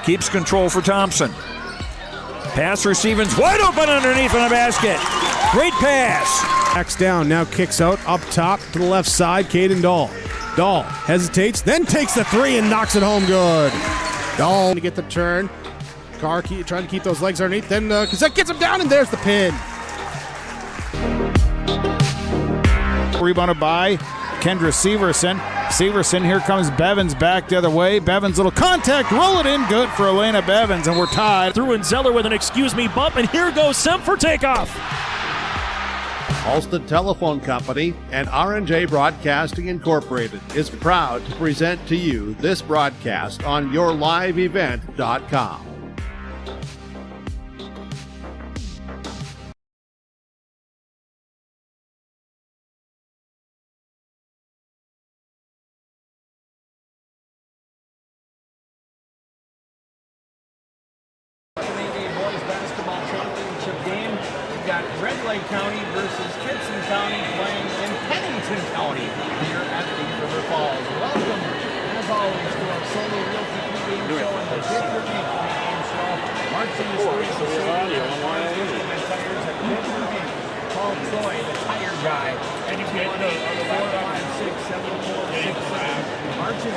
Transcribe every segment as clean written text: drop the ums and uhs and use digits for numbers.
Keeps control for Thompson. Pass receiving's wide open underneath on the basket. Great pass. Backs down, now kicks out, up top to the left side, Caden Dahl. Dahl hesitates, then takes the three and knocks it home good. Dahl to get the turn. Carr trying to keep those legs underneath, then Cassette gets him down, and there's the pin. Rebounded by Kendra Severson. Severson, here comes Bevins back the other way. Bevins, little contact, roll it in, good for Elena Bevins, and we're tied. Through and Zeller with an excuse me bump, and here goes Semp for takeoff. Halsted Telephone Company and R&J Broadcasting Incorporated is proud to present to you this broadcast on yourliveevent.com. Boys basketball championship game. We've got Red Lake County versus Kittson County playing in Pennington County here at the River Falls. Welcome, as always, to our Solo Realty pregame show and the Victor Inc. pregame show. Marching the streets of Solo and tires at Victor Inc. Paul Troy, the tire guy. And if you want to 456-7467. Marches the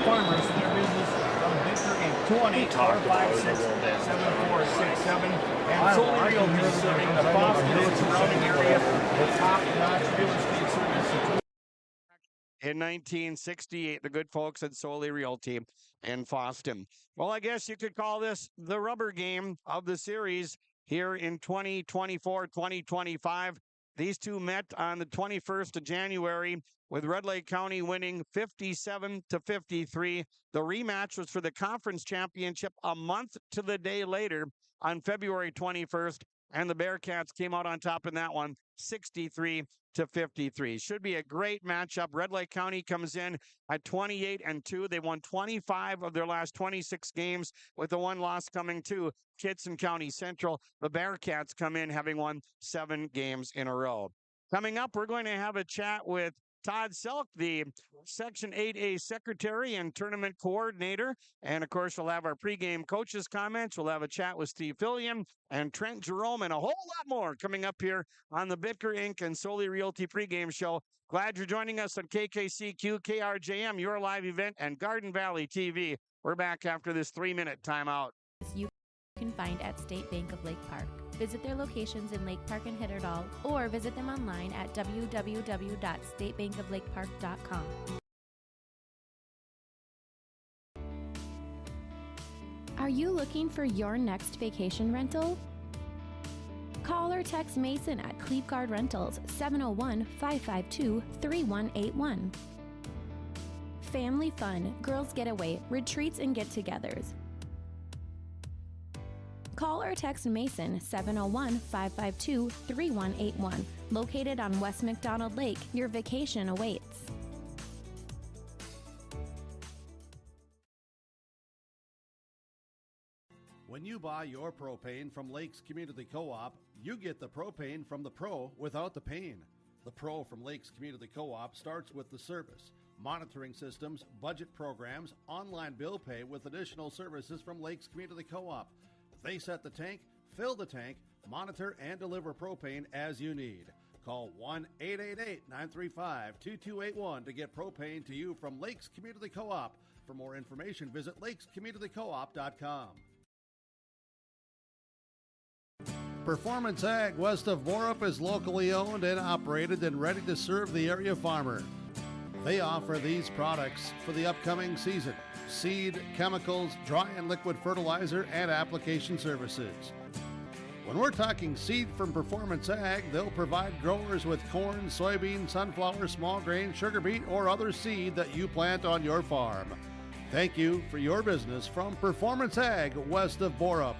farmers in their business from Victor Inc. 218-456-7467. And Solo Realty serving the Boston and surrounding area with top-notch real estate services. In 1968, the good folks at Soli Realty in Foston. Well, I guess you could call this the rubber game of the series here in 2024-2025. These two met on the 21st of January with Red Lake County winning 57-53. The rematch was for the conference championship a month to the day later on February 21st, and the Bearcats came out on top in that one, 63-53. Should be a great matchup. Red Lake County comes in at 28-2. They won 25 of their last 26 games, with the one loss coming to Kittson County Central. The Bearcats come in having won 7 games in a row. Coming up, we're going to have a chat with Todd Selk, the Section 8A Secretary and Tournament Coordinator. And, of course, we'll have our pregame coaches' comments. We'll have a chat with Steve Fillian and Trent, Jerome, and a whole lot more coming up here on the Bitker Inc. and Soli Realty pregame show. Glad you're joining us on KKCQ, KRJM, Your Live Event, and Garden Valley TV. We're back after this 3-minute timeout. You can find at State Bank of Lake Park. Visit their locations in Lake Park and Hitterdal, or visit them online at www.statebankoflakepark.com. Are you looking for your next vacation rental? Call or text Mason at Cleveguard Rentals, 701-552-3181. Family fun, girls getaway, retreats, and get-togethers. Call or text Mason, 701-552-3181. Located on West McDonald Lake, your vacation awaits. When you buy your propane from Lakes Community Co-op, you get the propane from the pro without the pain. The pro from Lakes Community Co-op starts with the service, monitoring systems, budget programs, online bill pay with additional services from Lakes Community Co-op. They set the tank, fill the tank, monitor, and deliver propane as you need. Call 1-888-935-2281 to get propane to you from Lakes Community Co-op. For more information, visit lakescommunitycoop.com. Performance Ag west of Borup is locally owned and operated and ready to serve the area farmer. They offer these products for the upcoming season: seed, chemicals, dry and liquid fertilizer, and application services. When we're talking seed from Performance Ag, they'll provide growers with corn, soybean, sunflower, small grain, sugar beet, or other seed that you plant on your farm. Thank you for your business from Performance Ag west of Borup.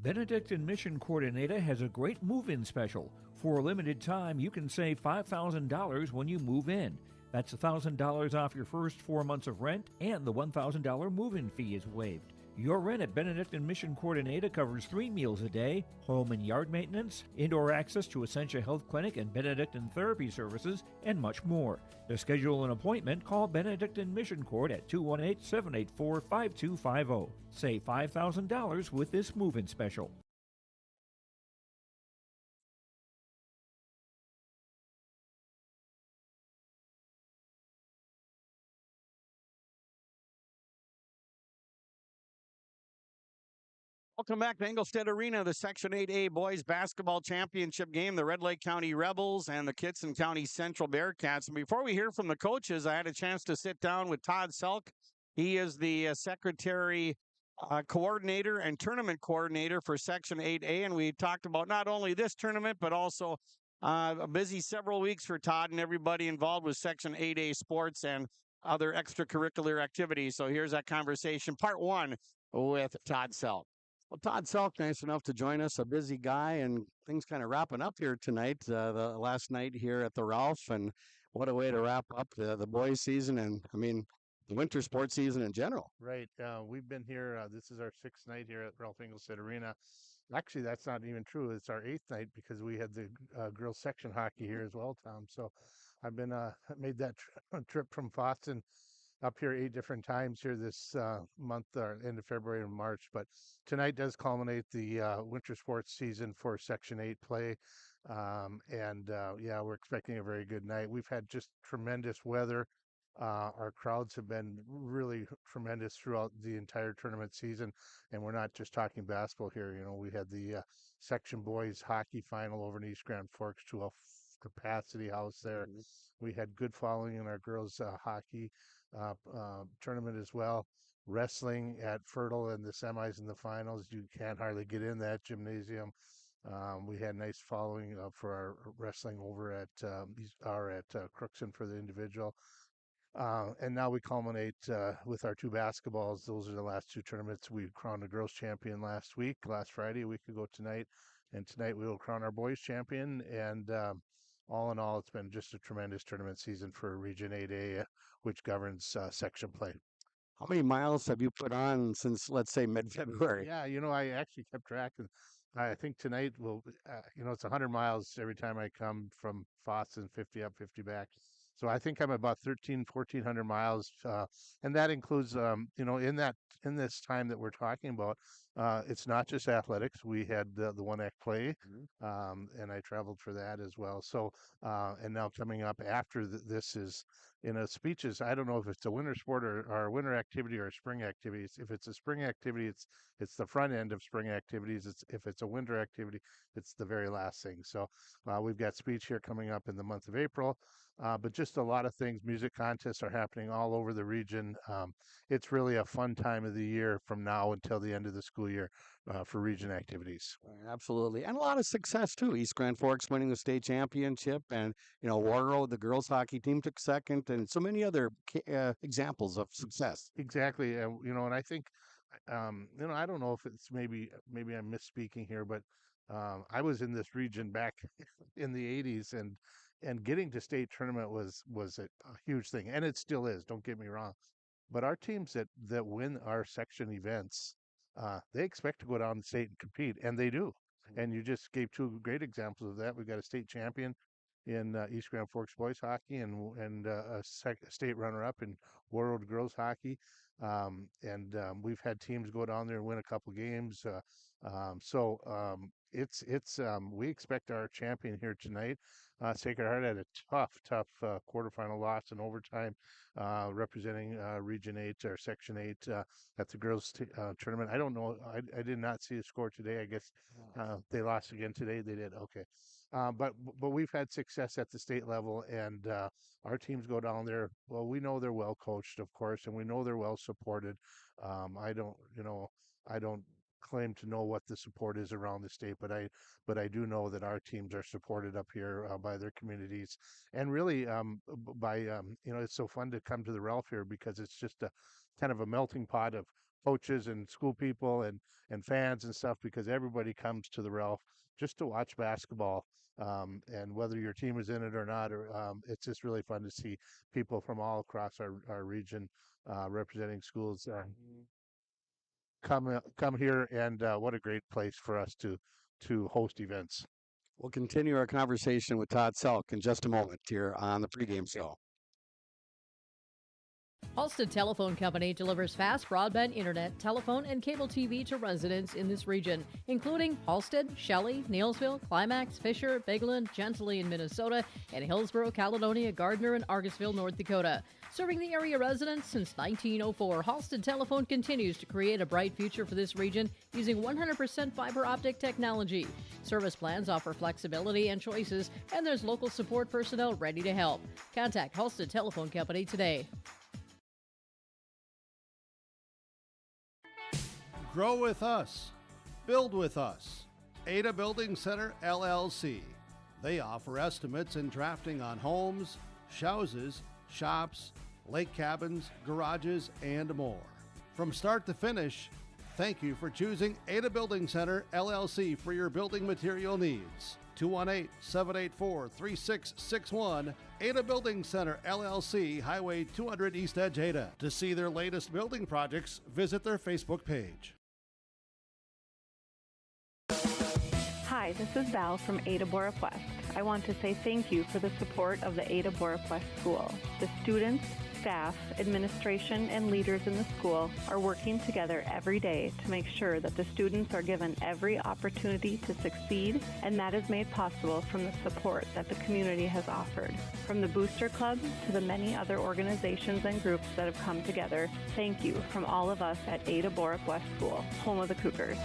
Benedictine Mission Coordinator has a great move-in special. For a limited time, you can save $5,000 when you move in. That's $1,000 off your first 4 months of rent, and the $1,000 move-in fee is waived. Your rent at Benedictine Mission Coordinator covers 3 meals a day, home and yard maintenance, indoor access to Essentia Health Clinic and Benedictine Therapy Services, and much more. To schedule an appointment, call Benedictine Mission Court at 218-784-5250. Save $5,000 with this move-in special. Welcome back to Engelstead Arena, the Section 8A Boys Basketball Championship game, the Red Lake County Rebels and the Kittson County Central Bearcats. And before we hear from the coaches, I had a chance to sit down with Todd Selk. He is the secretary coordinator and tournament coordinator for Section 8A. And we talked about not only this tournament, but also a busy several weeks for Todd and everybody involved with Section 8A sports and other extracurricular activities. So here's that conversation, part one with Todd Selk. Well, Todd Selk, nice enough to join us, a busy guy, and things kind of wrapping up here tonight, the last night here at the Ralph, and what a way to wrap up the boys season and, I mean, the winter sports season in general. Right. We've been here, this is our 6th night here at Ralph Engelstead Arena. Actually, that's not even true. It's our 8th night because we had the girls section hockey here as well, Tom. So I've been made that trip from Boston up here 8 different times here this month, or end of February and March. But tonight does culminate the winter sports season for Section 8 play. Yeah, we're expecting a very good night. We've had just tremendous weather. Our crowds have been really tremendous throughout the entire tournament season. And we're not just talking basketball here. You know, we had the section boys hockey final over in East Grand Forks to a capacity house there. We had good following in our girls hockey tournament as well. Wrestling at Fertile in the semis and the finals. You can't hardly get in that gymnasium. We had nice following for our wrestling over at Crookston for the individual. And now we culminate with our 2 basketballs. Those are the last 2 tournaments. We crowned a girls champion last Friday, a week ago tonight. And tonight we will crown our boys champion. And all in all, it's been just a tremendous tournament season for Region 8A, which governs section play. How many miles have you put on since, let's say, mid-February? Yeah, you know, I actually kept track. I think tonight will, it's 100 miles every time I come from Boston, 50 up, 50 back. So I think I'm about 1,400 miles. And that includes, in this time that we're talking about, it's not just athletics. We had the One Act play, and I traveled for that as well. So, and now coming up after this is, speeches. I don't know if it's a winter sport or a winter activity or a spring activity. If it's a spring activity, it's the front end of spring activities. If it's a winter activity, it's the very last thing. So we've got speech here coming up in the month of April. But just a lot of things. Music contests are happening all over the region. It's really a fun time of the year from now until the end of the school year for region activities. Absolutely. And a lot of success, too. East Grand Forks winning the state championship. And, Warrow, the girls hockey team, took second. And so many other examples of success. Exactly. And I think, I don't know if it's maybe I'm misspeaking here, but I was in this region back in the 80s, and getting to state tournament was a huge thing, and it still is. Don't get me wrong, but our teams that win our section events, they expect to go down to state and compete, and they do. And you just gave 2 great examples of that. We got a state champion in East Grand Forks boys hockey, and a state runner-up in World girls hockey. We've had teams go down there and win a couple games. We expect our champion here tonight. Sacred Heart had a tough quarterfinal loss in overtime, representing Region 8 or Section 8 at the girls tournament. I don't know. I did not see the score today. I guess they lost again today. They did. Okay. But we've had success at the state level, and our teams go down there. Well, we know they're well coached, of course, and we know they're well supported. I don't claim to know what the support is around the state, but I do know that our teams are supported up here by their communities, and really it's so fun to come to the Ralph here because it's just a kind of a melting pot of coaches and school people and fans and stuff, because everybody comes to the Ralph just to watch basketball. And whether your team is in it or not, it's just really fun to see people from all across our region representing schools. come here, and what a great place for us to host events. We'll continue our conversation with Todd Selk in just a moment here on the pregame show. Halstead Telephone Company delivers fast broadband internet, telephone, and cable TV to residents in this region, including Halstead, Shelley, Neelsville, Climax, Fisher, Bigland, Gentilly in Minnesota, and Hillsborough, Caledonia, Gardner, and Argosville, North Dakota. Serving the area residents since 1904, Halstead Telephone continues to create a bright future for this region using 100% fiber optic technology. Service plans offer flexibility and choices, and there's local support personnel ready to help. Contact Halstead Telephone Company today. Grow with us. Build with us. Ada Building Center, LLC. They offer estimates and drafting on homes, houses, shops, lake cabins, garages, and more. From start to finish, thank you for choosing Ada Building Center, LLC for your building material needs. 218-784-3661. Ada Building Center, LLC, Highway 200 East Edge, Ada. To see their latest building projects, visit their Facebook page. Hi, this is Val from Ada Borup West. I want to say thank you for the support of the Ada Borup West School. The students, staff, administration, and leaders in the school are working together every day to make sure that the students are given every opportunity to succeed, and that is made possible from the support that the community has offered. From the Booster Club to the many other organizations and groups that have come together, thank you from all of us at Ada Borup West School, home of the Cougars.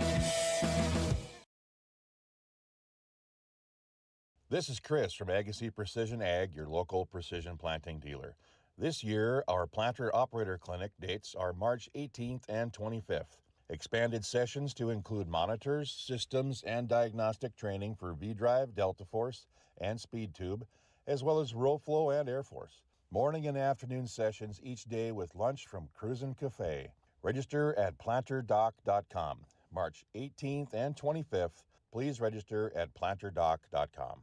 This is Chris from Agassiz Precision Ag, your local precision planting dealer. This year, our Planter Operator Clinic dates are March 18th and 25th. Expanded sessions to include monitors, systems, and diagnostic training for V-Drive, Delta Force, and Speed Tube, as well as Row Flow and Air Force. Morning and afternoon sessions each day with lunch from Cruisin' Cafe. Register at planterdoc.com. March 18th and 25th. Please register at planterdoc.com.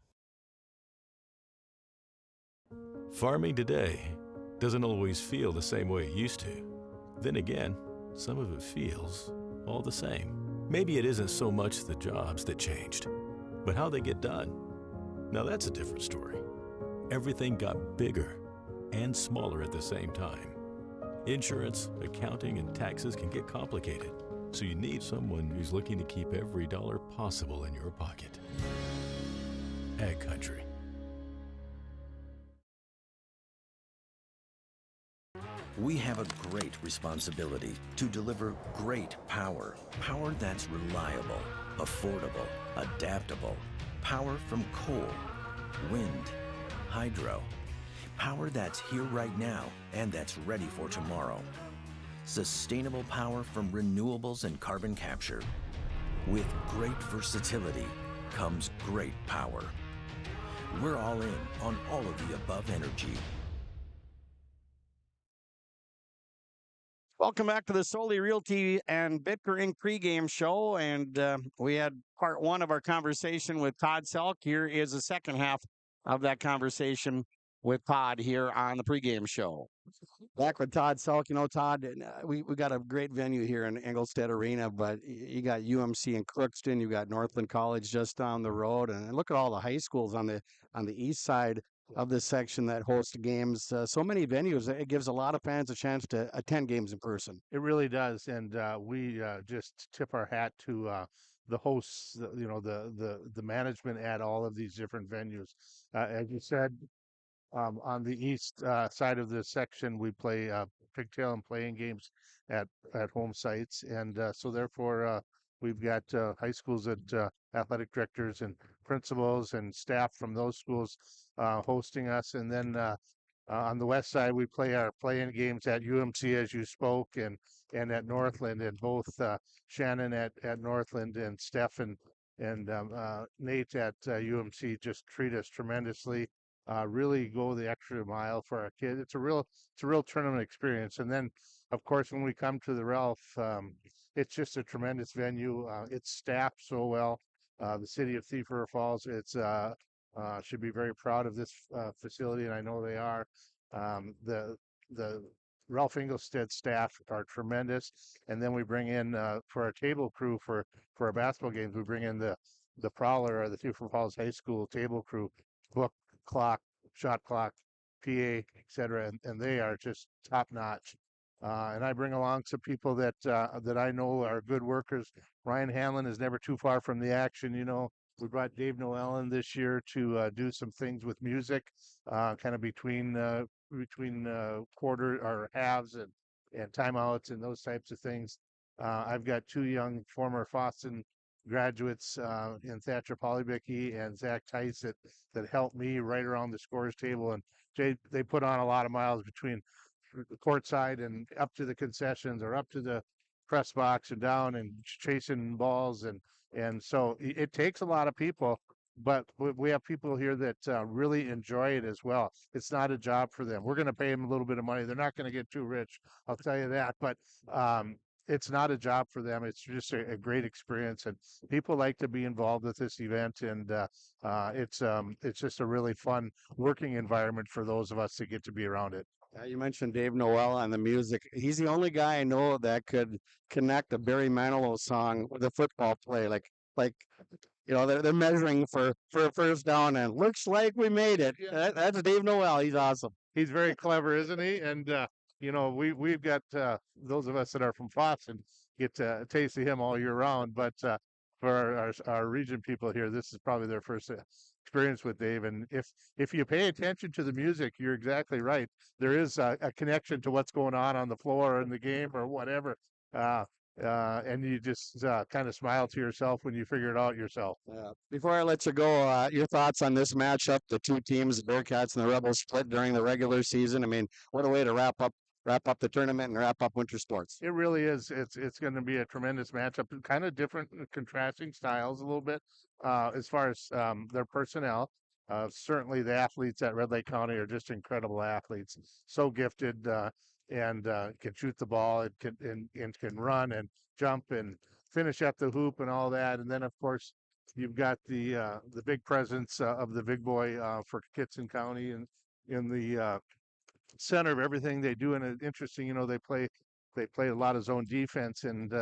Farming today doesn't always feel the same way it used to. Then again, some of it feels all the same. Maybe it isn't so much the jobs that changed, but how they get done. Now that's a different story. Everything got bigger and smaller at the same time. Insurance, accounting, and taxes can get complicated, so you need someone who's looking to keep every dollar possible in your pocket. Ag Country. We have a great responsibility to deliver great power. Power that's reliable, affordable, adaptable. Power from coal, wind, hydro. Power that's here right now and that's ready for tomorrow. Sustainable power from renewables and carbon capture. With great versatility comes great power. We're all in on all of the above energy. Welcome back to the Solely Realty and Bitker Inc. pregame show. And we had part one of our conversation with Todd Selk. Here is the second half of that conversation with Todd here on the pregame show. Back with Todd Selk. You know, Todd, we got a great venue here in Engelstad Arena, but you got UMC in Crookston, you got Northland College just down the road, and look at all the high schools on the east side of this section that host games. So many venues. It gives a lot of fans a chance to attend games in person. It really does, and we just tip our hat to the hosts, the management at all of these different venues. As you said, on the east side of this section, we play pigtail and playing games at home sites, and so therefore we've got high schools that athletic directors and principals and staff from those schools hosting us, and then on the west side we play our playing games at UMC, as you spoke, and at Northland, and both Shannon at Northland and Steph and Nate at UMC just treat us tremendously. Really go the extra mile for our kids. It's a real tournament experience. And then, of course, when we come to the Ralph, it's just a tremendous venue. It's staffed so well. The city of Thief River Falls, should be very proud of this facility, and I know they are. The Ralph Engelsted's staff are tremendous. And then we bring in for our table crew for our basketball games, we bring in the Prowler or the Sioux Falls High School table crew, book, clock, shot clock, PA, etc., and they are just top notch. And I bring along some people that I know are good workers. Ryan Hanlon is never too far from the action. You know, we brought Dave Noel in this year to do some things with music, kind of between quarter or halves and timeouts and those types of things. I've got two young former Foston graduates in Thatcher Polybicki and Zach Tice that helped me right around the scores table, and they put on a lot of miles between the courtside and up to the concessions or up to the press box and down and chasing balls, and so it takes a lot of people, but we have people here that really enjoy it as well. It's not a job for them. We're going to pay them a little bit of money. They're not going to get too rich, I'll tell you that, but it's not a job for them. It's just a great experience, and people like to be involved with this event, and it's just a really fun working environment for those of us that get to be around it. You mentioned Dave Noel on the music. He's the only guy I know that could connect a Barry Manilow song with a football play. Like you know, they're measuring for a first down, and looks like we made it. Yeah. That's Dave Noel. He's awesome. He's very clever, isn't he? And you know, we've got those of us that are from Foston get a taste of him all year round. But for our region people here, this is probably their first experience with Dave. And if you pay attention to the music, you're exactly right. There is a connection to what's going on the floor or in the game or whatever. And you just kind of smile to yourself when you figure it out yourself. Before I let you go, your thoughts on this matchup? The two teams, the Bearcats and the Rebels, split during the regular season. I mean, what a way to wrap up the tournament and wrap up winter sports. It really is. It's going to be a tremendous matchup. Kind of different, contrasting styles a little bit as far as their personnel. Certainly, the athletes at Red Lake County are just incredible athletes. So gifted and can shoot the ball and can run and jump and finish at the hoop and all that. And then, of course, you've got the big presence of the big boy for Kittson County and in the center of everything they do. And it's interesting, you know, they play a lot of zone defense, and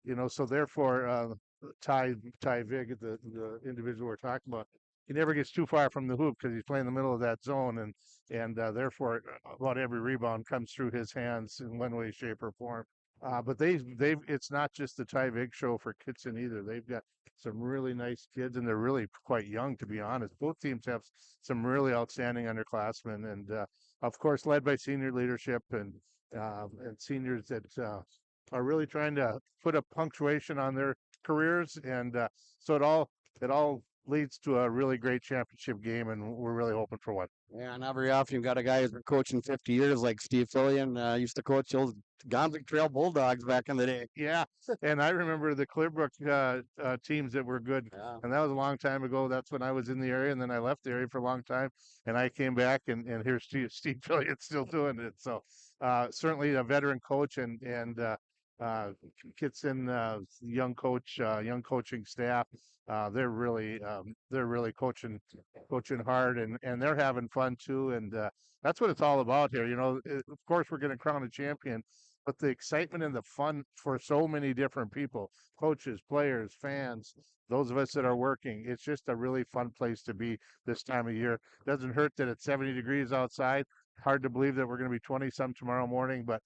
you know, so therefore Ty Vig, the individual we're talking about, he never gets too far from the hoop because he's playing in the middle of that zone, and therefore about every rebound comes through his hands in one way, shape, or form. But they've it's not just the Ty Vig show for Kittson either. They've got some really nice kids, and they're really quite young, to be honest. Both teams have some really outstanding underclassmen, and of course, led by senior leadership and seniors that are really trying to put a punctuation on their careers, and so it all leads to a really great championship game, and we're really hoping for one. Yeah, not very often you've got a guy who's been coaching 50 years like Steve Fillian. Used to coach the old Gonzig Trail Bulldogs back in the day. Yeah, and I remember the Clearbrook teams that were good, and that was a long time ago. That's when I was in the area, and then I left the area for a long time, and I came back, and here's Steve Fillion still doing it. So certainly a veteran coach, and Kittson, young coach, young coaching staff. They're really coaching hard, and they're having fun too, and that's what it's all about here. You know, of course we're going to crown a champion, but the excitement and the fun for so many different people, coaches, players, fans, those of us that are working, it's just a really fun place to be this time of year. Doesn't hurt that it's 70 degrees outside. Hard to believe that we're going to be 20 some tomorrow morning, but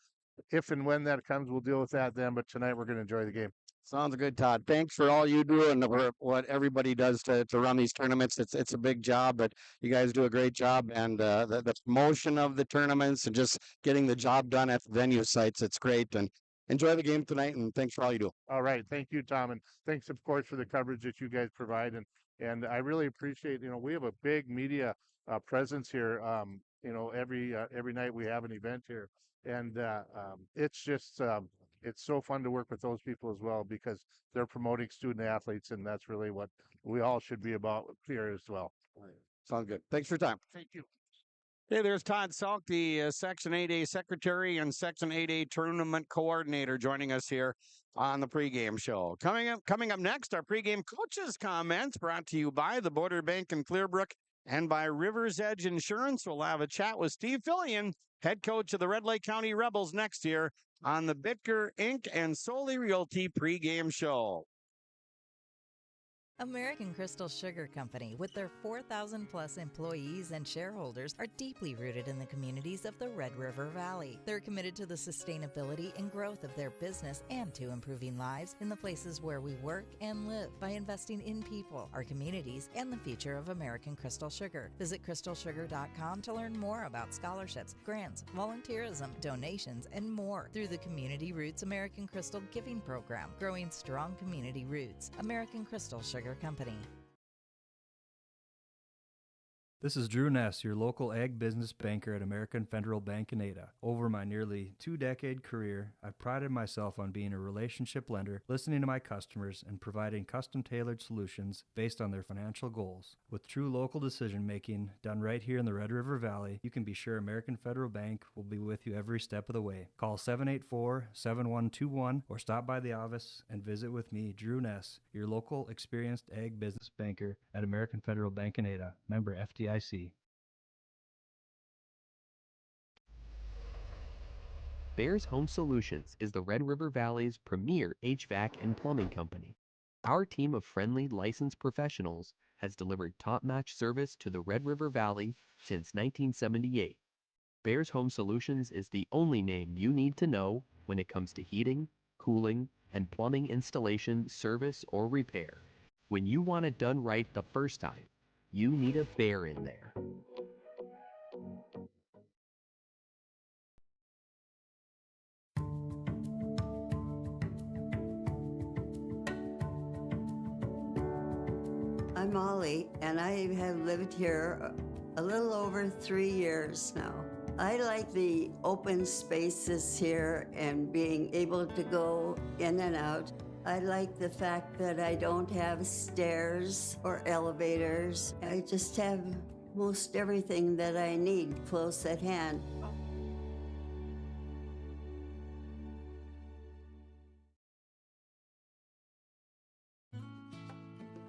if and when that comes, we'll deal with that then. But tonight we're going to enjoy the game. Sounds good, Todd. Thanks for all you do and for what everybody does to run these tournaments. It's a big job, but you guys do a great job. And the promotion of the tournaments and just getting the job done at the venue sites, it's great. And enjoy the game tonight, and thanks for all you do. All right. Thank you, Tom. And thanks, of course, for the coverage that you guys provide. And I really appreciate, you know, we have a big media presence here. You know, every night we have an event here. And it's just it's so fun to work with those people as well, because they're promoting student athletes, and that's really what we all should be about here as well. Sounds good. Thanks for your time. Thank you. Hey, there's Todd Salk, the Section 8A Secretary and Section 8A Tournament Coordinator, joining us here on the pregame show. Coming up next, our pregame coaches' comments brought to you by the Border Bank in Clearbrook And by Rivers Edge Insurance, we'll have a chat with Steve Fillian, head coach of the Red Lake County Rebels, next year on the Bitker Inc. and Solely Realty pregame show. American Crystal Sugar Company, with their 4,000 plus employees and shareholders, are deeply rooted in the communities of the Red River Valley. They're committed to the sustainability and growth of their business and to improving lives in the places where we work and live by investing in people, our communities, and the future of American Crystal Sugar. Visit crystalsugar.com to learn more about scholarships, grants, volunteerism, donations, and more through the Community Roots American Crystal Giving Program, growing strong community roots. American Crystal Sugar Company. This is Drew Ness, your local ag business banker at American Federal Bank in Ada. Over my nearly 2-decade career, I've prided myself on being a relationship lender, listening to my customers, and providing custom-tailored solutions based on their financial goals. With true local decision-making done right here in the Red River Valley, you can be sure American Federal Bank will be with you every step of the way. Call 784-7121 or stop by the office and visit with me, Drew Ness, your local experienced ag business banker at American Federal Bank in Ada, member FDIC. Bears Home Solutions is the Red River Valley's premier HVAC and plumbing company. Our team of friendly, licensed professionals has delivered top-notch service to the Red River Valley since 1978. Bears Home Solutions is the only name you need to know when it comes to heating, cooling, and plumbing installation, service, or repair. When you want it done right the first time, you need a bear in there. I'm Molly, and I have lived here a little over 3 years now. I like the open spaces here and being able to go in and out. I like the fact that I don't have stairs or elevators. I just have most everything that I need close at hand.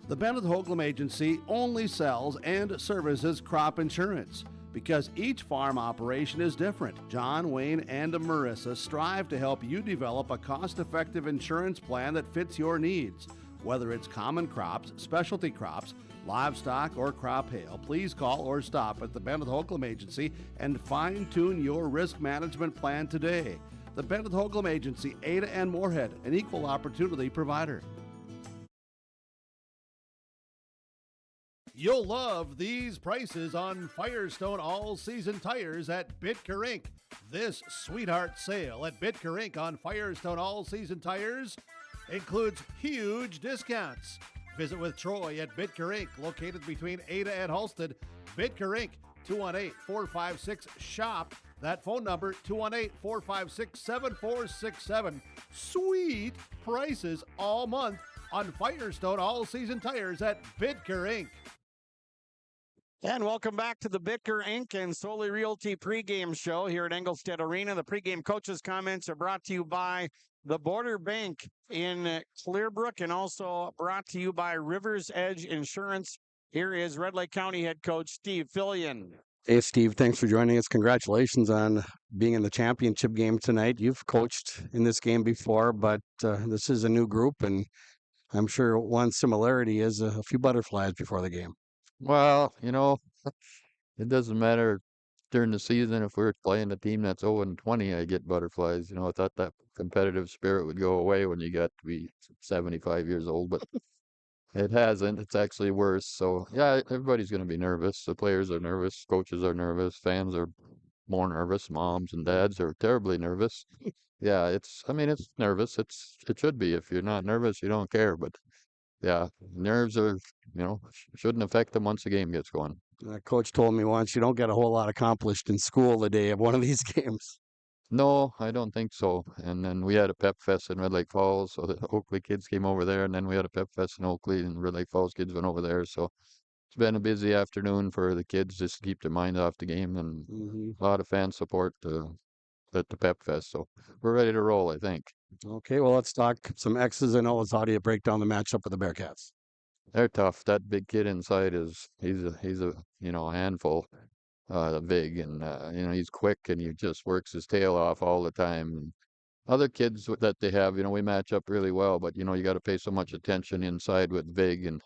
The Bennett Hoagland Agency only sells and services crop insurance because each farm operation is different. John, Wayne, and Marissa strive to help you develop a cost-effective insurance plan that fits your needs. Whether it's common crops, specialty crops, livestock, or crop hail, please call or stop at the Bennett Hoagland Agency and fine-tune your risk management plan today. The Bennett Hoagland Agency, Ada and Moorhead, an equal opportunity provider. You'll love these prices on Firestone all-season tires at Bitker Inc. This sweetheart sale at Bitker Inc. on Firestone all-season tires includes huge discounts. Visit with Troy at Bitker Inc., located between Ada and Halsted. Bitker Inc., 218-456-SHOP. That phone number, 218-456-7467. Sweet prices all month on Firestone all-season tires at Bitker Inc. And welcome back to the Bitker Inc. and Solely Realty pregame show here at Engelstead Arena. The pregame coaches' comments are brought to you by the Border Bank in Clearbrook and also brought to you by Rivers Edge Insurance. Here is Red Lake County head coach Steve Fillian. Hey, Steve, thanks for joining us. Congratulations on being in the championship game tonight. You've coached in this game before, but this is a new group, and I'm sure one similarity is a few butterflies before the game. Well, it doesn't matter during the season if we're playing a team that's 0-20, I get butterflies. I thought that competitive spirit would go away when you got to be 75 years old, but it hasn't. It's actually worse. So, yeah, everybody's going to be nervous. The players are nervous, coaches are nervous, fans are more nervous, moms and dads are terribly nervous. Yeah, it's nervous. It should be. If you're not nervous, you don't care, but yeah, nerves are, shouldn't affect them once the game gets going. Coach told me once, you don't get a whole lot accomplished in school the day of one of these games. No, I don't think so. And then we had a pep fest in Red Lake Falls, so the Oakley kids came over there, and then we had a pep fest in Oakley, and Red Lake Falls kids went over there. So it's been a busy afternoon for the kids just to keep their mind off the game, and a lot of fan support at the pep fest. So we're ready to roll, I think. Okay, well, let's talk some X's and O's. How do you break down the matchup with the Bearcats? they're tough. That big kid inside he's a handful, big, and he's quick and he just works his tail off all the time. And other kids that they have, we match up really well, but you got to pay so much attention inside with Vig, and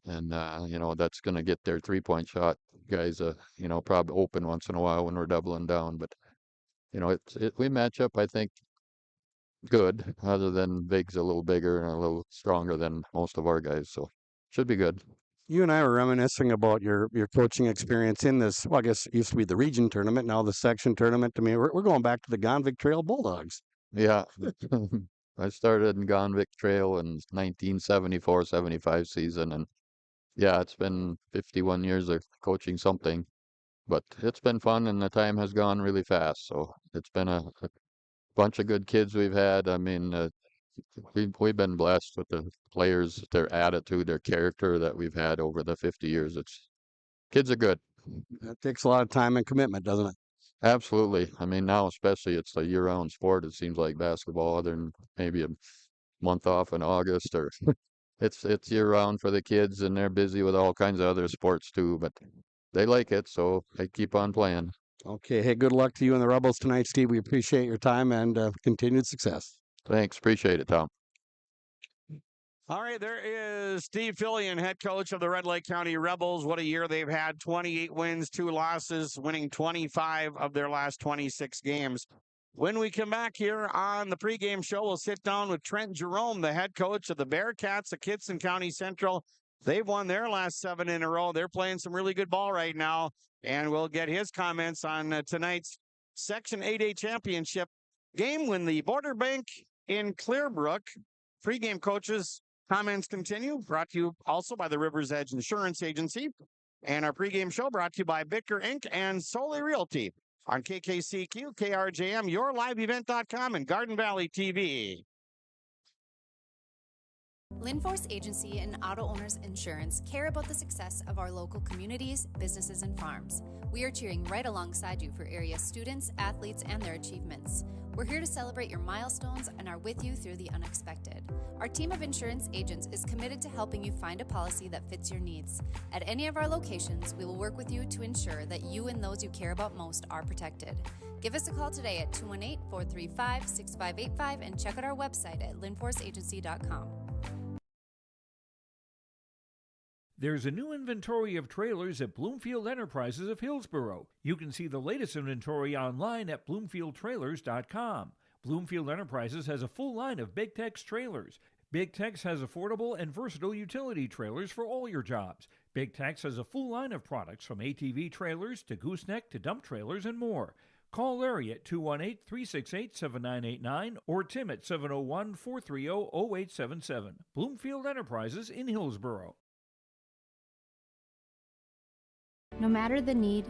that's going to get their 3-point shot guys, probably open once in a while when we're doubling down. But we match up, I think, good. Other than Vig's a little bigger and a little stronger than most of our guys, so should be good. You and I were reminiscing about your coaching experience in this. Well, I guess it used to be the region tournament, now the section tournament. I mean, we're going back to the Gonvick Trail Bulldogs. Yeah. I started in Gonvick Trail in 1974-75 season, and yeah, it's been 51 years of coaching something, but it's been fun and the time has gone really fast. So it's been a bunch of good kids we've had. I mean, we've been blessed with the players, their attitude, their character that we've had over the 50 years. Kids are good. That takes a lot of time and commitment, doesn't it? Absolutely. I mean, now especially it's a year-round sport. It seems like basketball, other than maybe a month off in August, or it's year-round for the kids, and they're busy with all kinds of other sports too. But they like it, so they keep on playing. Okay. Hey, good luck to you and the Rebels tonight, Steve. We appreciate your time and continued success. Thanks. Appreciate it, Tom. All right, there is Steve Fillian, head coach of the Red Lake County Rebels. What a year they've had. 28 wins, 2 losses, winning 25 of their last 26 games. When we come back here on the pregame show, we'll sit down with Trent Jerome, the head coach of the Bearcats of Kittson County Central. They've won their last 7 in a row. They're playing some really good ball right now, and we'll get his comments on tonight's Section 8A championship game when the Border Bank in Clearbrook. Pregame coaches comments continue, brought to you also by the River's Edge Insurance Agency. And our pregame show brought to you by Bicker Inc. and Solely Realty on KKCQ, KRJM, YourLiveEvent.com, and Garden Valley TV. Linforce Agency and Auto Owners Insurance care about the success of our local communities, businesses, and farms. We are cheering right alongside you for area students, athletes, and their achievements. We're here to celebrate your milestones and are with you through the unexpected. Our team of insurance agents is committed to helping you find a policy that fits your needs. At any of our locations, we will work with you to ensure that you and those you care about most are protected. Give us a call today at 218-435-6585 and check out our website at linforceagency.com. There's a new inventory of trailers at Bloomfield Enterprises of Hillsboro. You can see the latest inventory online at bloomfieldtrailers.com. Bloomfield Enterprises has a full line of Big Tex trailers. Big Tex has affordable and versatile utility trailers for all your jobs. Big Tex has a full line of products from ATV trailers to gooseneck to dump trailers and more. Call Larry at 218-368-7989 or Tim at 701-430-0877. Bloomfield Enterprises in Hillsboro. No matter the need,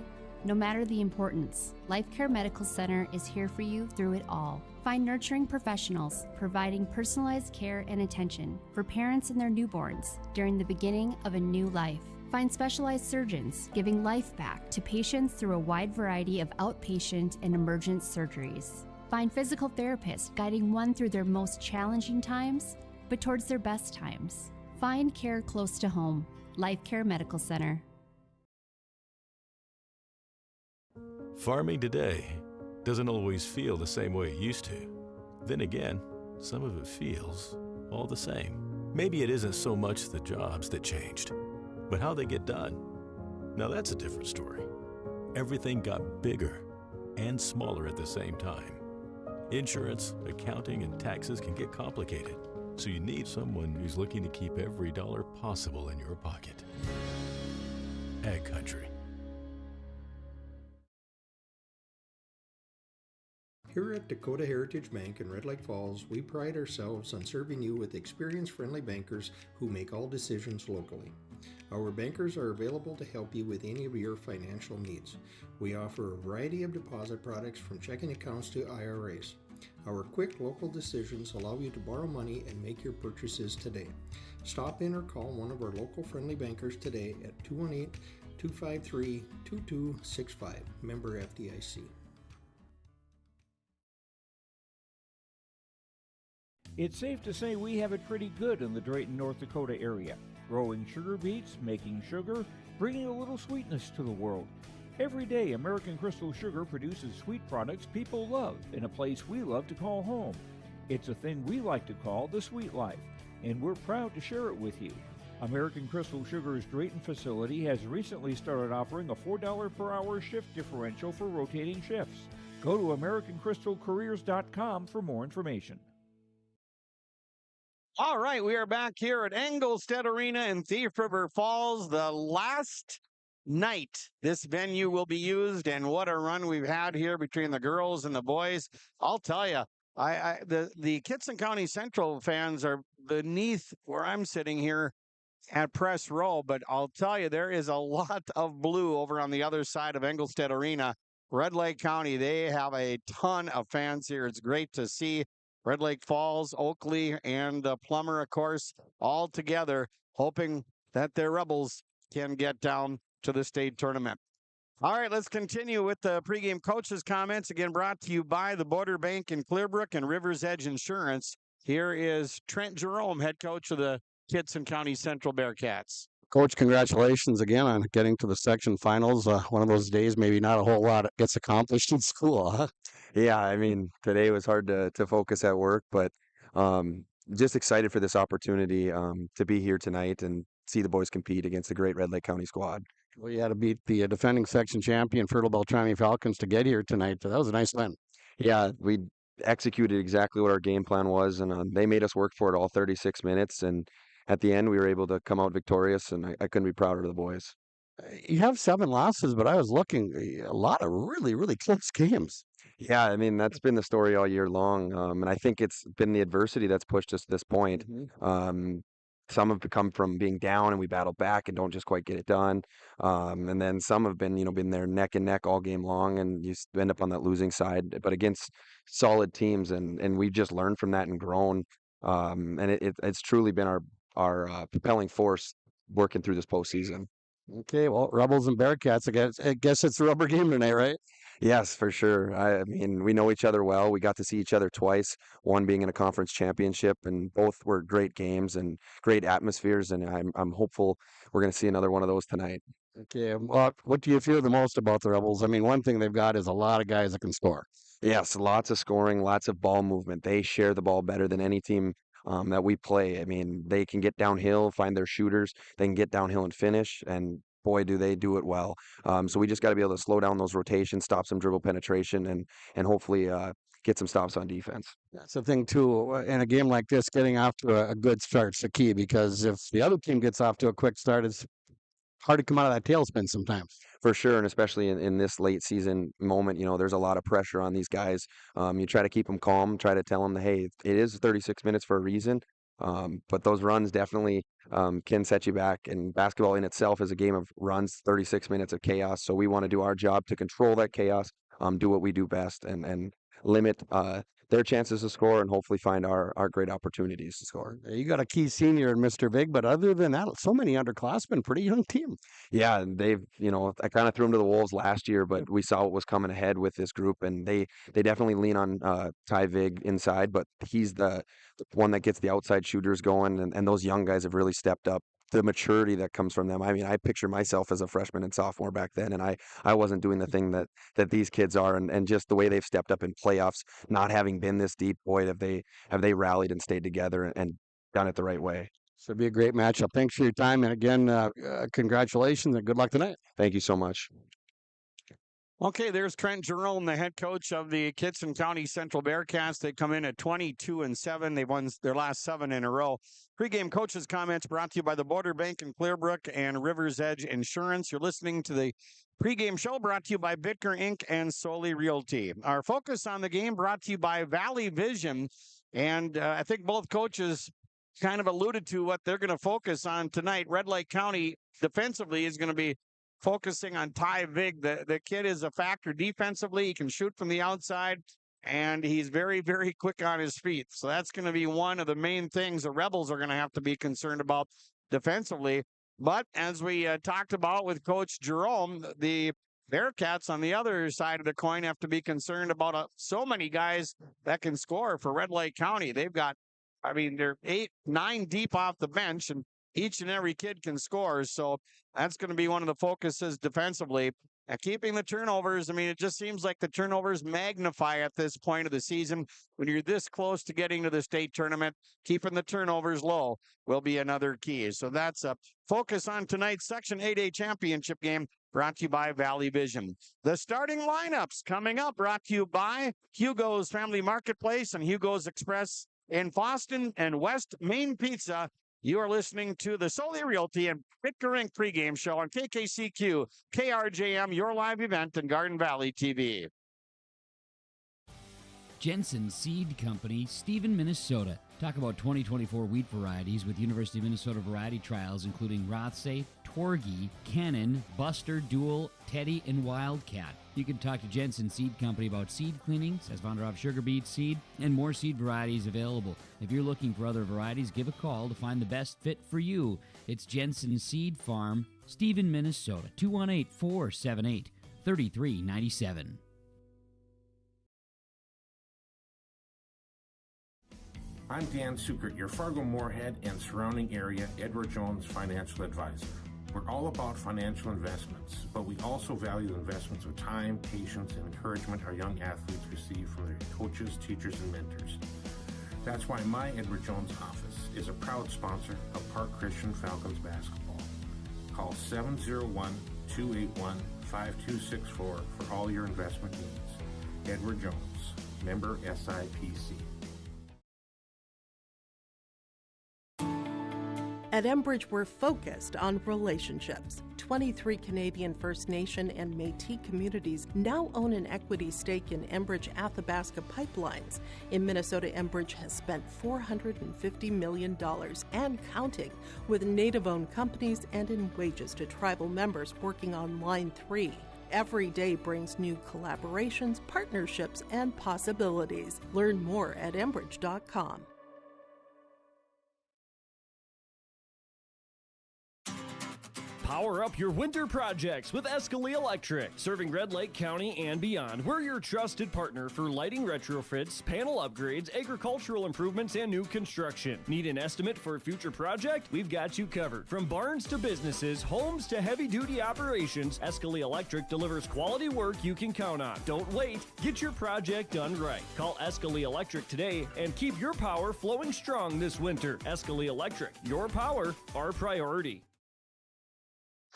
no matter the importance, Life Care Medical Center is here for you through it all. Find nurturing professionals providing personalized care and attention for parents and their newborns during the beginning of a new life. Find specialized surgeons giving life back to patients through a wide variety of outpatient and emergent surgeries. Find physical therapists guiding one through their most challenging times, but towards their best times. Find care close to home. Life Care Medical Center. Farming today doesn't always feel the same way it used to. Then again, some of it feels all the same. Maybe it isn't so much the jobs that changed, but how they get done. Now that's a different story. Everything got bigger and smaller at the same time. Insurance, accounting, and taxes can get complicated, so you need someone who's looking to keep every dollar possible in your pocket. Ag Country. Here at Dakota Heritage Bank in Red Lake Falls, we pride ourselves on serving you with experienced, friendly bankers who make all decisions locally. Our bankers are available to help you with any of your financial needs. We offer a variety of deposit products from checking accounts to IRAs. Our quick local decisions allow you to borrow money and make your purchases today. Stop in or call one of our local friendly bankers today at 218-253-2265, member FDIC. It's safe to say we have it pretty good in the Drayton, North Dakota area. Growing sugar beets, making sugar, bringing a little sweetness to the world. Every day, American Crystal Sugar produces sweet products people love in a place we love to call home. It's a thing we like to call the sweet life, and we're proud to share it with you. American Crystal Sugar's Drayton facility has recently started offering a $4 per hour shift differential for rotating shifts. Go to AmericanCrystalCareers.com for more information. All right, we are back here at Engelstead Arena in Thief River Falls. The last night this venue will be used, and what a run we've had here between the girls and the boys. I'll tell you, the Kittson County Central fans are beneath where I'm sitting here at press row, but I'll tell you, there is a lot of blue over on the other side of Engelstead Arena. Red Lake County, they have a ton of fans here. It's great to see. Red Lake Falls, Oakley, and Plummer, of course, all together, hoping that their Rebels can get down to the state tournament. All right, let's continue with the pregame coaches' comments. Again, brought to you by the Border Bank in Clearbrook and Rivers Edge Insurance. Here is Trent Jerome, head coach of the Kittson County Central Bearcats. Coach, congratulations again on getting to the section finals. One of those days, maybe not a whole lot gets accomplished in school, huh? Yeah, I mean, today was hard to focus at work, but just excited for this opportunity to be here tonight and see the boys compete against the great Red Lake County squad. Well, you had to beat the defending section champion, Fertile Beltrami Falcons, to get here tonight. So that was a nice win. Yeah, we executed exactly what our game plan was, and they made us work for it all 36 minutes. And at the end, we were able to come out victorious, and I couldn't be prouder of the boys. You have 7 losses, but I was looking a lot of really, really close games. Yeah, I mean, that's been the story all year long. And I think it's been the adversity that's pushed us to this point. Some have come from being down and we battle back and don't just quite get it done. And then some have been there neck and neck all game long and you end up on that losing side, but against solid teams. And we've just learned from that and grown. And it's truly been our propelling force working through this postseason. Okay, well, Rebels and Bearcats, I guess it's a rubber game tonight, right? Yes, for sure. I mean, we know each other well. We got to see each other twice, one being in a conference championship, and both were great games and great atmospheres, and I'm hopeful we're going to see another one of those tonight. Okay, well, what do you feel the most about the Rebels? I mean, one thing they've got is a lot of guys that can score. Yes, lots of scoring, lots of ball movement. They share the ball better than any team that we play. I mean, they can get downhill, find their shooters. They can get downhill and finish, and boy, do they do it well. So we just got to be able to slow down those rotations, stop some dribble penetration, and hopefully get some stops on defense. That's the thing, too. In a game like this, getting off to a good start's the key, because if the other team gets off to a quick start, it's hard to come out of that tailspin sometimes. For sure, and especially in this late season moment, there's a lot of pressure on these guys. You try to keep them calm, try to tell them that, hey, it is 36 minutes for a reason. But those runs definitely can set you back. And basketball in itself is a game of runs, 36 minutes of chaos. So we want to do our job to control that chaos, do what we do best, and limit their chances to score and hopefully find our great opportunities to score. You got a key senior in Mr. Vig, but other than that, so many underclassmen, pretty young team. Yeah, they've, I kind of threw them to the wolves last year, but we saw what was coming ahead with this group, and they definitely lean on Ty Vig inside, but he's the one that gets the outside shooters going, and those young guys have really stepped up. The maturity that comes from them. I mean, I picture myself as a freshman and sophomore back then, and I wasn't doing the thing that these kids are, and just the way they've stepped up in playoffs, not having been this deep, boy, have they rallied and stayed together and done it the right way. So it'll be a great matchup. Thanks for your time, and again, congratulations and good luck tonight. Thank you so much. Okay, there's Trent Jerome, the head coach of the Kittson County Central Bearcats. They come in at 22-7. They've won their last 7 in a row. Pre-game coaches' comments brought to you by the Border Bank in Clearbrook and Rivers Edge Insurance. You're listening to the pre-game show brought to you by Bittker Inc. and Solely Realty. Our focus on the game brought to you by Valley Vision. And I think both coaches kind of alluded to what they're going to focus on tonight. Red Lake County defensively is going to be focusing on Ty Vig. The kid is a factor defensively. He can shoot from the outside, and he's very, very quick on his feet. So that's going to be one of the main things the Rebels are going to have to be concerned about defensively. But as we talked about with Coach Jerome, the Bearcats on the other side of the coin have to be concerned about so many guys that can score for Red Lake County. They've got I mean, they're 8, 9 deep off the bench, and each and every kid can score. So that's going to be one of the focuses defensively. And keeping the turnovers, I mean, it just seems like the turnovers magnify at this point of the season. When you're this close to getting to the state tournament, keeping the turnovers low will be another key. So that's a focus on tonight's Section 8A championship game, brought to you by Valley Vision. The starting lineups coming up, brought to you by Hugo's Family Marketplace and Hugo's Express in Boston and West Main Pizza. You are listening to the Solely Realty and Pickering pregame show on KKCQ, KRJM, your live event in Garden Valley TV. Jensen Seed Company, Stephen, Minnesota. Talk about 2024 wheat varieties with University of Minnesota variety trials, including Rothsay, Torgy, Cannon, Buster, Dual, Teddy, and Wildcat. You can talk to Jensen Seed Company about seed cleanings, as Vonderhoff sugar beet seed, and more seed varieties available. If you're looking for other varieties, give a call to find the best fit for you. It's Jensen Seed Farm, Stephen, Minnesota, 218-478-3397. I'm Dan Sukert, your Fargo-Moorhead and surrounding area Edward Jones financial advisor. We're all about financial investments, but we also value investments of time, patience, and encouragement our young athletes receive from their coaches, teachers, and mentors. That's why my Edward Jones office is a proud sponsor of Park Christian Falcons basketball. Call 701-281-5264 for all your investment needs. Edward Jones, member SIPC. At Enbridge, we're focused on relationships. 23 Canadian First Nation and Métis communities now own an equity stake in Enbridge Athabasca Pipelines. In Minnesota, Enbridge has spent $450 million and counting with Native-owned companies and in wages to tribal members working on Line 3. Every day brings new collaborations, partnerships, and possibilities. Learn more at Enbridge.com. Power up your winter projects with Escali Electric, serving Red Lake County and beyond. We're your trusted partner for lighting retrofits, panel upgrades, agricultural improvements, and new construction. Need an estimate for a future project? We've got you covered. From barns to businesses, homes to heavy-duty operations, Escali Electric delivers quality work you can count on. Don't wait. Get your project done right. Call Escali Electric today and keep your power flowing strong this winter. Escali Electric, your power, our priority.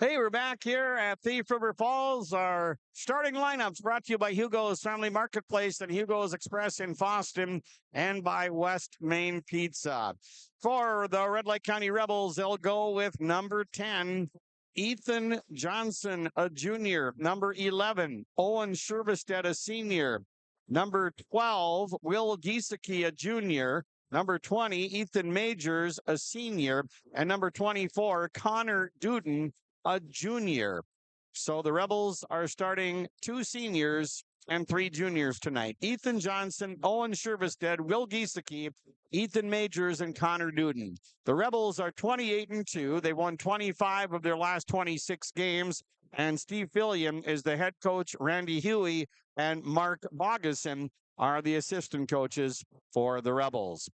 Hey, we're back here at Thief River Falls. Our starting lineups brought to you by Hugo's Family Marketplace and Hugo's Express in Boston and by West Main Pizza. For the Red Lake County Rebels, they'll go with number 10, Ethan Johnson, a junior. Number 11, Owen Shervestead, a senior. Number 12, Will Giesecke, a junior. Number 20, Ethan Majors, a senior. And number 24, Connor Duden, a junior. So the Rebels are starting 2 seniors and 3 juniors tonight. Ethan Johnson, Owen Shervestead, Will Giesecke, Ethan Majors, and Connor Duden. The Rebels are 28-2. They won 25 of their last 26 games. And Steve Fillian is the head coach. Randy Huey and Mark Bogason are the assistant coaches for the Rebels.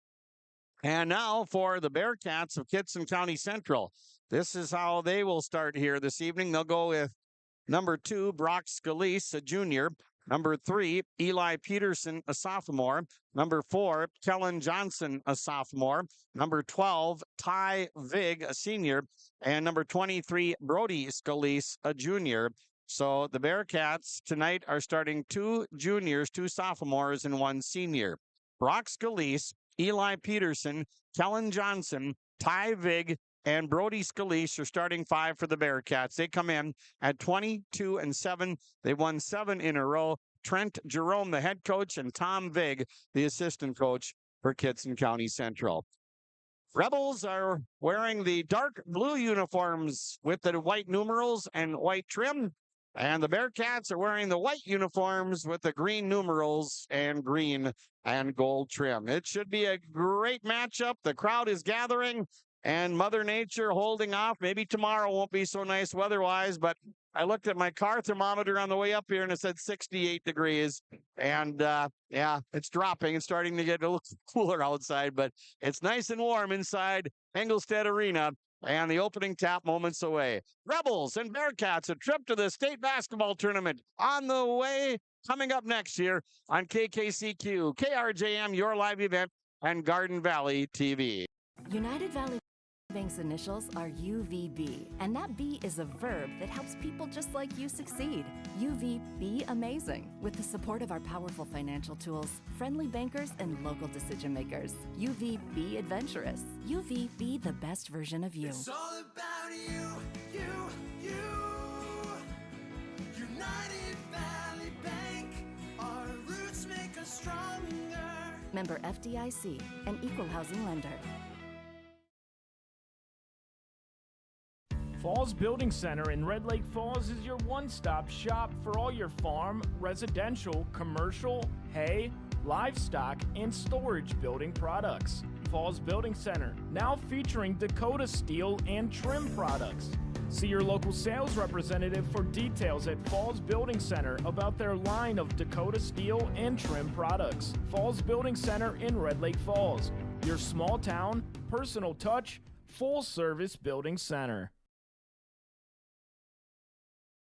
And now for the Bearcats of Kittson County Central. This is how they will start here this evening. They'll go with number 2, Brock Scalise, a junior. Number 3, Eli Peterson, a sophomore. Number 4, Kellen Johnson, a sophomore. Number 12, Ty Vig, a senior. And number 23, Brody Scalise, a junior. So the Bearcats tonight are starting 2 juniors, 2 sophomores, and 1 senior. Brock Scalise, Eli Peterson, Kellen Johnson, Ty Vig, and Brody Scalise are starting 5 for the Bearcats. They come in at 22-7. They won 7 in a row. Trent Jerome, the head coach, and Tom Vig, the assistant coach for Kittson County Central. Rebels are wearing the dark blue uniforms with the white numerals and white trim. And the Bearcats are wearing the white uniforms with the green numerals and green and gold trim. It should be a great matchup. The crowd is gathering and Mother Nature holding off. Maybe tomorrow won't be so nice weather-wise, but I looked at my car thermometer on the way up here and it said 68 degrees. And yeah, it's dropping. It's starting to get a little cooler outside, but it's nice and warm inside Engelstad Arena. And the opening tap moments away. Rebels and Bearcats, a trip to the state basketball tournament on the way. Coming up next year on KKCQ, KRJM, your live event, and Garden Valley TV. United Valley Bank's initials are UVB, and that B is a verb that helps people just like you succeed. UV Be Amazing, with the support of our powerful financial tools, friendly bankers, and local decision makers. UV Be Adventurous. UV Be the best version of you. It's all about you. United Valley Bank, our roots make us stronger. Member FDIC, an equal housing lender. Falls Building Center in Red Lake Falls is your one-stop shop for all your farm, residential, commercial, hay, livestock, and storage building products. Falls Building Center, now featuring Dakota steel and trim products. See your local sales representative for details at Falls Building Center about their line of Dakota steel and trim products. Falls Building Center in Red Lake Falls, your small town, personal touch, full-service building center.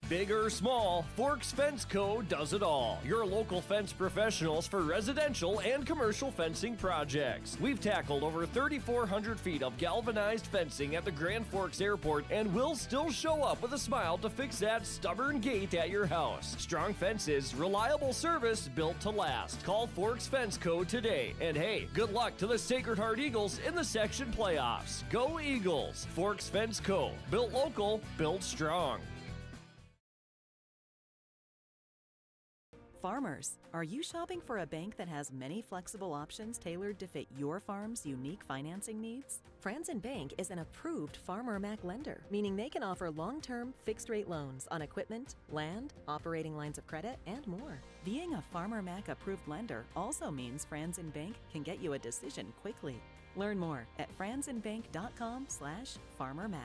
Big or small, Forks Fence Co. does it all. Your local fence professionals for residential and commercial fencing projects. We've tackled over 3,400 feet of galvanized fencing at the Grand Forks Airport, and we'll still show up with a smile to fix that stubborn gate at your house. Strong fences, reliable service, built to last. Call Forks Fence Co. today. And hey, good luck to the Sacred Heart Eagles in the section playoffs. Go Eagles! Forks Fence Co. Built local, built strong. Farmers, are you shopping for a bank that has many flexible options tailored to fit your farm's unique financing needs? Franzen Bank is an approved Farmer Mac lender, meaning they can offer long-term, fixed-rate loans on equipment, land, operating lines of credit, and more. Being a Farmer Mac approved lender also means Franzen Bank can get you a decision quickly. Learn more at franzenbank.com/farmermac.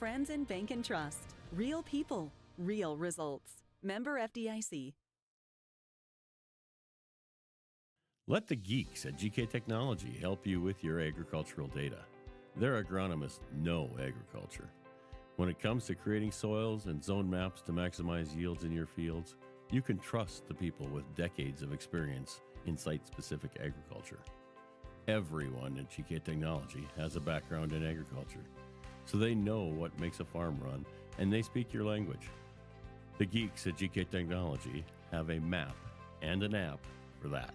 Franzen Bank and Trust. Real people, real results. Member FDIC. Let the geeks at GK Technology help you with your agricultural data. Their agronomists know agriculture. When it comes to creating soils and zone maps to maximize yields in your fields, you can trust the people with decades of experience in site-specific agriculture. Everyone at GK Technology has a background in agriculture, so they know what makes a farm run, and they speak your language. The geeks at GK Technology have a map and an app for that.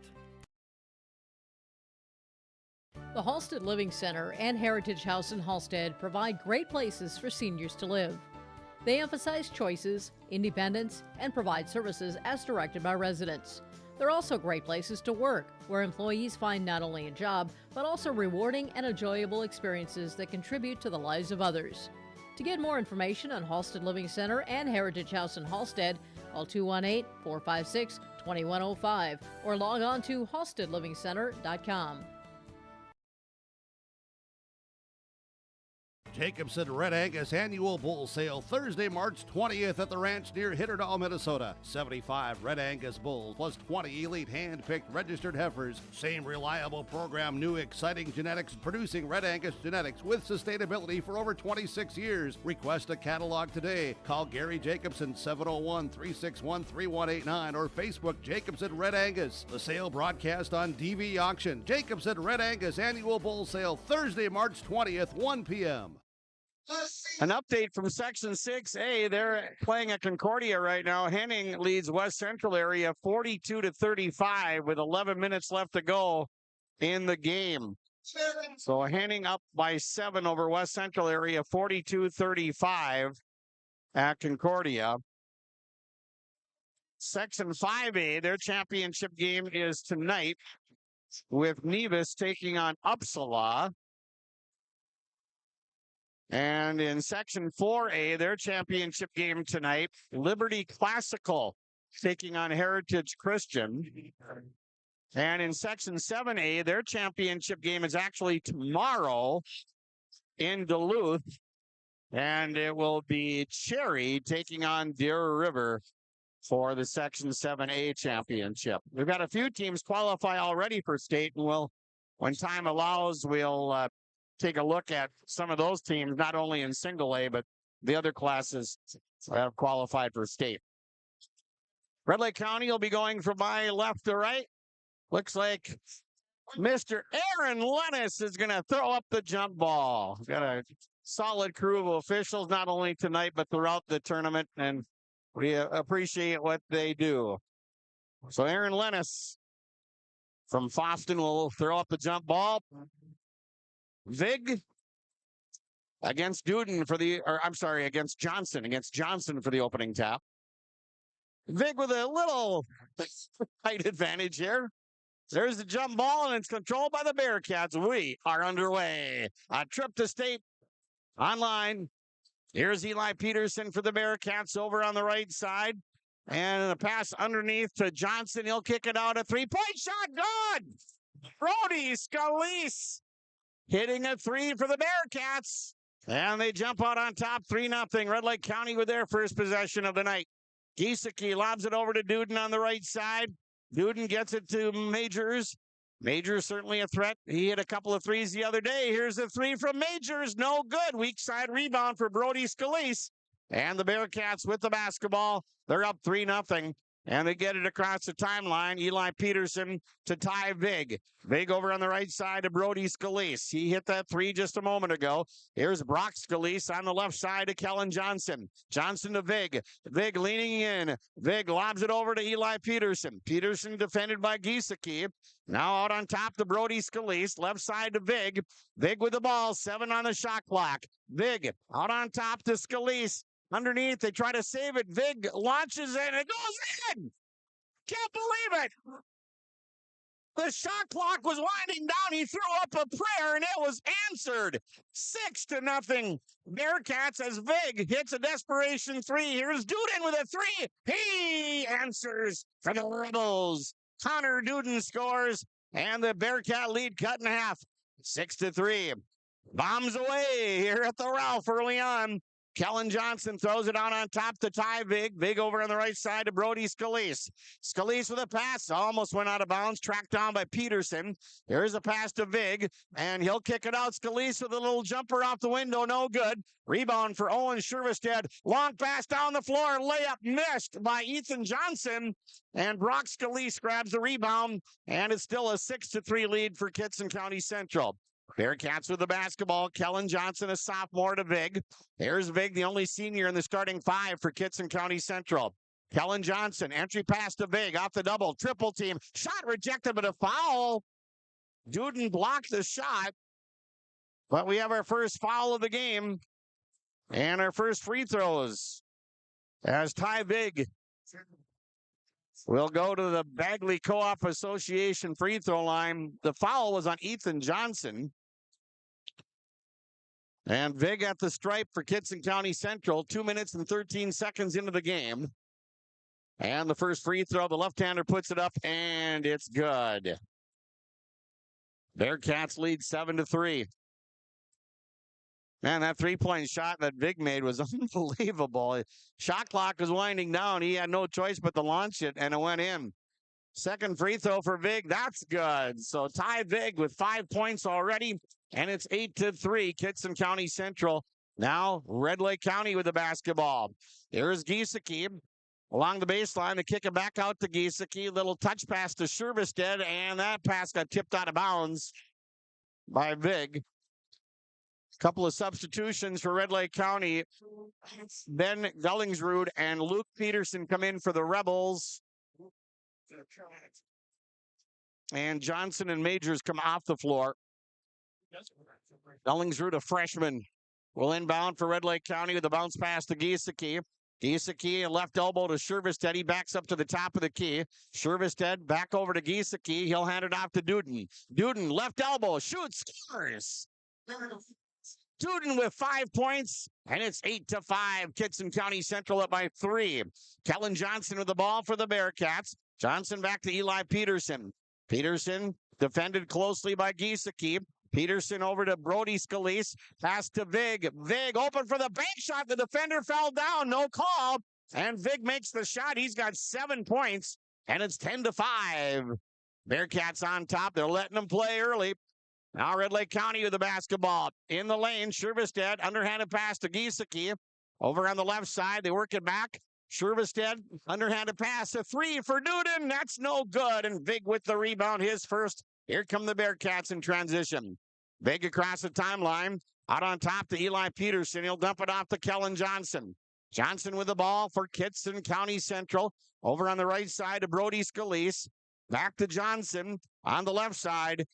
The Halstead Living Center and Heritage House in Halstead provide great places for seniors to live. They emphasize choices, independence, and provide services as directed by residents. They're also great places to work, where employees find not only a job, but also rewarding and enjoyable experiences that contribute to the lives of others. To get more information on Halstead Living Center and Heritage House in Halstead, call 218-456-2105 or log on to halsteadlivingcenter.com. Jacobson Red Angus Annual Bull Sale, Thursday, March 20th at the ranch near Hitterdall, Minnesota. 75 Red Angus bulls plus 20 elite hand-picked registered heifers. Same reliable program, new exciting genetics, producing Red Angus genetics with sustainability for over 26 years. Request a catalog today. Call Gary Jacobson, 701-361-3189 or Facebook Jacobson Red Angus. The sale broadcast on DV Auction. Jacobson Red Angus Annual Bull Sale, Thursday, March 20th, 1 p.m. An update from Section 6A. They're playing at Concordia right now. Henning leads West Central area 42-35 with 11 minutes left to go in the game. So Henning up by 7 over West Central area, 42-35 at Concordia. Section 5A, their championship game is tonight with Nevis taking on Uppsala. And in Section 4A, their championship game tonight, Liberty Classical taking on Heritage Christian. And in Section 7A, their championship game is actually tomorrow in Duluth. And it will be Cherry taking on Deer River for the Section 7A championship. We've got a few teams qualify already for state, and when time allows, we'll take a look at some of those teams, not only in single A, but the other classes have qualified for state. Red Lake County will be going from my left to right. Looks like Mr. Aaron Lennis is going to throw up the jump ball. Got a solid crew of officials, not only tonight, but throughout the tournament, and we appreciate what they do. So Aaron Lennis from Foston will throw up the jump ball. Vig against against Johnson for the opening tap. Vig with a little height advantage here. There's the jump ball, and it's controlled by the Bearcats. We are underway. A trip to state online. Here's Eli Peterson for the Bearcats over on the right side. And a pass underneath to Johnson. He'll kick it out. A three-point shot. Good! Brody Scalise hitting a three for the Bearcats. And they jump out on top 3-0. Red Lake County with their first possession of the night. Giesecke lobs it over to Duden on the right side. Duden gets it to Majors. Majors certainly a threat. He hit a couple of threes the other day. Here's a three from Majors. No good. Weak side rebound for Brody Scalise. And the Bearcats with the basketball. They're up 3-0. And they get it across the timeline. Eli Peterson to Ty Vig. Vig over on the right side to Brody Scalise. He hit that three just a moment ago. Here's Brock Scalise on the left side to Kellen Johnson. Johnson to Vig. Vig leaning in. Vig lobs it over to Eli Peterson. Peterson defended by Giesecke. Now out on top to Brody Scalise. Left side to Vig. Vig with the ball. 7 on the shot clock. Vig out on top to Scalise. Underneath, they try to save it. Vig launches it, and it goes in! Can't believe it! The shot clock was winding down. He threw up a prayer, and it was answered. 6-0. Bearcats as Vig hits a desperation three. Here's Duden with a three. He answers for the Rebels. Connor Duden scores, and the Bearcat lead cut in half. 6-3. Bombs away here at the Ralph early on. Kellen Johnson throws it out on top to Ty Vig. Vig over on the right side to Brody Scalise. Scalise with a pass. Almost went out of bounds. Tracked down by Peterson. Here's a pass to Vig. And he'll kick it out. Scalise with a little jumper off the window. No good. Rebound for Owen Shervestead. Long pass down the floor. Layup missed by Ethan Johnson. And Brock Scalise grabs the rebound. And it's still a 6-3 lead for Kittson County Central. Bearcats with the basketball. Kellen Johnson, a sophomore to Vig. Here's Vig, the only senior in the starting five for Kittson County Central. Kellen Johnson, entry pass to Vig, off the double, triple team. Shot rejected, but a foul. Duden blocked the shot. But we have our first foul of the game. And our first free throws. As Ty Vig will go to the Bagley Co-op Association free throw line. The foul was on Ethan Johnson. And Vig at the stripe for Kittson County Central. 2 minutes and 13 seconds into the game. And the first free throw, the left-hander puts it up, and it's good. Bearcats lead 7-3. Man, that three-point shot that Vig made was unbelievable. Shot clock was winding down. He had no choice but to launch it, and it went in. Second free throw for Vig. That's good. So Ty Vig with 5 points already, and it's 8-3, Kittson County Central. Now Red Lake County with the basketball. Here's Giesecke along the baseline to kick it back out to Giesecke. Little touch pass to Shervestead, and that pass got tipped out of bounds by Vig. Couple of substitutions for Red Lake County. Ben Gullingsrud and Luke Peterson come in for the Rebels. And Johnson and Majors come off the floor. Gullingsrud, a freshman, will inbound for Red Lake County with a bounce pass to Giesecke. Giesecke, a left elbow to Shervestead. He backs up to the top of the key. Shervestead back over to Giesecke. He'll hand it off to Duden. Duden, left elbow, shoots, scores. Duden with 5 points, and it's 8-5. Kittson County Central up by 3. Kellen Johnson with the ball for the Bearcats. Johnson back to Eli Peterson. Peterson defended closely by Giesecke. Peterson over to Brody Scalise. Pass to Vig. Vig open for the bank shot. The defender fell down. No call. And Vig makes the shot. He's got 7 points. And it's 10-5. Bearcats on top. They're letting them play early. Now Red Lake County with the basketball. In the lane, Shervestedt, underhanded pass to Giesecke. Over on the left side, they work it back. Shervestedt, underhanded pass, a 3 for Newton. That's no good. And Vig with the rebound, his first. Here come the Bearcats in transition. Vig across the timeline. Out on top to Eli Peterson. He'll dump it off to Kellen Johnson. Johnson with the ball for Kittson County Central. Over on the right side to Brody Scalise. Back to Johnson on the left side.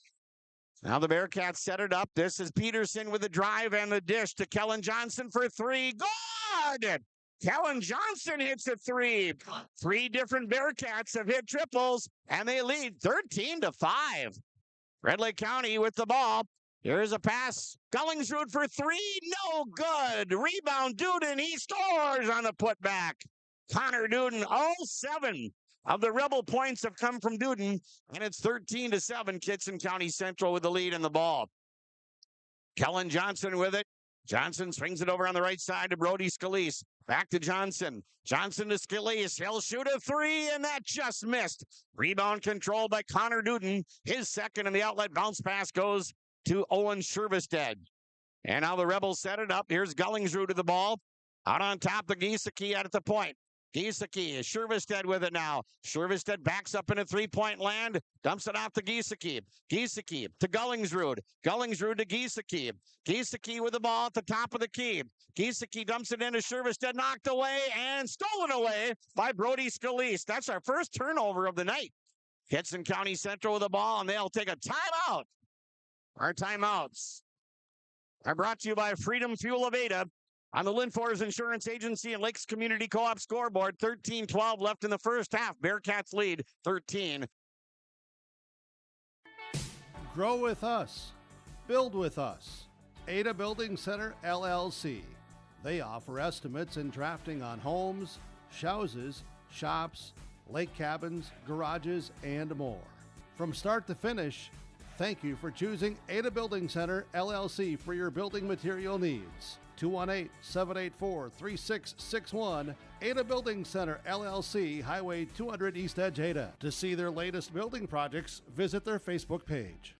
Now the Bearcats set it up. This is Peterson with the drive and the dish to Kellen Johnson for 3. Good! Kellen Johnson hits a 3. 3 different Bearcats have hit triples, and they lead 13-5. Red Lake County with the ball. Here's a pass. Gullingsrud for 3. No good. Rebound Duden. He scores on the putback. Connor Duden, all 7 of the Rebel points have come from Duden, and it's 13-7. Kittson County Central with the lead in the ball. Kellen Johnson with it. Johnson swings it over on the right side to Brody Scalise. Back to Johnson. Johnson to Scalise. He'll shoot a 3, and that just missed. Rebound controlled by Connor Duden. His second, and the outlet bounce pass goes to Owen Shervestedt. And now the Rebels set it up. Here's Gullingsrud to the ball. Out on top, the Giesecke at the point. Giesecke, Shervestedt with it now. Shervestedt backs up in a 3-point land, dumps it off to Giesecke. Giesecke to Gullingsrud. Gullingsrud to Giesecke. Giesecke with the ball at the top of the key. Giesecke dumps it into Shervestedt, knocked away and stolen away by Brody Scalise. That's our first turnover of the night. Kittson County Central with the ball, and they'll take a timeout. Our timeouts are brought to you by Freedom Fuel of Ada. On the Linfors Insurance Agency and Lakes Community Co-op scoreboard, 13-12 left in the first half. Bearcats lead 13. Grow with us. Build with us. Ada Building Center, LLC. They offer estimates and drafting on homes, houses, shops, lake cabins, garages, and more. From start to finish, thank you for choosing Ada Building Center, LLC for your building material needs. 218-784-3661, Ada Building Center, LLC, Highway 200 East Edge, Ada. To see their latest building projects, visit their Facebook page.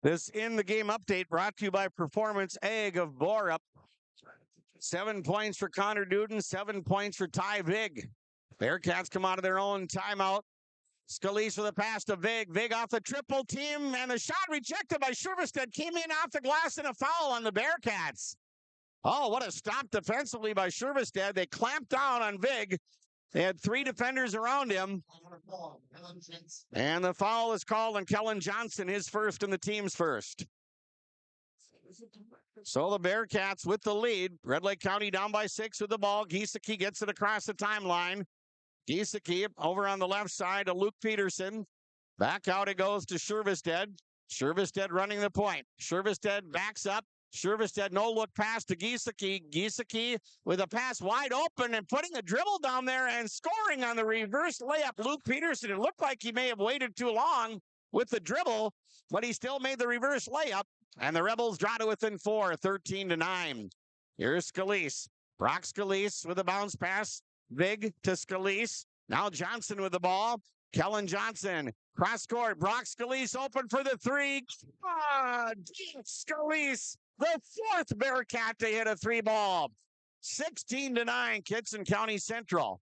This In the Game update brought to you by Performance Ag of Borup. 7 points for Connor Duden, 7 points for Ty Vig. Bearcats come out of their own timeout. Scalise with a pass to Vig. Vig off the triple team, and the shot rejected by Shervestedt came in off the glass and a foul on the Bearcats. Oh, what a stop defensively by Shervestedt. They clamped down on Vig. They had 3 defenders around him. And the foul is called on Kellen Johnson, his first and the team's first. So the Bearcats with the lead. Red Lake County down by 6 with the ball. Giesecke gets it across the timeline. Giesecke over on the left side to Luke Peterson. Back out it goes to Shervestedt. Shervestedt running the point. Shervestedt backs up. Shervestedt no look pass to Giesecke. Giesecke with a pass wide open and putting a dribble down there and scoring on the reverse layup. Luke Peterson, it looked like he may have waited too long with the dribble, but he still made the reverse layup. And the Rebels draw to within 4, 13-9. Here's Scalise. Brock Scalise with a bounce pass. Vig to Scalise. Now Johnson with the ball. Kellen Johnson. Cross court. Brock Scalise open for the 3. Scalise, the 4th Bearcat to hit a 3 ball. 16-9, Kittson County Central.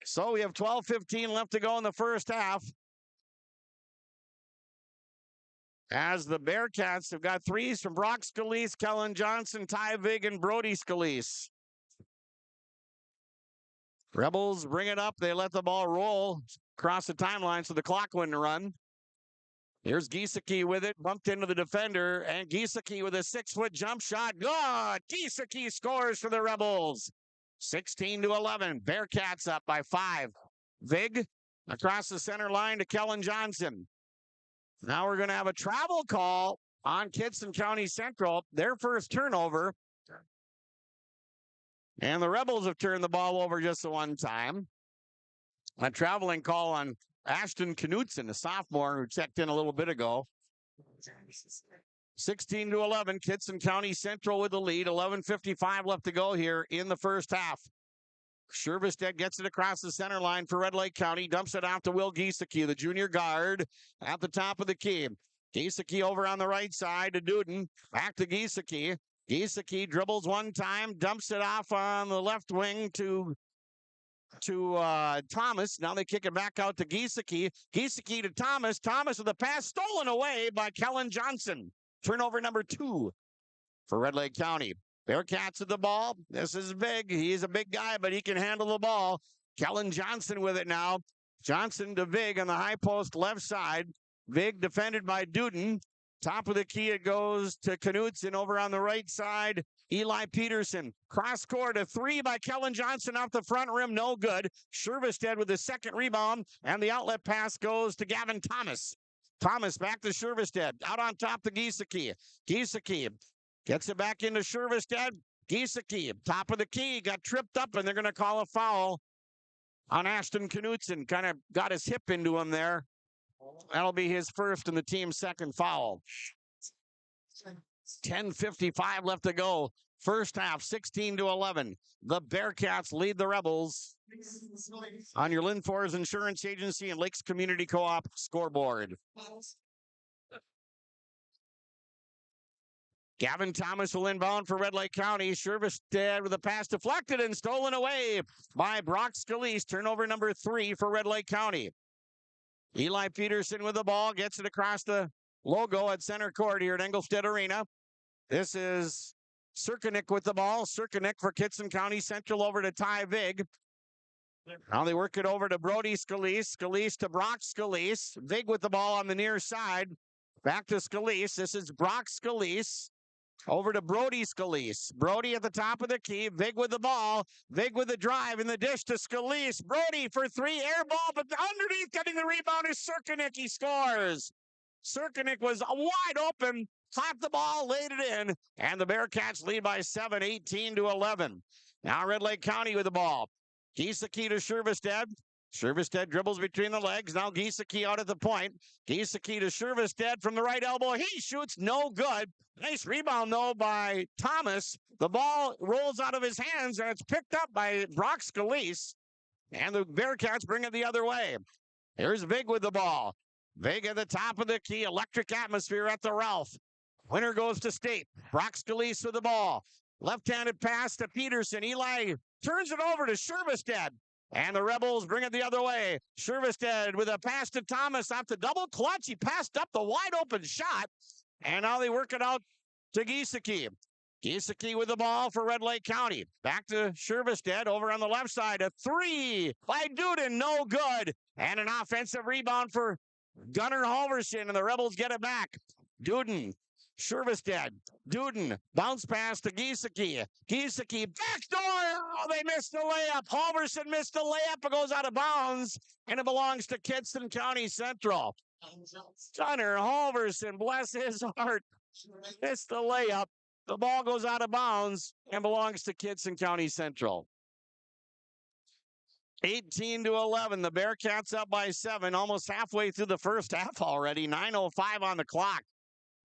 So we have 12:15 left to go in the first half. As the Bearcats have got 3s from Brock Scalise, Kellen Johnson, Ty Vig, and Brody Scalise. Rebels bring it up. They let the ball roll across the timeline so the clock wouldn't run. Here's Giesecke with it, bumped into the defender, and Giesecke with a 6-foot jump shot. Good! Giesecke scores for the Rebels. 16-11. Bearcats up by 5. Vig across the center line to Kellen Johnson. Now we're going to have a travel call on Kittson County Central. Their first turnover. And the Rebels have turned the ball over just the one time. A traveling call on Ashton Knutson, a sophomore who checked in a little bit ago. 16-11, Kittson County Central with the lead. 11:55 left to go here in the first half. Shervestedt gets it across the center line for Red Lake County. Dumps it off to Will Giesecke, the junior guard, at the top of the key. Giesecke over on the right side to Duden. Back to Giesecke. Giesecke dribbles one time, dumps it off on the left wing to Thomas. Now they kick it back out to Giesecke. Giesecke to Thomas. Thomas with a pass stolen away by Kellen Johnson. Turnover number 2 for Red Lake County. Bearcats with the ball. This is big. He's a big guy, but he can handle the ball. Kellen Johnson with it now. Johnson to Vig on the high post left side. Vig defended by Duden. Top of the key, it goes to Knutson over on the right side. Eli Peterson. Cross court, a 3 by Kellen Johnson off the front rim. No good. Shervestedt with the second rebound, and the outlet pass goes to Gavin Thomas. Thomas back to Shervestedt. Out on top to Giesecke. Giesecke gets it back into Shervestedt. Giesecke, top of the key, got tripped up, and they're going to call a foul on Ashton Knutson. Kind of got his hip into him there. That'll be his first and the team's second foul. 10:55 left to go. First half, 16-11. The Bearcats lead the Rebels on your Lynn Forest Insurance Agency and Lakes Community Co-op scoreboard. Gavin Thomas will inbound for Red Lake County. Shervestedt with a pass deflected and stolen away by Brock Scalise. Turnover number 3 for Red Lake County. Eli Peterson with the ball, gets it across the logo at center court here at Engelstedt Arena. This is Serkanik with the ball. Serkanik for Kittson County Central over to Ty Vig. Now they work it over to Brody Scalise. Scalise to Brock Scalise. Vig with the ball on the near side. Back to Scalise. This is Brock Scalise. Over to Brody Scalise. Brody at the top of the key. Vig with the ball. Vig with the drive in the dish to Scalise. Brody for 3. Air ball, but underneath getting the rebound is Serkanik. He scores. Serkanik was wide open. Clapped the ball, laid it in. And the Bearcats lead by 7, 18-11. Now Red Lake County with the ball. Giesecke to Shervestedt. Shervestedt dribbles between the legs. Now Giesecke out at the point. Giesecke to Shervestedt from the right elbow. He shoots, no good. Nice rebound, though, by Thomas. The ball rolls out of his hands, and it's picked up by Brock Scalise. And the Bearcats bring it the other way. Here's Vig with the ball. Vig at the top of the key. Electric atmosphere at the Ralph. Winner goes to State. Brock Scalise with the ball. Left-handed pass to Peterson. Eli turns it over to Shervestedt. And the Rebels bring it the other way. Shervestedt with a pass to Thomas off the double clutch. He passed up the wide open shot. And now they work it out to Giesecke. Giesecke with the ball for Red Lake County. Back to Shervestedt over on the left side. A 3 by Duden, no good. And an offensive rebound for Gunnar Halverson, and the Rebels get it back. Duden, Shervestedt, Duden, bounce pass to Giesecke. Giesecke, backdoor! Oh, they missed the layup. Halverson missed the layup. It goes out of bounds, and it belongs to Kittson County Central. Gunnar Halverson, bless his heart, missed the layup. The ball goes out of bounds and belongs to Kittson County Central. 18-11. The Bearcats up by 7, almost halfway through the first half already. 9:05 on the clock.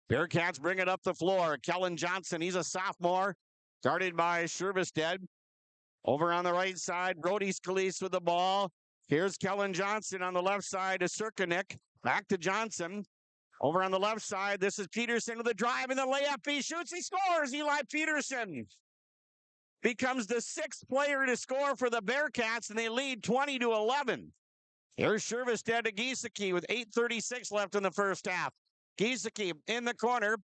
Bearcats bring it up the floor. Kellen Johnson, he's a sophomore, guarded by Shervestedt. Over on the right side, Brody Scalise with the ball. Here's Kellen Johnson on the left side to Serkanik. Back to Johnson. Over on the left side, this is Peterson with a drive and the layup. He shoots, he scores. Eli Peterson becomes the 6th player to score for the Bearcats, and they lead 20-11. Here's Shervestedt to Giesecke with 8:36 left in the first half. Giesecke in the corner.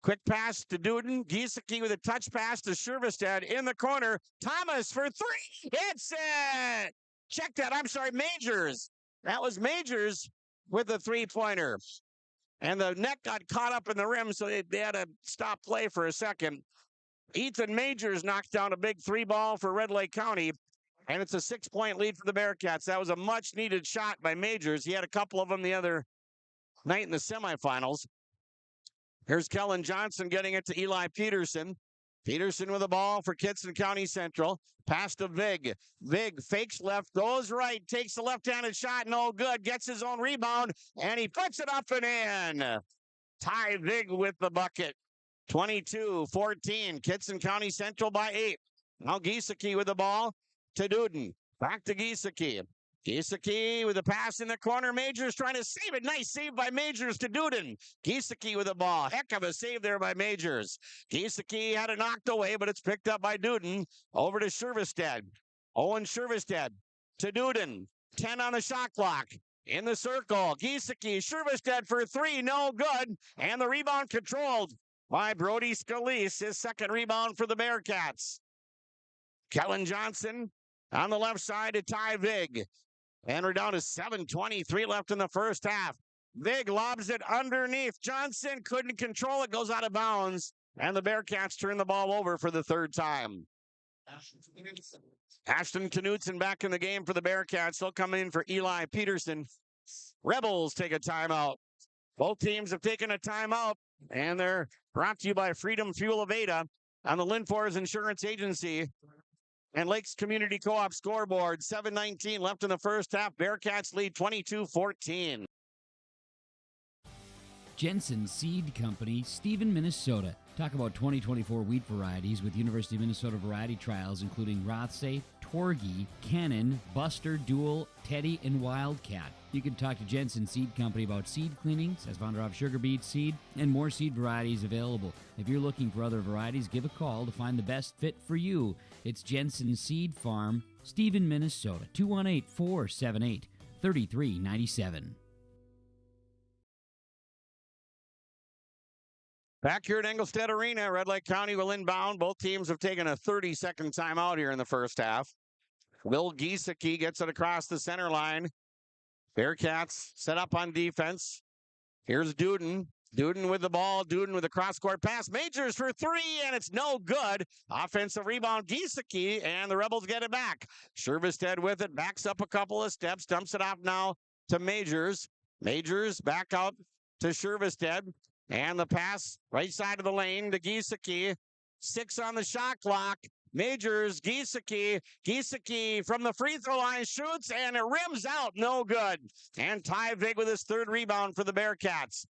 Quick pass to Duden. Giesecke with a touch pass to Shervestedt in the corner. Thomas for 3. Hits it. Check that. I'm sorry, Majors. That was Majors with the 3-pointer. And the net got caught up in the rim, so they had to stop play for a second. Ethan Majors knocks down a big 3-ball for Red Lake County, and it's a 6-point lead for the Bearcats. That was a much-needed shot by Majors. He had a couple of them the other night in the semifinals. Here's Kellen Johnson getting it to Eli Peterson. Peterson with the ball for Kittson County Central. Pass to Vig. Vig fakes left, goes right, takes the left-handed shot, no good, gets his own rebound, and he puts it up and in. Ty Vig with the bucket. 22-14, Kittson County Central by 8. Now Giesecke with the ball to Duden. Back to Giesecke. Giesecke with a pass in the corner. Majors trying to save it. Nice save by Majors to Duden. Giesecke with the ball. Heck of a save there by Majors. Giesecke had it knocked away, but it's picked up by Duden. Over to Shervestead. Owen Shervestead to Duden. 10 on the shot clock. In the circle. Giesecke, Shervestead for 3. No good. And the rebound controlled by Brody Scalise. His second rebound for the Bearcats. Kellen Johnson on the left side to Ty Vig. And we're down to 7:23 left in the first half. Vig lobs it underneath. Johnson couldn't control it, goes out of bounds. And the Bearcats turn the ball over for the third time. Ashton Knutson back in the game for the Bearcats. They'll come in for Eli Peterson. Rebels take a timeout. Both teams have taken a timeout, and they're brought to you by Freedom Fuel of Ada on the Linfors Insurance Agency and Lakes Community Co-op scoreboard. 7:19 left in the first half. Bearcats lead 22-14. Jensen Seed Company, Stephen, Minnesota. Talk about 2024 wheat varieties with University of Minnesota variety trials, including Rothsay, Torgy, Cannon, Buster, Dual, Teddy, and Wildcat. You can talk to Jensen Seed Company about seed cleanings, as Vonderhoff sugar beet seed, and more seed varieties available. If you're looking for other varieties, give a call to find the best fit for you. It's Jensen Seed Farm, Stephen, Minnesota, 218-478-3397. Back here at Engelstad Arena, Red Lake County will inbound. Both teams have taken a 30-second timeout here in the first half. Will Giesecke gets it across the center line. Bearcats set up on defense. Here's Duden. Duden with the ball. Duden with a cross-court pass. Majors for 3, and it's no good. Offensive rebound, Giesecke, and the Rebels get it back. Shervestead with it. Backs up a couple of steps. Dumps it off now to Majors. Majors back out to Shervestead. And the pass right side of the lane to Giesecke. 6 on the shot clock. Majors, Giesecke. Giesecke from the free throw line shoots, and it rims out. No good. And Ty Vig with his third rebound for the Bearcats.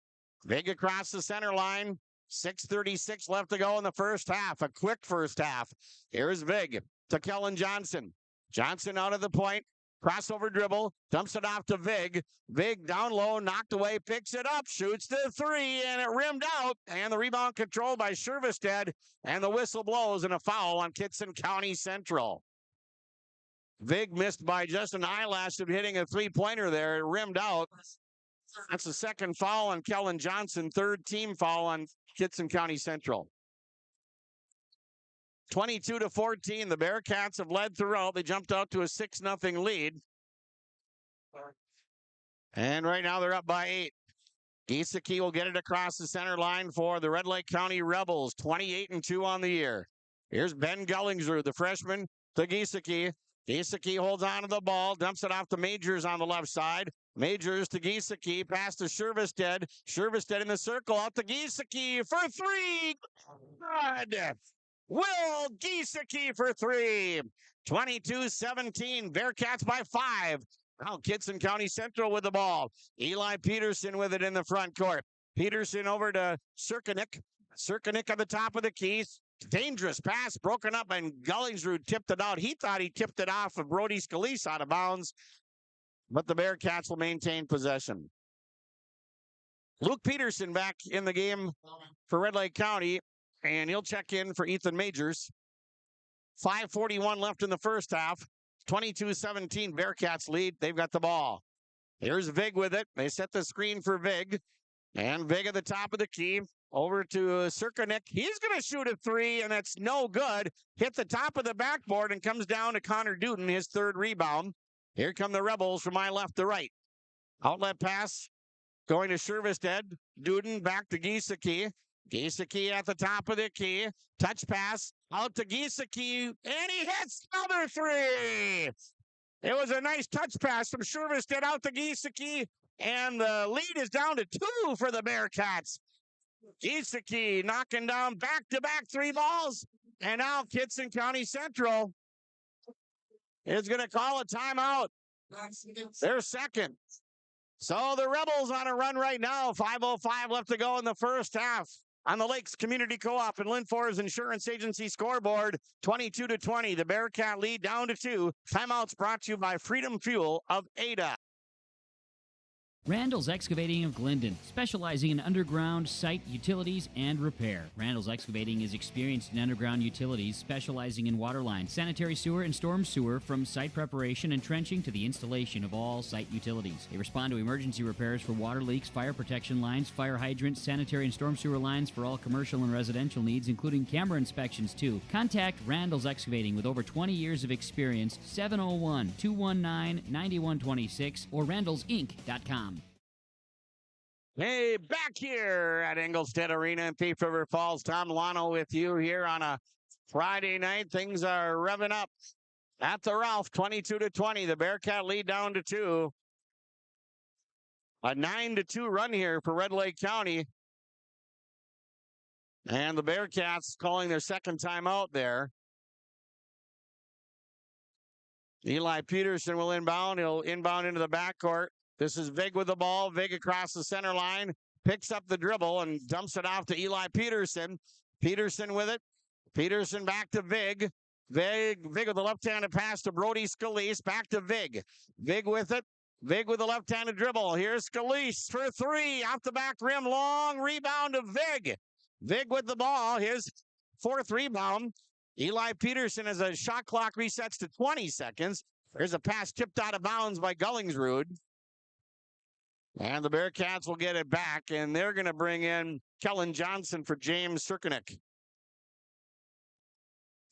Vig across the center line. 6:36 left to go in the first half. A quick first half. Here's Vig to Kellen Johnson. Johnson out of the point. Crossover dribble, dumps it off to Vig. Vig down low, knocked away, picks it up, shoots the 3, and it rimmed out. And the rebound controlled by Shervestead, and the whistle blows, and a foul on Kittson County Central. Vig missed by just an eyelash of hitting a three-pointer there. It rimmed out. That's the second foul on Kellen Johnson, third team foul on Kittson County Central. 22-14, the Bearcats have led throughout. They jumped out to a 6-0 lead. And right now they're up by 8. Giesecke will get it across the center line for the Red Lake County Rebels, 28-2 on the year. Here's Ben Gullingsrud, the freshman, to Giesecke. Giesecke holds on to the ball, dumps it off to Majors on the left side. Majors to Giesecke, pass to Shervestead. Shervestead in the circle, out to Giesecke for 3. Good. Will Giesecke for 3. 22-17. Bearcats by 5. Now Kittson County Central with the ball. Eli Peterson with it in the front court. Peterson over to Serkanik. Serkanik on the top of the key. Dangerous pass broken up, and Gullingsrud tipped it out. He thought he tipped it off of Brody Scalise out of bounds, but the Bearcats will maintain possession. Luke Peterson back in the game for Red Lake County, and he'll check in for Ethan Majors. 5:41 left in the first half. 22-17, Bearcats lead. They've got the ball. Here's Vig with it. They set the screen for Vig. And Vig at the top of the key. Over to Serkanik. He's going to shoot a 3, and that's no good. Hit the top of the backboard and comes down to Connor Duden, his third rebound. Here come the Rebels from my left to right. Outlet pass going to Shervestead. Duden back to Giesecke. Giesecke at the top of the key. Touch pass out to Giesecke, and he hits another 3. It was a nice touch pass from Shervestead out to Giesecke, and the lead is down to 2 for the Bearcats. Giesecke knocking down back-to-back 3 balls, And now Kittson County Central is going to call a timeout. They're second. So the Rebels on a run right now. 5:05 left to go in the first half. On the Lakes Community Co-op and Linfors Insurance Agency scoreboard, 22-20. The Bearcat lead down to 2. Timeouts brought to you by Freedom Fuel of Ada. Randall's Excavating of Glendon, specializing in underground site utilities and repair. Randall's Excavating is experienced in underground utilities, specializing in water lines, sanitary sewer, and storm sewer, from site preparation and trenching to the installation of all site utilities. They respond to emergency repairs for water leaks, fire protection lines, fire hydrants, sanitary and storm sewer lines for all commercial and residential needs, including camera inspections too. Contact Randall's Excavating with over 20 years of experience, 701-219-9126 or randallsinc.com. Hey, back here at Engelstead Arena in Thief River Falls. Tom Lano with you here on a Friday night. Things are revving up at the Ralph, 22-20. The Bearcat lead down to 2. A 9-2 run here for Red Lake County. And the Bearcats calling their second timeout there. Eli Peterson will inbound. He'll inbound into the backcourt. This is Vig with the ball. Vig across the center line. Picks up the dribble and dumps it off to Eli Peterson. Peterson with it. Peterson back to Vig. Vig with the left-handed pass to Brody Scalise. Back to Vig. Vig with it. Vig with the left-handed dribble. Here's Scalise for 3. Off the back rim. Long rebound to Vig. Vig with the ball. His 4th rebound. Eli Peterson, as a shot clock resets to 20 seconds. There's a pass tipped out of bounds by Gullingsrud. And the Bearcats will get it back, and they're going to bring in Kellen Johnson for James Sirkanek.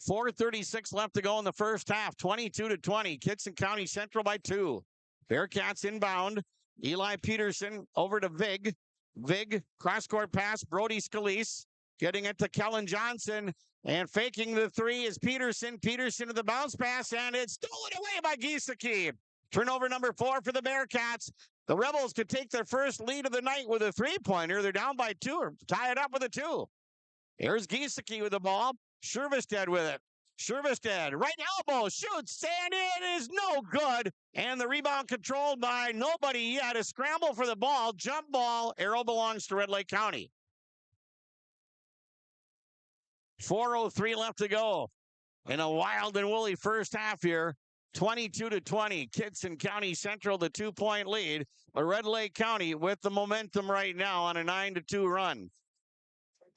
4:36 left to go in the first half, 22-20. Kittson County Central by 2. Bearcats inbound. Eli Peterson over to Vig. Vig, cross-court pass, Brody Scalise. Getting it to Kellen Johnson. And faking the 3 is Peterson. Peterson to the bounce pass, and it's stolen away by Giesecke. Turnover number 4 for the Bearcats. The Rebels could take their first lead of the night with a 3-pointer. They're down by 2, or tie it up with a 2. Here's Giesecke with the ball. Shervestead with it. Shervestead, right elbow, shoots, and it is no good. And the rebound controlled by nobody yet. A scramble for the ball, jump ball. Arrow belongs to Red Lake County. 4:03 left to go in a wild and woolly first half here. 22-20. Kittson County Central, the 2-point lead. But Red Lake County with the momentum right now on a 9-2 run.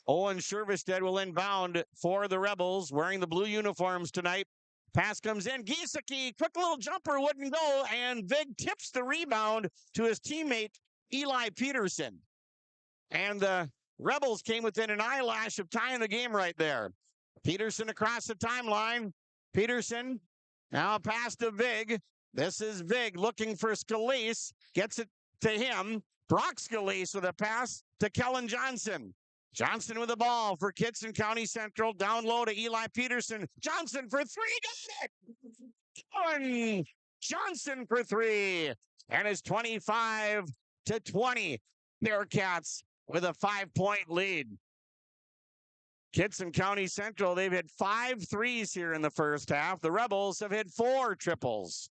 Owen Shervestead will inbound for the Rebels, wearing the blue uniforms tonight. Pass comes in. Giesecke, quick little jumper, wouldn't go. And Vig tips the rebound to his teammate, Eli Peterson. And the Rebels came within an eyelash of tying the game right there. Peterson across the timeline. Peterson now a pass to Vig. This is Vig looking for Scalise. Gets it to him. Brock Scalise with a pass to Kellen Johnson. Johnson with the ball for Kittson County Central. Down low to Eli Peterson. Johnson for 3. Got it! Kellen Johnson for 3. And it's 25-20. Bearcats with a 5-point lead. Kittson County Central, they've hit 5 threes here in the first half. The Rebels have hit 4 triples.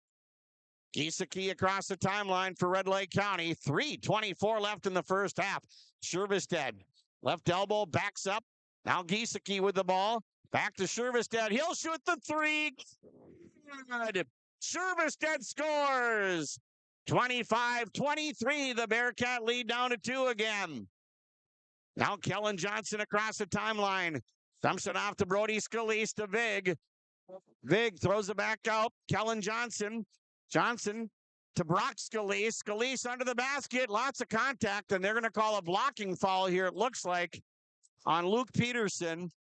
Giesecke across the timeline for Red Lake County. 3:24 left in the first half. Shervestead, left elbow, backs up. Now Giesecke with the ball. Back to Shervestead. He'll shoot the 3. Good. Shervestead scores. 25-23. The Bearcat lead down to 2 again. Now Kellen Johnson across the timeline. Dumps it off to Brody Scalise to Vig. Vig throws it back out. Kellen Johnson. Johnson to Brock Scalise. Scalise under the basket. Lots of contact, and they're going to call a blocking foul here, it looks like, on Luke Peterson.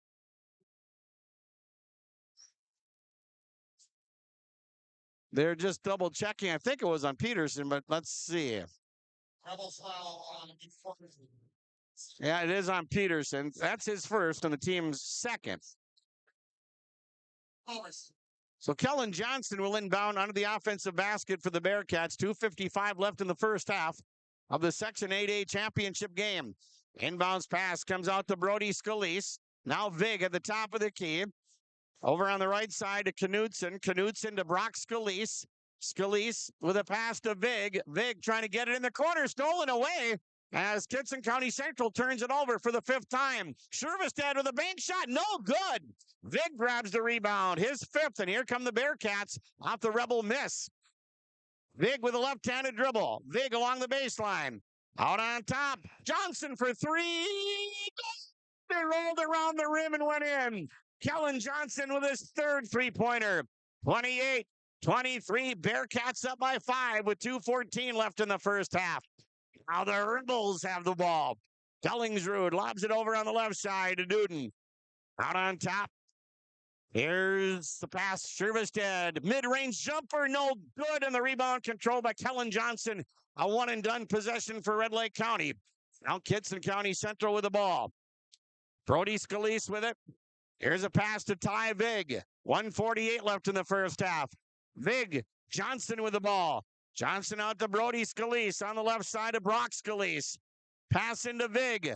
They're just double checking. I think it was on Peterson, but let's see. Yeah, it is on Peterson. That's his first and the team's second. So Kellen Johnson will inbound onto the offensive basket for the Bearcats. 2:55 left in the first half of the Section 8A championship game. Inbounds pass comes out to Brody Scalise. Now Vig at the top of the key. Over on the right side to Knutson. Knutson to Brock Scalise. Scalise with a pass to Vig. Vig trying to get it in the corner. Stolen away as Kittson County Central turns it over for the 5th time. Shervestead with a bank shot. No good. Vig grabs the rebound. His 5th. And here come the Bearcats off the Rebel miss. Vig with a left-handed dribble. Vig along the baseline. Out on top. Johnson for 3. They rolled around the rim and went in. Kellen Johnson with his 3rd three-pointer. 28-23. Bearcats up by 5 with 2:14 left in the first half. Now the Rebels have the ball. Dellingsrud lobs it over on the left side to Duden. Out on top. Here's the pass. Shervestead. Mid-range jumper. No good. And the rebound controlled by Kellen Johnson. A one-and-done possession for Red Lake County. Now Kittson County Central with the ball. Brody Scalise with it. Here's a pass to Ty Vig. 1:48 left in the first half. Vig. Johnson with the ball. Johnson out to Brody Scalise on the left side of Brock Scalise. Pass into Vig.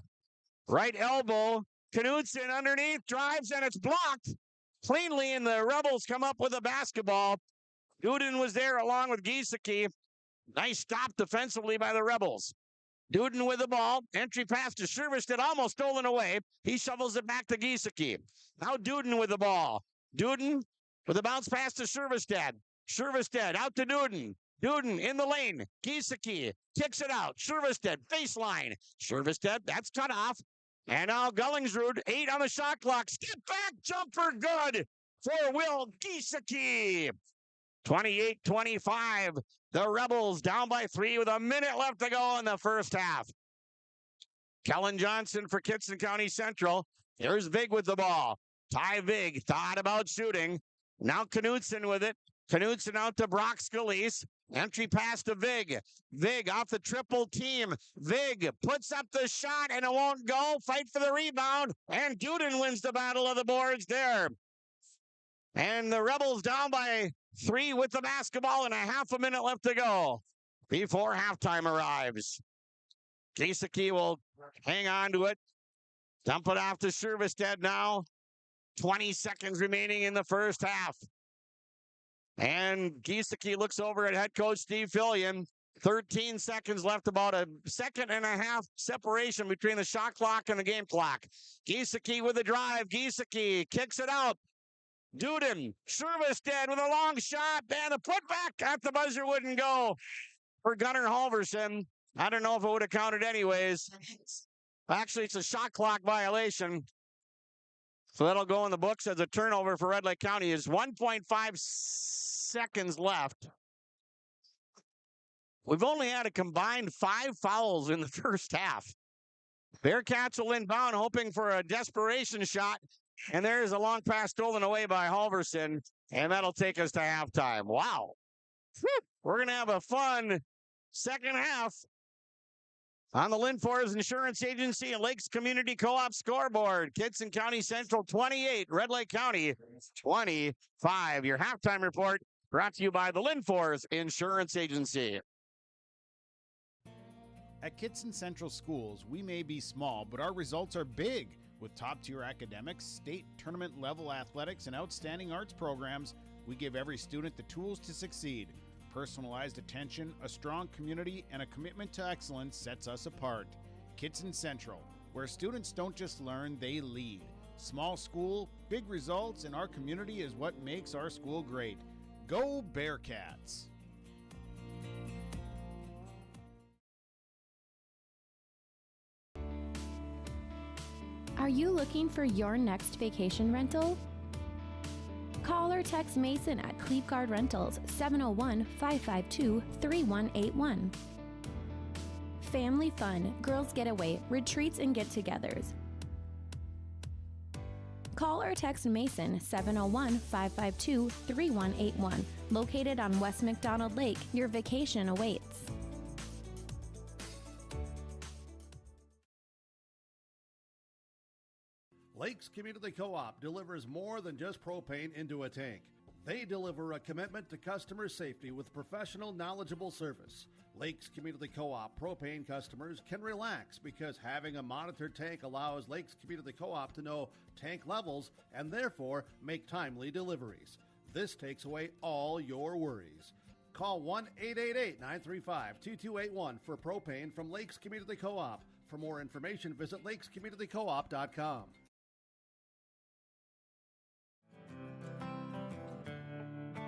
Right elbow. Knutson underneath. Drives and it's blocked cleanly, and the Rebels come up with a basketball. Duden was there along with Giesecke. Nice stop defensively by the Rebels. Duden with the ball. Entry pass to Shervestead, almost stolen away. He shovels it back to Giesecke. Now Duden with the ball. Duden with a bounce pass to Shervestead. Shervestead out to Duden. Duden in the lane. Giesecke kicks it out. Shervestead baseline. Shervestead, that's cut off. And now Dellingsrud, 8 on the shot clock. Step back jumper good for Will Giesecke. 28-25. The Rebels down by 3 with a minute left to go in the first half. Kellen Johnson for Kittson County Central. Here's Vig with the ball. Ty Vig thought about shooting. Now Knutson with it. Knutson out to Brock Scalise. Entry pass to Vig. Vig off the triple team. Vig puts up the shot and it won't go. Fight for the rebound. And Duden wins the battle of the boards there. And the Rebels down by 3 with the basketball and a half a minute left to go before halftime arrives. Giesecke will hang on to it. Dump it off to Shervestead now. 20 seconds remaining in the first half. And Giesecke looks over at head coach Steve Fillian. 13 seconds left, about a second and a half separation between the shot clock and the game clock. Giesecke with a drive. Giesecke kicks it out. Duden, Shervestead with a long shot, and the putback at the buzzer wouldn't go for Gunnar Halverson. I don't know if it would have counted anyways. Actually, it's a shot clock violation. So that'll go in the books as a turnover for Red Lake County. Is 1.5 seconds left. We've only had a combined 5 fouls in the first half. Bearcats will inbound, hoping for a desperation shot. And there's a long pass stolen away by Halverson. And that'll take us to halftime. Wow. We're going to have a fun second half on the Linfors Insurance Agency and Lakes Community Co-op scoreboard. Kittson County Central 28, Red Lake County 25. Your halftime report brought to you by the Linfors Insurance Agency. At Kittson Central Schools, we may be small, but our results are big. With top-tier academics, state tournament-level athletics, and outstanding arts programs, we give every student the tools to succeed. Personalized attention, a strong community, and a commitment to excellence sets us apart. Kittson Central, where students don't just learn, they lead. Small school, big results, and our community is what makes our school great. Go Bearcats! Are you looking for your next vacation rental? Call or text Mason at Cleveguard Rentals 701-552-3181. Family fun, girls getaway, retreats and get-togethers. Call or text Mason 701-552-3181. Located on West McDonald Lake, your vacation awaits. Lakes Community Co-op delivers more than just propane into a tank. They deliver a commitment to customer safety with professional, knowledgeable service. Lakes Community Co-op propane customers can relax because having a monitored tank allows Lakes Community Co-op to know tank levels and therefore make timely deliveries. This takes away all your worries. Call 1-888-935-2281 for propane from Lakes Community Co-op. For more information, visit lakescommunitycoop.com.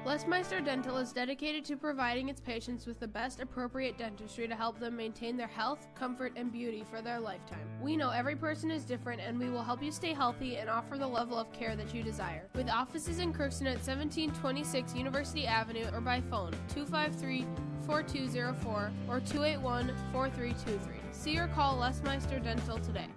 Lesmeister Dental is dedicated to providing its patients with the best appropriate dentistry to help them maintain their health, comfort, and beauty for their lifetime. We know every person is different, and we will help you stay healthy and offer the level of care that you desire. With offices in Crookston at 1726 University Avenue or by phone 253-4204 or 281-4323. See or call Lesmeister Dental today.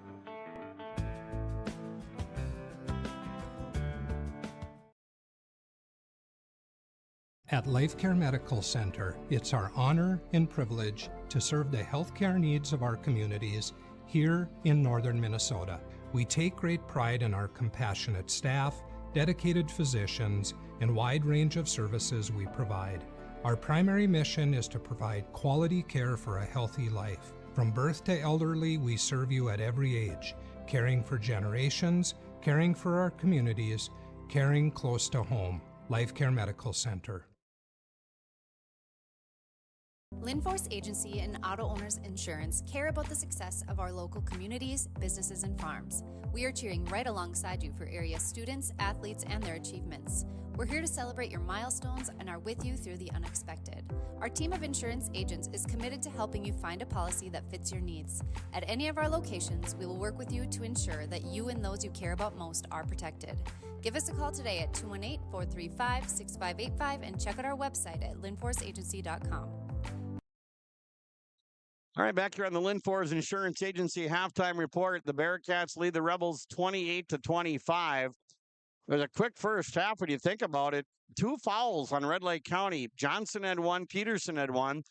At LifeCare Medical Center, it's our honor and privilege to serve the healthcare needs of our communities here in northern Minnesota. We take great pride in our compassionate staff, dedicated physicians, and wide range of services we provide. Our primary mission is to provide quality care for a healthy life. From birth to elderly, we serve you at every age, caring for generations, caring for our communities, caring close to home. LifeCare Medical Center. Linforce Agency and Auto Owners Insurance care about the success of our local communities, businesses, and farms. We are cheering right alongside you for area students, athletes, and their achievements. We're here to celebrate your milestones and are with you through the unexpected. Our team of insurance agents is committed to helping you find a policy that fits your needs. At any of our locations, we will work with you to ensure that you and those you care about most are protected. Give us a call today at 218-435-6585 and check out our website at linforceagency.com. All right, back here on the Linforce Insurance Agency halftime report, the Bearcats lead the Rebels 28-25. There's a quick first half when you think about it. 2 fouls on Red Lake County. Johnson had 1, Peterson had 1,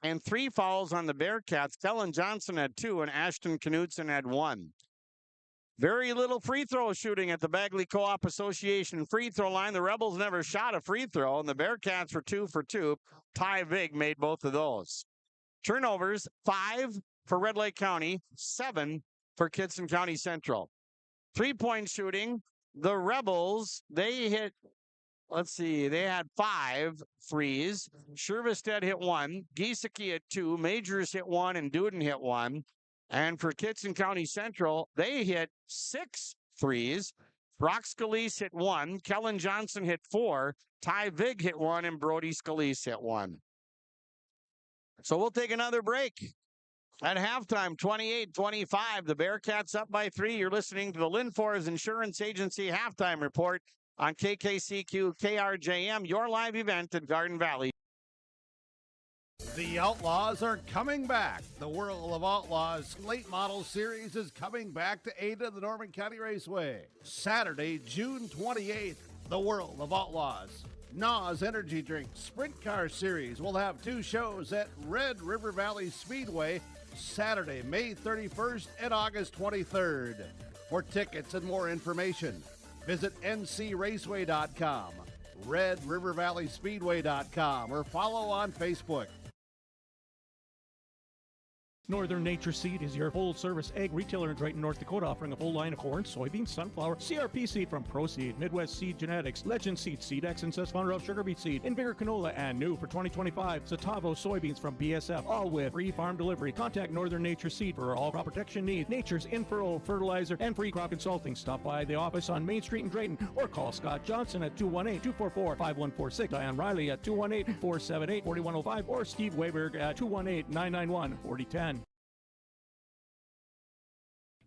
and 3 fouls on the Bearcats. Kellen Johnson had 2, and Ashton Knutson had 1. Very little free throw shooting at the Bagley Co-op Association free throw line. The Rebels never shot a free throw, and the Bearcats were 2 for 2. Ty Vig made both of those. Turnovers, 5 for Red Lake County, 7 for Kittson County Central. 3-point shooting, the Rebels, they hit, they had 5 threes. Shervestedt hit 1, Giesecke hit 2, Majors hit 1, and Duden hit 1. And for Kittson County Central, they hit 6 threes. Brock Scalise hit 1, Kellen Johnson hit 4, Ty Vig hit 1, and Brody Scalise hit 1. So we'll take another break. At halftime, 28-25, the Bearcats up by 3. You're listening to the Linforce Insurance Agency halftime report on KKCQ KRJM, your live event in Garden Valley. The Outlaws are coming back. The World of Outlaws late model series is coming back to Ada, the Norman County Raceway. Saturday, June 28th, the World of Outlaws NOS Energy Drink Sprint Car Series will have 2 shows at Red River Valley Speedway Saturday, May 31st and August 23rd. For tickets and more information, visit ncraceway.com, redrivervalleyspeedway.com, or follow on Facebook. Northern Nature Seed is your full-service ag retailer in Drayton, North Dakota, offering a full line of corn, soybeans, sunflower, CRP seed from ProSeed, Midwest Seed Genetics, Legend Seed, Seed X, and Sesfounder of Sugar Beet Seed, Invigor Canola, and new for 2025, Satavo soybeans from BSF, all with free farm delivery. Contact Northern Nature Seed for all crop protection needs, Nature's in-furrow fertilizer, and free crop consulting. Stop by the office on Main Street in Drayton or call Scott Johnson at 218-244-5146, Diane Riley at 218-478-4105, or Steve Weberg at 218-991-4010.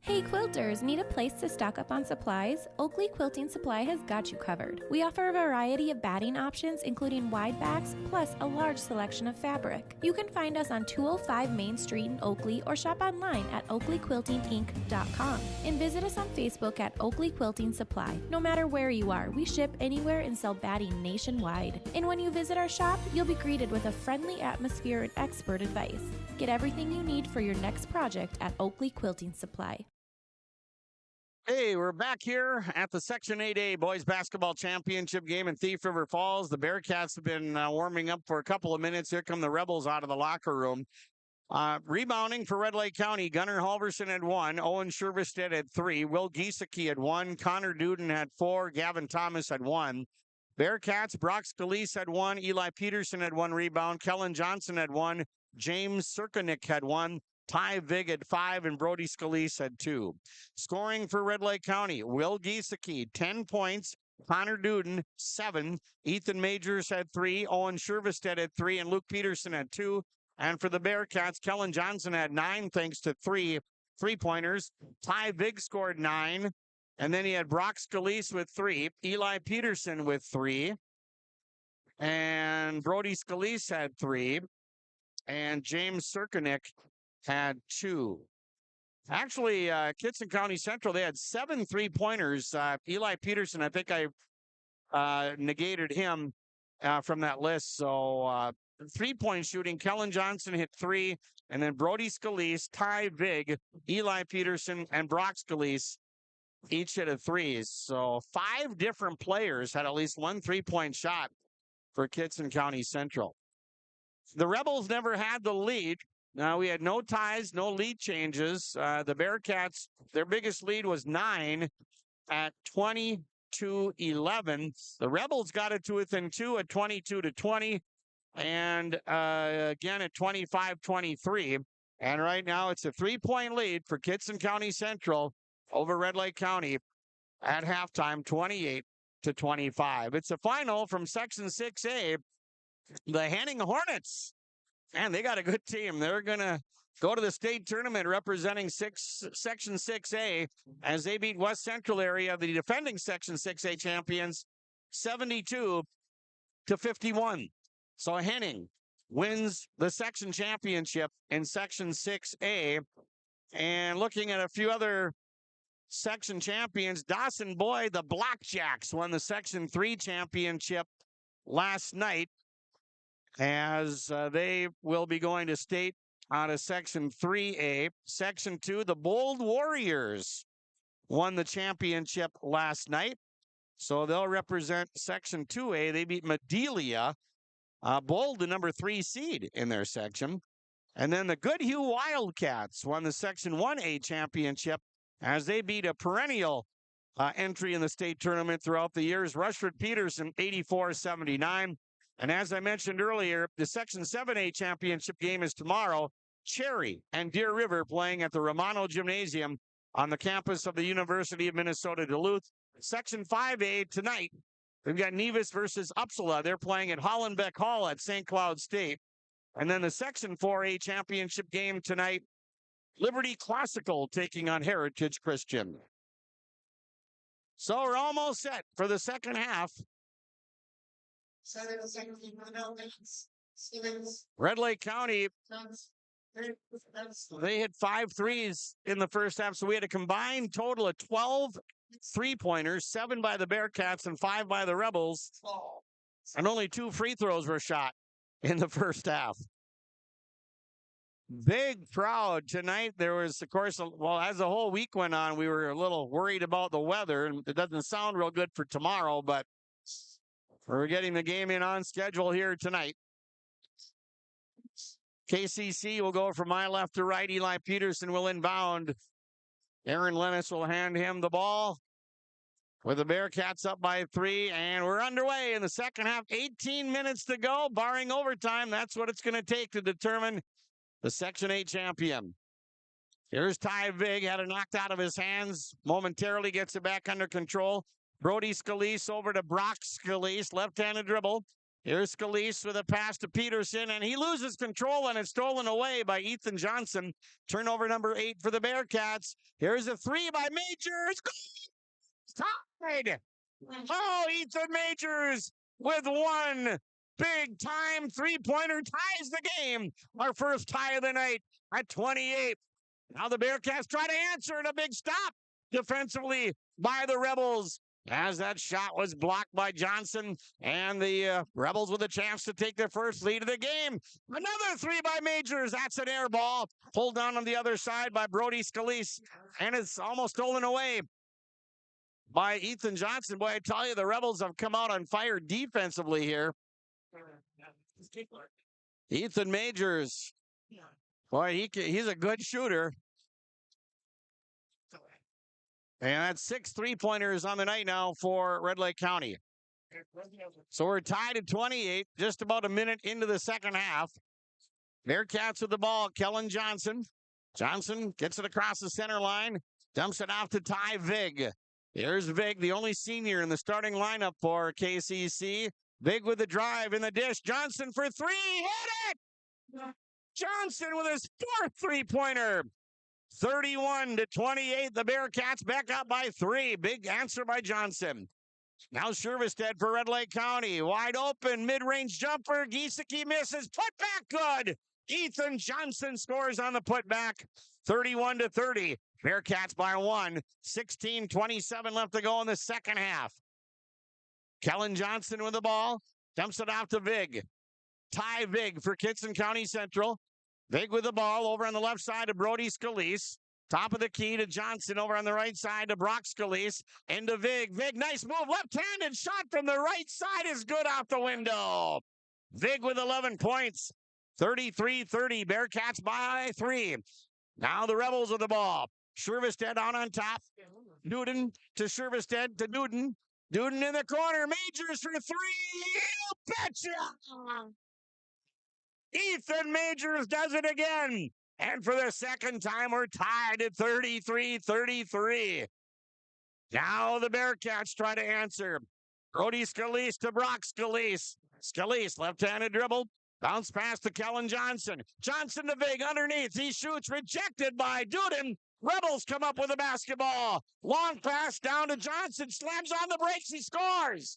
Hey quilters, need a place to stock up on supplies? Oakley Quilting Supply has got you covered. We offer a variety of batting options, including wide backs, plus a large selection of fabric. You can find us on 205 Main Street in Oakley or shop online at oakleyquiltinginc.com and visit us on Facebook at Oakley Quilting Supply. No matter where you are, we ship anywhere and sell batting nationwide. And when you visit our shop, you'll be greeted with a friendly atmosphere and expert advice. Get everything you need for your next project at Oakley Quilting Supply. Hey, we're back here at the Section 8A Boys Basketball Championship game in Thief River Falls. The Bearcats have been warming up for a couple of minutes. Here come the Rebels out of the locker room. Rebounding for Red Lake County, Gunnar Halverson had 1, Owen Shervestedt had 3, Will Giesecke had 1, Connor Duden had 4, Gavin Thomas had 1. Bearcats, Brock Scalise had 1, Eli Peterson had 1 rebound, Kellen Johnson had 1, James Serkanik had 1, Ty Vig had 5, and Brody Scalise had 2. Scoring for Red Lake County, Will Giesecke, 10 points, Connor Duden, 7, Ethan Majors had 3, Owen Shervestedt had 3, and Luke Peterson had 2. And for the Bearcats, Kellen Johnson had 9 thanks to 3 3-pointers. Ty Vig scored 9. And then he had Brock Scalise with 3. Eli Peterson with 3. And Brody Scalise had 3. And James Serkanik had 2. Actually, Kittson County Central, they had 7 3-pointers. Eli Peterson, I think I negated him from that list. So 3-point shooting, Kellen Johnson hit 3, and then Brody Scalise, Ty Vig, Eli Peterson, and Brock Scalise each hit a 3. So 5 different players had at least 1 3-point shot for Kittson County Central. The Rebels never had the lead. Now, we had no ties, no lead changes. The Bearcats, their biggest lead was 9 at 20-11. The Rebels got it to within 2 at 22-20. And again at 25-23. And right now it's a 3-point lead for Kittson County Central over Red Lake County at halftime, 28-25. It's a final from Section 6A. The Henning Hornets. Man, they got a good team. They're going to go to the state tournament representing Section 6A as they beat West Central area, the defending Section 6A champions, 72-51. So Henning wins the section championship in Section 6A. And looking at a few other section champions, Dawson Boyd, the Blackjacks, won the Section 3 championship last night as they will be going to state out of Section 3A. Section 2, the Bold Warriors won the championship last night. So they'll represent Section 2A. They beat Madelia. Bold, the number 3 seed in their section. And then the Goodhue Wildcats won the Section 1A championship as they beat a perennial entry in the state tournament throughout the years, Rushford Peterson, 84-79. And as I mentioned earlier, the Section 7A championship game is tomorrow. Cherry and Deer River playing at the Romano Gymnasium on the campus of the University of Minnesota Duluth. Section 5A tonight. We've got Nevis versus Uppsala. They're playing at Hollenbeck Hall at St. Cloud State. And then the Section 4A championship game tonight, Liberty Classical taking on Heritage Christian. So we're almost set for the second half. Red Lake County, they hit 5 threes in the first half. So we had a combined total of 12 3-pointers, 7 by the Bearcats and 5 by the Rebels. And only 2 free throws were shot in the first half. Big crowd tonight. There was, of course, well, as the whole week went on, we were a little worried about the weather, and it doesn't sound real good for tomorrow, but we're getting the game in on schedule here tonight. KCC will go from my left to right. Eli Peterson will inbound. Aaron Lennis will hand him the ball with the Bearcats up by 3, and we're underway in the second half. 18 minutes to go, barring overtime. That's what it's going to take to determine the Section 8 champion. Here's Ty Vig, had it knocked out of his hands, momentarily gets it back under control. Brody Scalise over to Brock Scalise, left-handed dribble. Here's Scalise with a pass to Peterson, and he loses control, and it's stolen away by Ethan Johnson. Turnover number 8 for the Bearcats. Here's a 3 by Majors. Tied! Oh, Ethan Majors with one big-time 3-pointer ties the game. Our first tie of the night at 28. Now the Bearcats try to answer it. A big stop defensively by the Rebels, as that shot was blocked by Johnson, and the Rebels with a chance to take their first lead of the game. Another 3 by Majors. That's an air ball. Pulled down on the other side by Brody Scalise, and it's almost stolen away by Ethan Johnson. Boy, I tell you, the Rebels have come out on fire defensively here. Ethan Majors. Boy, he's a good shooter. And that's 6 3-pointers on the night now for Red Lake County. So we're tied at 28, just about a minute into the second half. Bearcats with the ball. Kellen Johnson. Johnson gets it across the center line. Dumps it off to Ty Vig. Here's Vig, the only senior in the starting lineup for KCC. Vig with the drive in the dish. Johnson for three. Hit it! Johnson with his 4th 3-pointer. 31-28. The Bearcats back up by 3. Big answer by Johnson. Now Shervestead for Red Lake County. Wide open, mid-range jumper. Giesecke misses. Put back good. Ethan Johnson scores on the putback. 31-30. Bearcats by 1. 16:27 left to go in the second half. Kellen Johnson with the ball. Dumps it off to Vig. Ty Vig for Kittson County Central. Vig with the ball over on the left side to Brody Scalise. Top of the key to Johnson over on the right side to Brock Scalise. Into Vig. Vig, nice move. Left-handed shot from the right side is good off the window. Vig with 11 points. 33-30. Bearcats by 3. Now the Rebels with the ball. Shervestead on top. Duden to Shervestead to Duden. Duden in the corner. Majors for 3. You betcha! Ethan Majors does it again. And for the second time, we're tied at 33-33. Now the Bearcats try to answer. Brody Scalise to Brock Scalise. Scalise, left-handed dribble. Bounce pass to Kellen Johnson. Johnson to Vig underneath. He shoots, rejected by Duden. Rebels come up with the basketball. Long pass down to Johnson. Slams on the brakes. He scores.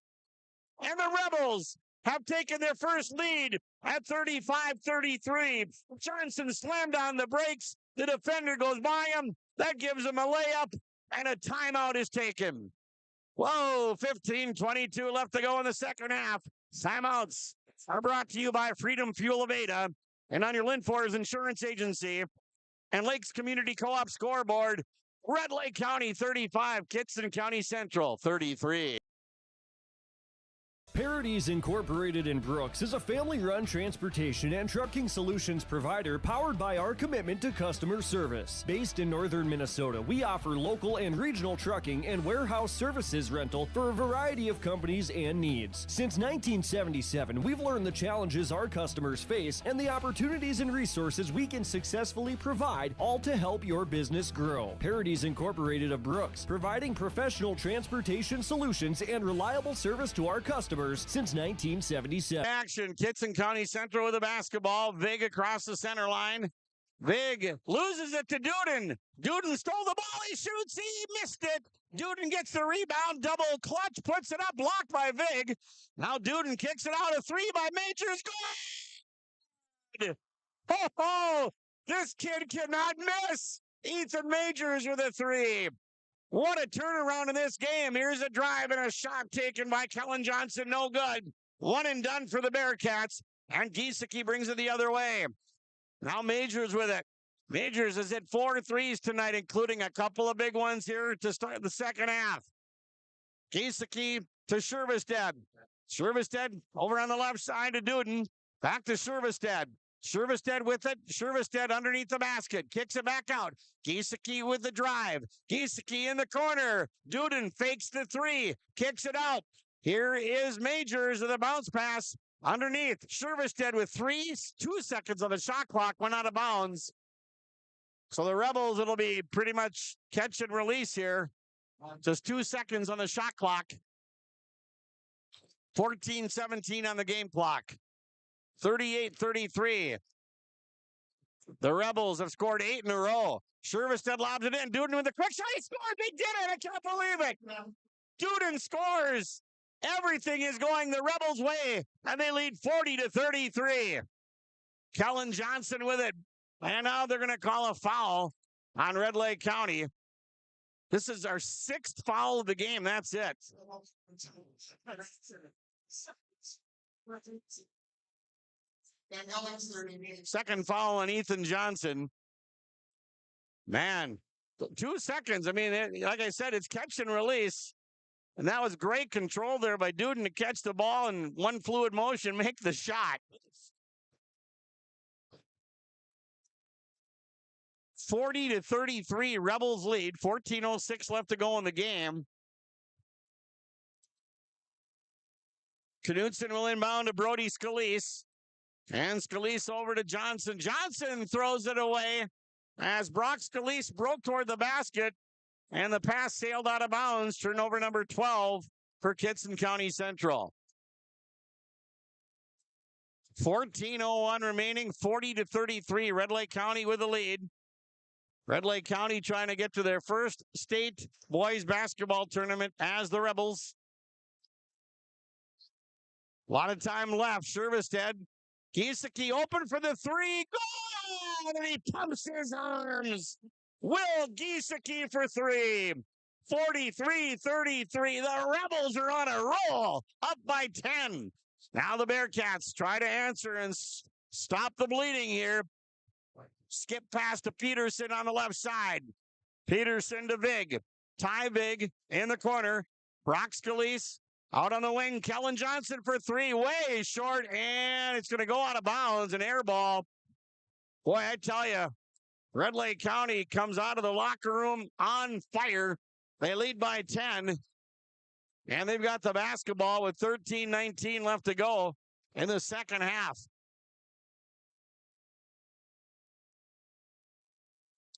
And the Rebels have taken their first lead at 35-33. Johnson slammed on the brakes. The defender goes by him. That gives him a layup, and a timeout is taken. Whoa, 15:22 left to go in the second half. Timeouts are brought to you by Freedom Fuel of Ada and on your Linfors Insurance Agency and Lakes Community Co-op scoreboard. Red Lake County 35, Kittson County Central 33. Parodies Incorporated in Brooks is a family-run transportation and trucking solutions provider powered by our commitment to customer service. Based in northern Minnesota, we offer local and regional trucking and warehouse services rental for a variety of companies and needs. Since 1977, we've learned the challenges our customers face and the opportunities and resources we can successfully provide, all to help your business grow. Parodies Incorporated of Brooks, providing professional transportation solutions and reliable service to our customers since 1977. Action, Kittson County Central with the basketball. Vig across the center line. Vig loses it to Duden. Duden stole the ball. He shoots. He missed it. Duden gets the rebound. Double clutch. Puts it up. Blocked by Vig. Now Duden kicks it out. A 3 by Majors. Good. Oh, this kid cannot miss. Ethan Majors with a 3. What a turnaround in this game. Here's a drive and a shot taken by Kellen Johnson. No good. 1 and done for the Bearcats. And Giesecke brings it the other way. Now Majors with it. Majors has hit 4 threes tonight, including a couple of big ones here to start the second half. Giesecke to Shervestead. Shervestead over on the left side to Duden. Back to Shervestead. Shervestead with it. Shervestead underneath the basket. Kicks it back out. Giesecke with the drive. Giesecke in the corner. Duden fakes the 3. Kicks it out. Here is Majors with a bounce pass underneath. Shervestead with 3. 2 seconds on the shot clock. Went out of bounds. So the Rebels, it'll be pretty much catch and release here. Just 2 seconds on the shot clock. 14-17 on the game clock. 38-33. The Rebels have scored 8 in a row. Shervestead lobs it in. Duden with a quick shot. He scored. They did it. I can't believe it. Duden scores. Everything is going the Rebels' way, and they lead 40-33. Kellen Johnson with it. And now they're going to call a foul on Red Lake County. This is our 6th foul of the game. That's it. Second foul on Ethan Johnson. Man, 2 seconds. I mean, like I said, it's catch and release. And that was great control there by Duden to catch the ball and one fluid motion, make the shot. 40-33, Rebels lead. 14:06 left to go in the game. Knudsen will inbound to Brody Scalise. And Scalise over to Johnson. Johnson throws it away as Brock Scalise broke toward the basket. And the pass sailed out of bounds. Turnover number 12 for Kittson County Central. 14:01 remaining, 40-33. Red Lake County with the lead. Red Lake County trying to get to their first state boys basketball tournament as the Rebels. A lot of time left. Shervestead. Giesecke open for the three. Goal! And he pumps his arms. Will Giesecke for three. 43-33. The Rebels are on a roll. Up by 10. Now the Bearcats try to answer and stop the bleeding here. Skip pass to Peterson on the left side. Peterson to Vig. Ty Vig in the corner. Brock Scalise out on the wing. Kellen Johnson for three. Way short. And it's going to go out of bounds. An air ball. Boy, I tell you, Red Lake County comes out of the locker room on fire. They lead by 10. And they've got the basketball with 13:19 left to go in the second half.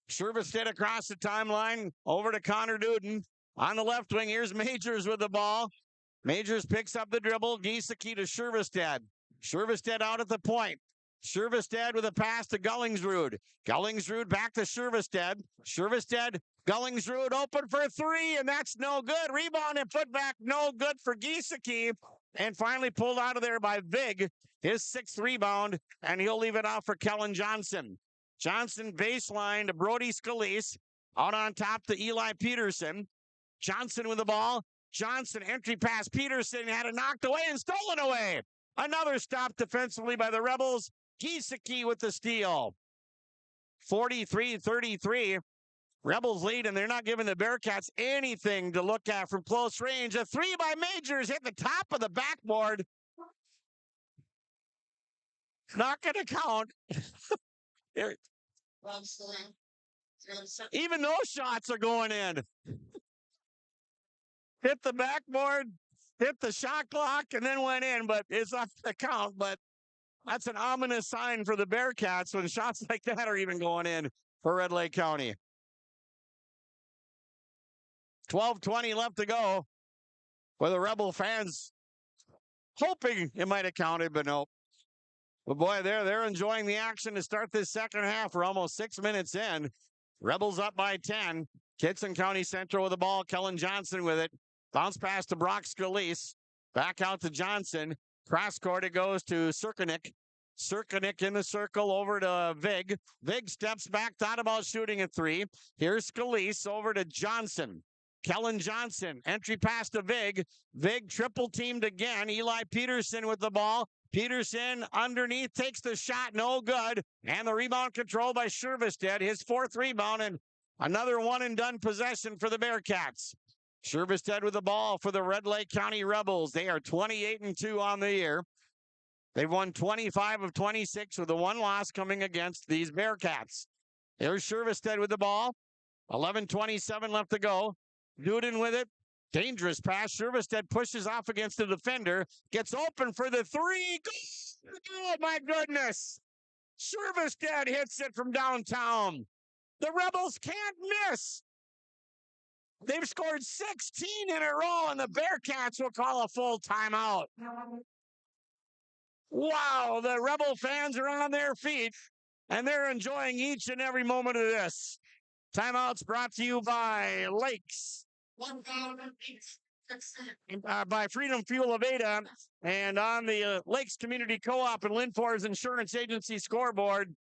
Shervestead across the timeline, over to Connor Duden. On the left wing, here's Majors with the ball. Majors picks up the dribble. Giesecke to Shervestead. Shervestead out at the point. Shervestead with a pass to Gullingsrud. Gullingsrud back to Shervestead. Shervestead, Gullingsrud open for three, and that's no good. Rebound and put back, no good for Giesecke. And finally pulled out of there by Vig. His sixth rebound, and he'll leave it off for Kellen Johnson. Johnson baseline to Brody Scalise. Out on top to Eli Peterson. Johnson with the ball. Johnson entry pass. Peterson had it knocked away and stolen away. Another stop defensively by the Rebels. Giesecke with the steal. 43-33. Rebels lead, and they're not giving the Bearcats anything to look at from close range. A three by Majors hit the top of the backboard. Not going to count. Even those shots are going in. Hit the backboard, hit the shot clock, and then went in, but it's not the count. But that's an ominous sign for the Bearcats when shots like that are even going in for Red Lake County. 12:20 left to go. With the Rebel fans hoping it might have counted, but no. But boy, they're enjoying the action to start this second half. We're almost 6 minutes in. Rebels up by 10. Kittson County Central with the ball. Kellen Johnson with it. Bounce pass to Brock Scalise. Back out to Johnson. Cross court it goes to Serkanik. Serkanik in the circle over to Vig. Vig steps back, thought about shooting a three. Here's Scalise over to Johnson. Kellen Johnson. Entry pass to Vig. Vig triple teamed again. Eli Peterson with the ball. Peterson underneath takes the shot, no good. And the rebound controlled by Shervestead, his fourth rebound, and another one and done possession for the Bearcats. Shervestead with the ball for the Red Lake County Rebels. They are 28-2 on the year. They've won 25 of 26 with the one loss coming against these Bearcats. There's Shervestead with the ball. 11:27 left to go. Duden with it. Dangerous pass. Shervestead pushes off against the defender. Gets open for the three. Oh, my goodness. Shervestead hits it from downtown. The Rebels can't miss. They've scored 16 in a row, and the Bearcats will call a full timeout. Wow, the Rebel fans are on their feet, and they're enjoying each and every moment of this. Timeouts brought to you by Lakes. By Freedom Fuel of Ada, and on the Lakes Community Co-op and Linfors Insurance Agency scoreboard.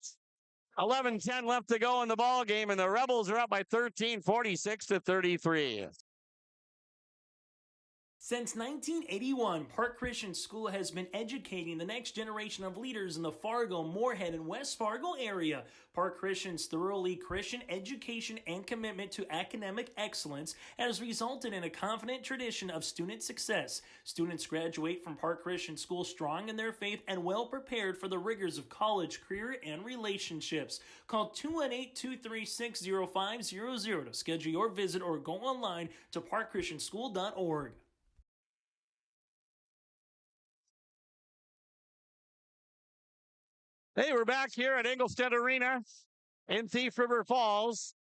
11:10 left to go in the ball game, and the Rebels are up by 13, 46-33. Since 1981, Park Christian School has been educating the next generation of leaders in the Fargo, Moorhead, and West Fargo area. Park Christian's thoroughly Christian education and commitment to academic excellence has resulted in a confident tradition of student success. Students graduate from Park Christian School strong in their faith and well prepared for the rigors of college, career, and relationships. Call 218-236-0500 to schedule your visit or go online to parkchristianschool.org. Hey, we're back here at Engelstead Arena in Thief River Falls.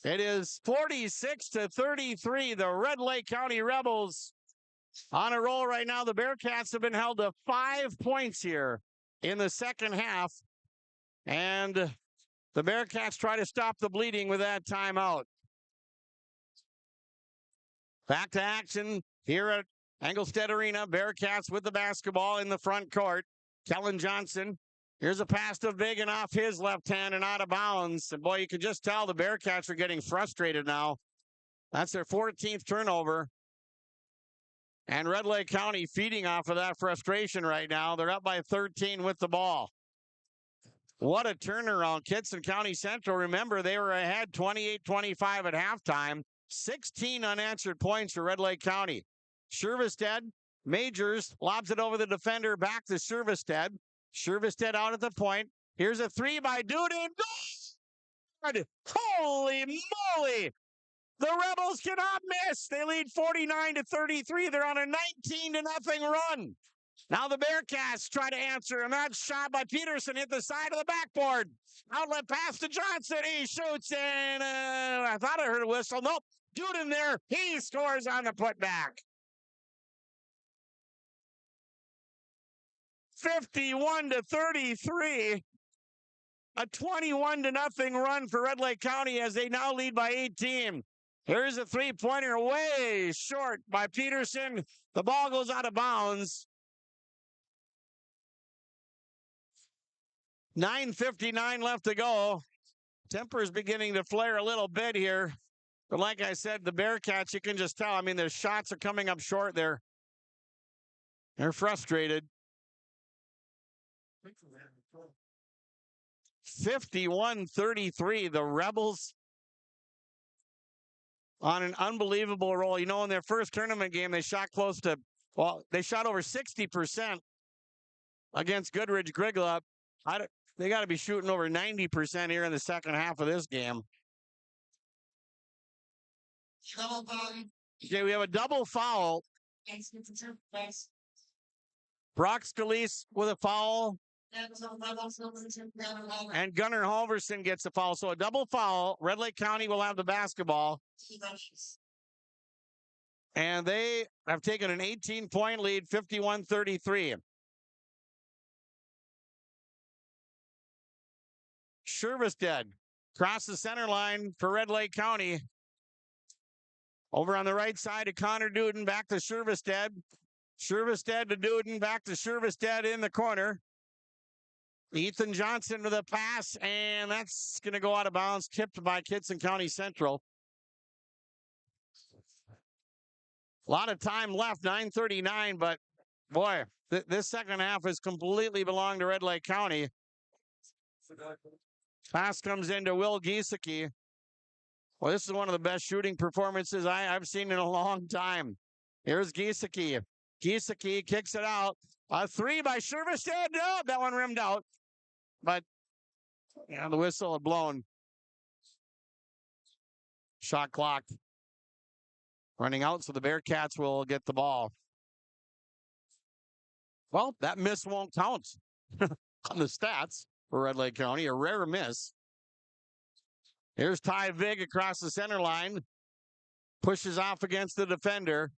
It is 46-33. The Red Lake County Rebels on a roll right now. The Bearcats have been held to 5 points here in the second half. And the Bearcats try to stop the bleeding with that timeout. Back to action here at Engelstead Arena. Bearcats with the basketball in the front court. Kellen Johnson, here's a pass to Vigan off his left hand and out of bounds. And boy, you can just tell the Bearcats are getting frustrated now. That's their 14th turnover. And Red Lake County feeding off of that frustration right now. They're up by 13 with the ball. What a turnaround. Kittson County Central, remember, they were ahead 28-25 at halftime. 16 unanswered points for Red Lake County. Shervestead, Majors lobs it over the defender, back to Shervestead. Shervestead out at the point. Here's a three by Duden. Good! Holy moly! The Rebels cannot miss. They lead 49-33. They're on a 19-0 run. Now the Bearcats try to answer, and that shot by Peterson hit the side of the backboard. Outlet pass to Johnson. He shoots, and I thought I heard a whistle. Nope. Duden there. He scores on the putback. 51-33, a 21-0 run for Red Lake County as they now lead by 18. Here's a three-pointer way short by Peterson. The ball goes out of bounds. 9:59 left to go. Temper's beginning to flare a little bit here. But like I said, the Bearcats, you can just tell. I mean, their shots are coming up short there. They're frustrated. 51-33, the Rebels on an unbelievable roll. You know, in their first tournament game, they shot close to, well, they shot over 60% against Goodrich Grigla. They got to be shooting over 90% here in the second half of this game. Okay, we have a double foul. Brock Scalise with a foul. And Gunnar Halverson gets a foul. So a double foul. Red Lake County will have the basketball. And they have taken an 18-point lead, 51-33. Shervestead across the center line for Red Lake County. Over on the right side to Connor Duden, back to Shervestead. Shervestead to Duden, back to Shervestead in the corner. Ethan Johnson with a pass, and that's going to go out of bounds, tipped by Kittson County Central. A lot of time left, 9:39, but boy, this second half has completely belonged to Red Lake County. Pass comes into Will Giesecke. Well, this is one of the best shooting performances I've seen in a long time. Here's Giesecke. Giesecke kicks it out. A three by Shervestead. No, that one rimmed out. But, yeah, the whistle had blown. Shot clock running out, so the Bearcats will get the ball. Well, that miss won't count on the stats for Red Lake County. A rare miss. Here's Ty Vig across the center line. Pushes off against the defender.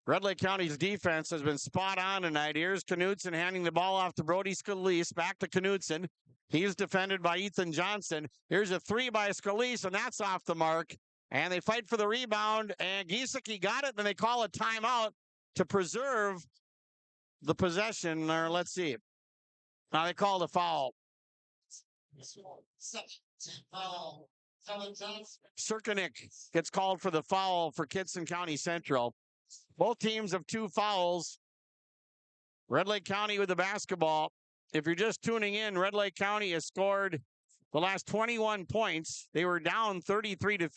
Red Lake County's defense has been spot on tonight. Here's Knudsen handing the ball off to Brody Scalise. Back to Knudsen. He's defended by Ethan Johnson. Here's a three by Scalise, and that's off the mark. And they fight for the rebound, and Giesecke got it, and they call a timeout to preserve the possession. Or let's see. Now they called a foul. Serkanik gets called for the foul for Kittson County Central. Both teams have 2 fouls. Red Lake County with the basketball. If you're just tuning in, Red Lake County has scored the last 21 points. They were down 33 to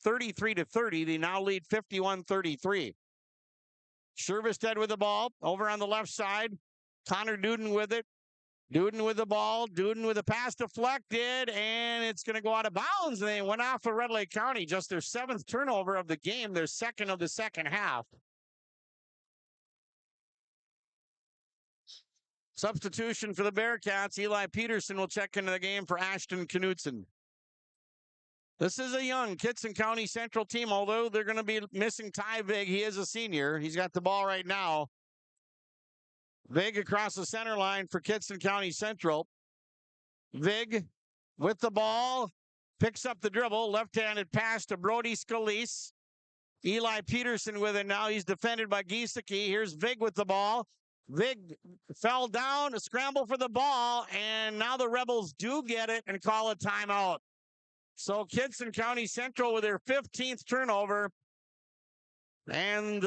30. They now lead 51-33. Shervestead with the ball over on the left side. Connor Duden with it. Duden with the ball. Duden with a pass deflected, and it's going to go out of bounds. They went off of Red Lake County, just their 7th turnover of the game, their 2nd of the second half. Substitution for the Bearcats. Eli Peterson will check into the game for Ashton Knutson. This is a young Kittson County Central team, although they're going to be missing Ty Vig. He is a senior. He's got the ball right now. Vig across the center line for Kittson County Central. Vig with the ball. Picks up the dribble. Left-handed pass to Brody Scalise. Eli Peterson with it now. He's defended by Giesecke. Here's Vig with the ball. Vig fell down, a scramble for the ball, and now the Rebels do get it and call a timeout. So Kittson County Central with their 15th turnover. And,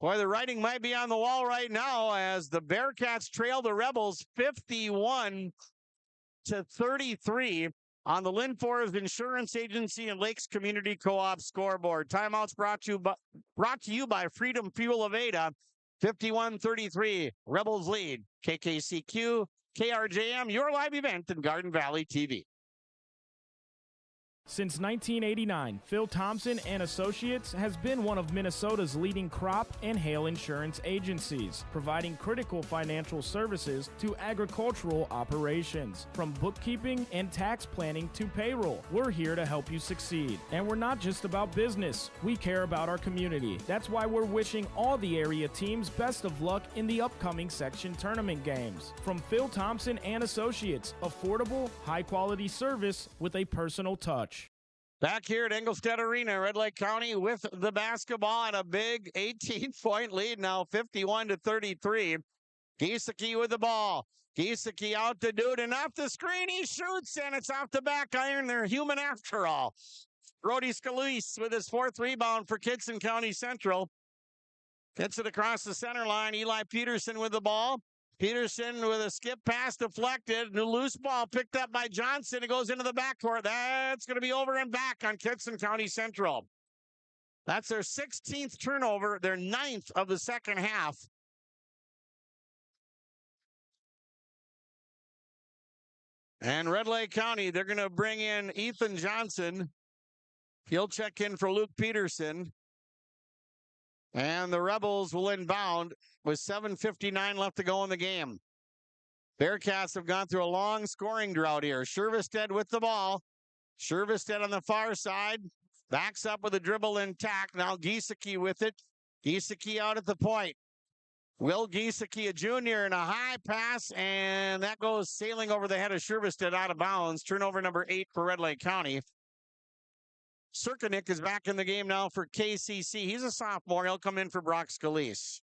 boy, the writing might be on the wall right now as the Bearcats trail the Rebels 51-33 on the Lynn Forest Insurance Agency and Lakes Community Co-op scoreboard. Timeouts brought to you by Freedom Fuel of Ada. 51-33, Rebels lead. KKCQ, KRJM, your live event in Garden Valley TV. Since 1989, Phil Thompson and Associates has been one of Minnesota's leading crop and hail insurance agencies, providing critical financial services to agricultural operations. From bookkeeping and tax planning to payroll, we're here to help you succeed. And we're not just about business, we care about our community. That's why we're wishing all the area teams best of luck in the upcoming section tournament games. From Phil Thompson and Associates, affordable, high-quality service with a personal touch. Back here at Engelstedt Arena, Red Lake County with the basketball and a big 18-point lead now, 51-33. Giesecke with the ball. Giesecke out to Duden, off the screen, he shoots, and it's off the back iron. They're human after all. Brody Scalise with his 4th rebound for Kittson County Central. Gets it across the center line. Eli Peterson with the ball. Peterson with a skip pass deflected. New loose ball picked up by Johnson. It goes into the backcourt. That's going to be over and back on Kittson County Central. That's their 16th turnover, their 9th of the second half. And Red Lake County, they're going to bring in Ethan Johnson. He'll check in for Luke Peterson. And the Rebels will inbound with 7:59 left to go in the game. Bearcats have gone through a long scoring drought here. Shervestead with the ball. Shervestead on the far side. Backs up with a dribble intact. Now Giesecke with it. Giesecke out at the point. Will Giesecke, a junior, and a high pass, and that goes sailing over the head of Shervestead out of bounds. Turnover number 8 for Red Lake County. Serkanik is back in the game now for KCC. He's a sophomore. He'll come in for Brock Scalise.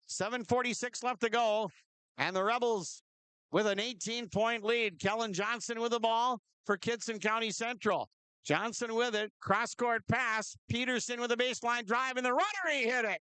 7:46 left to go. And the Rebels with an 18-point lead. Kellen Johnson with the ball for Kittson County Central. Johnson with it. Cross-court pass. Peterson with a baseline drive. And the runner, he hit it.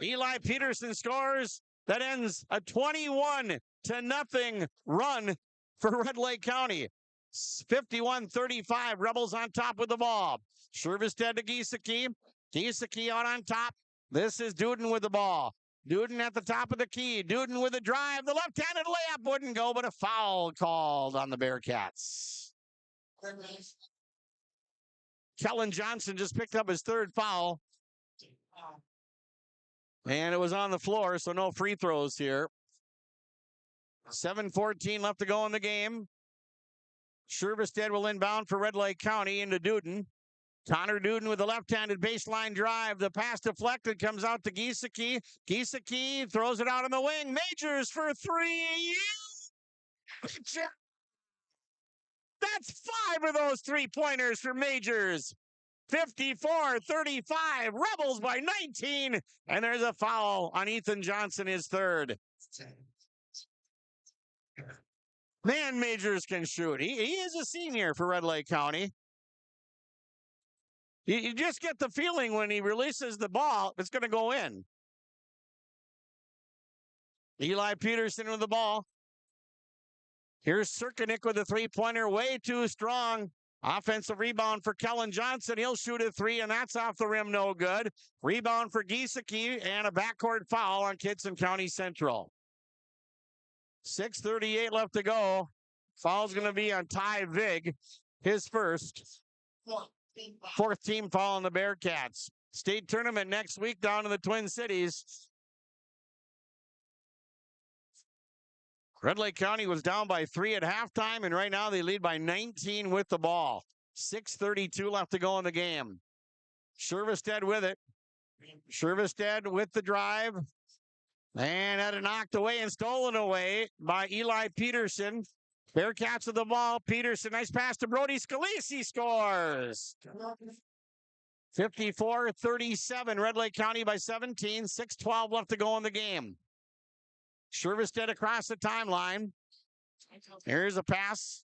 Eli Peterson scores. That ends a 21-0 run for Red Lake County. 51-35, Rebels on top with the ball. Shervestead to Giesecke. Giesecke out on top. This is Duden with the ball. Duden at the top of the key. Duden with a drive. The left-handed layup wouldn't go, but a foul called on the Bearcats. Kellen Johnson just picked up his 3rd foul. And it was on the floor, so no free throws here. 7:14 left to go in the game. Shervestead will inbound for Red Lake County into Duden. Connor Duden with a left-handed baseline drive. The pass deflected, comes out to Giesecke. Giesecke throws it out on the wing. Majors for 3. That's 5 of those 3-pointers for Majors. 54-35, Rebels by 19. And there's a foul on Ethan Johnson, his 3rd. Man, Majors can shoot. He is a senior for Red Lake County. You just get the feeling when he releases the ball, it's going to go in. Eli Peterson with the ball. Here's Cirkinick with a three-pointer, way too strong. Offensive rebound for Kellen Johnson. He'll shoot a three, and that's off the rim, no good. Rebound for Giesecke, and a backcourt foul on Kittson County Central. 6:38 left to go. Foul's going to be on Ty Vig, his first. Fourth team foul on the Bearcats. State tournament next week down in the Twin Cities. Red Lake County was down by 3 at halftime, and right now they lead by 19 with the ball. 6:32 left to go in the game. Shervestead with it. Shervestead with the drive. And had it knocked away and stolen away by Eli Peterson. Bearcats with the ball. Peterson, nice pass to Brody Scalise. He scores. 54-37. Red Lake County by 17. 6:12 left to go in the game. Shervestead across the timeline. Here's a pass.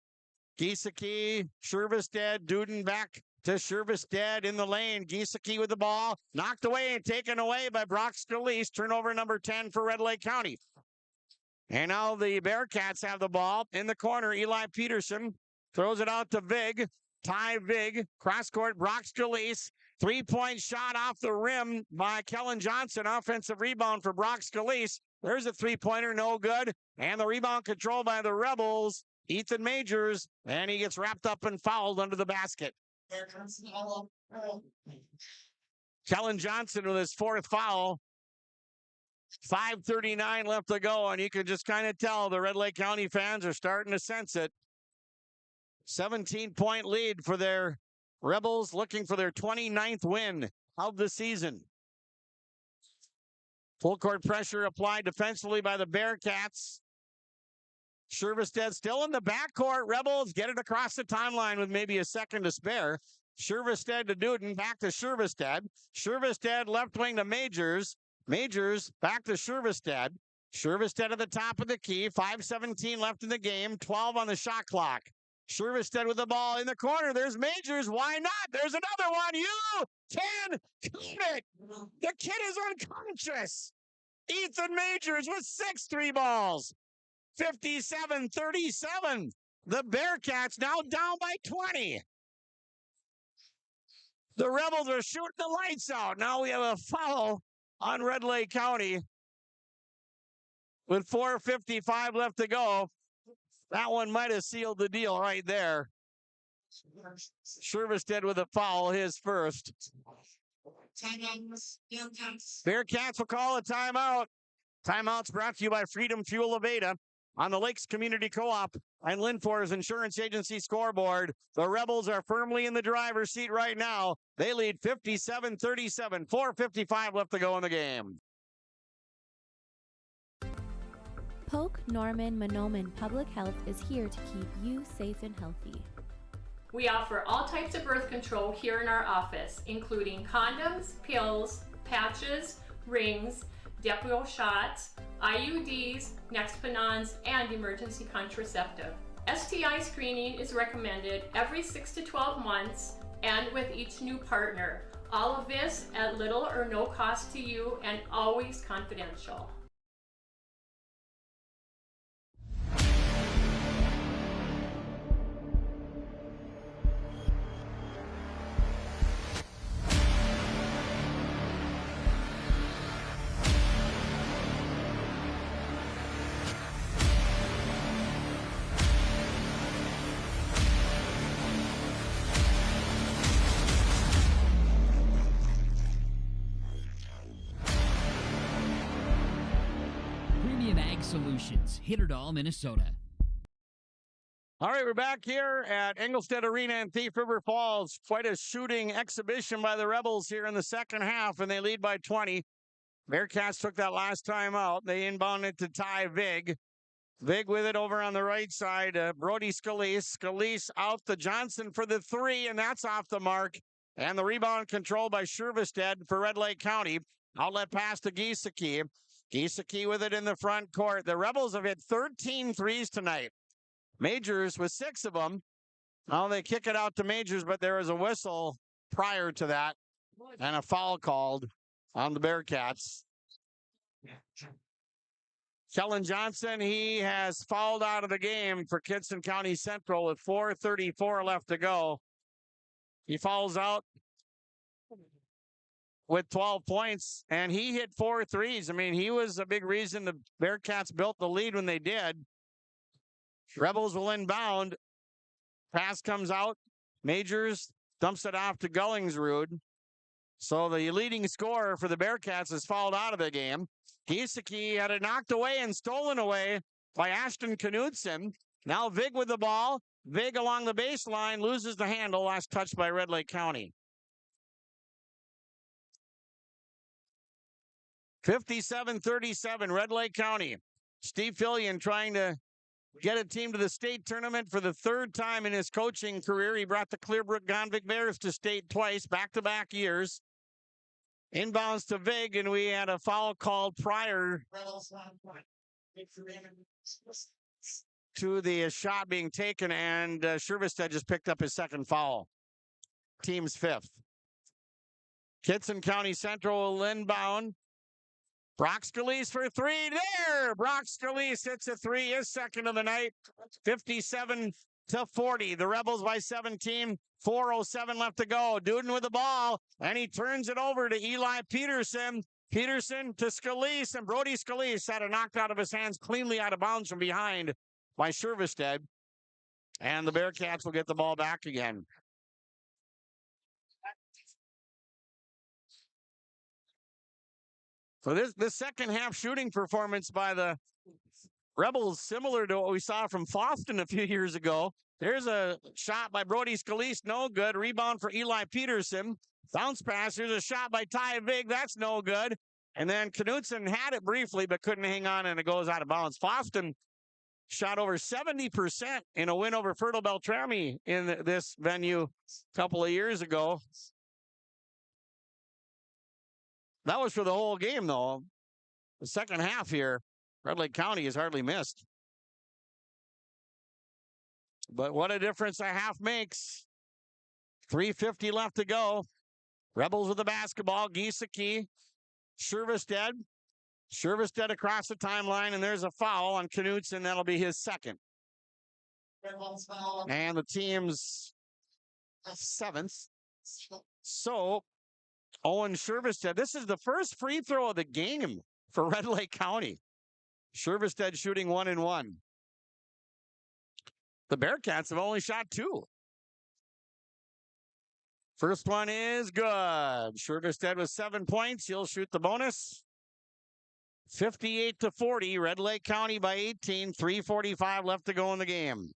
Giesecke, Shervestead, Duden back to Shervestead in the lane. Giesecke with the ball. Knocked away and taken away by Brock Scalise. Turnover number 10 for Red Lake County. And now the Bearcats have the ball in the corner. Eli Peterson throws it out to Vig. Ty Vig, cross court, Brock Scalise. 3-point shot off the rim by Kellen Johnson. Offensive rebound for Brock Scalise. There's a three-pointer, no good. And the rebound controlled by the Rebels, Ethan Majors, and he gets wrapped up and fouled under the basket. Kellen Johnson with his fourth foul. 5:39 left to go, and you can just kind of tell the Red Lake County fans are starting to sense it. 17-point lead for their Rebels, looking for their 29th win of the season. Full court pressure applied defensively by the Bearcats. Shervestead still in the backcourt. Rebels get it across the timeline with maybe a second to spare. Shervestead to Duden, back to Shervestead. Shervestead left wing to Majors. Majors back to Shervestead. Shervestead at the top of the key. 5:17 left in the game. 12 on the shot clock. Shervestead with the ball in the corner. There's Majors. Why not? There's another one. You can count it. The kid is unconscious. Ethan Majors with 6 3 balls. 57-37. The Bearcats now down by 20. The Rebels are shooting the lights out. Now we have a foul on Red Lake County with 4:55 left to go. That one might have sealed the deal right there. Shervestead with a foul, his first. Bearcats will call a timeout. Timeout's brought to you by Freedom Fuel of Ada on the Lakes Community Co-op and Linfor's Insurance Agency scoreboard. The Rebels are firmly in the driver's seat right now. They lead 57-37, 4:55 left to go in the game. Polk Norman Monoman Public Health is here to keep you safe and healthy. We offer all types of birth control here in our office, including condoms, pills, patches, rings, Depo shots, IUDs, Nexpanons, and emergency contraceptive. STI screening is recommended every 6 to 12 months and with each new partner. All of this at little or no cost to you and always confidential. Solutions, Hitterdall, Minnesota. All right, we're back here at Engelstead Arena in Thief River Falls. Quite a shooting exhibition by the Rebels here in the second half, and they lead by 20. Bearcats took that last time out. They inbounded to Ty Vig. Vig with it over on the right side. Brody Scalise. Scalise out to Johnson for the three, and that's off the mark. And the rebound controlled by Shervestead for Red Lake County. Outlet pass to Giesecke. Giesecke with it in the front court. The Rebels have hit 13 threes tonight. Majors with 6 of them. Now they kick it out to Majors, but there is a whistle prior to that, and a foul called on the Bearcats. Kellen Johnson, he has fouled out of the game for Kittson County Central with 4:34 left to go. He fouls out with 12 points, and he hit 4 threes. I mean, he was a big reason the Bearcats built the lead when they did. Rebels will inbound. Pass comes out. Majors dumps it off to Gullingsrud. So the leading scorer for the Bearcats is fouled out of the game. Giesecke had it knocked away and stolen away by Ashton Knudsen. Now Vig with the ball. Vig along the baseline, loses the handle. Last touch by Red Lake County. 57-37, Red Lake County. Steve Fillian trying to get a team to the state tournament for the third time in his coaching career. He brought the Clearbrook Gonvick Bears to state twice, back-to-back years. Inbounds to Vig, and we had a foul called prior to the shot being taken, and Shervestedt just picked up his second foul. Team's fifth. Kittson County Central will inbound. Brock Scalise for three. There! Brock Scalise hits a three, his second of the night. 57-40. The Rebels by 17. 4:07 left to go. Duden with the ball, and he turns it over to Eli Peterson. Peterson to Scalise, and Brody Scalise had it knocked out of his hands, cleanly out of bounds from behind by Shervestedt. And the Bearcats will get the ball back again. So this second half shooting performance by the Rebels, similar to what we saw from Foston a few years ago. There's a shot by Brody Scalise, no good. Rebound for Eli Peterson. Bounce pass, there's a shot by Ty Vig, that's no good. And then Knudsen had it briefly, but couldn't hang on, and it goes out of bounds. Foston shot over 70% in a win over Fertile Beltrami in this venue a couple of years ago. That was for the whole game, though. The second half here, Red Lake County has hardly missed. But what a difference a half makes. 3:50 left to go. Rebels with the basketball. Giesecke, Shervestedt. Shervestedt across the timeline, and there's a foul on Knudsen. That'll be his second. And the team's seventh. So, Owen Shervestedt, this is the first free throw of the game for Red Lake County. Shervestedt shooting 1-1. The Bearcats have only shot 2. First one is good. Shervestedt with 7 points. He'll shoot the bonus. 58-40. Red Lake County by 18. 3:45 left to go in the game.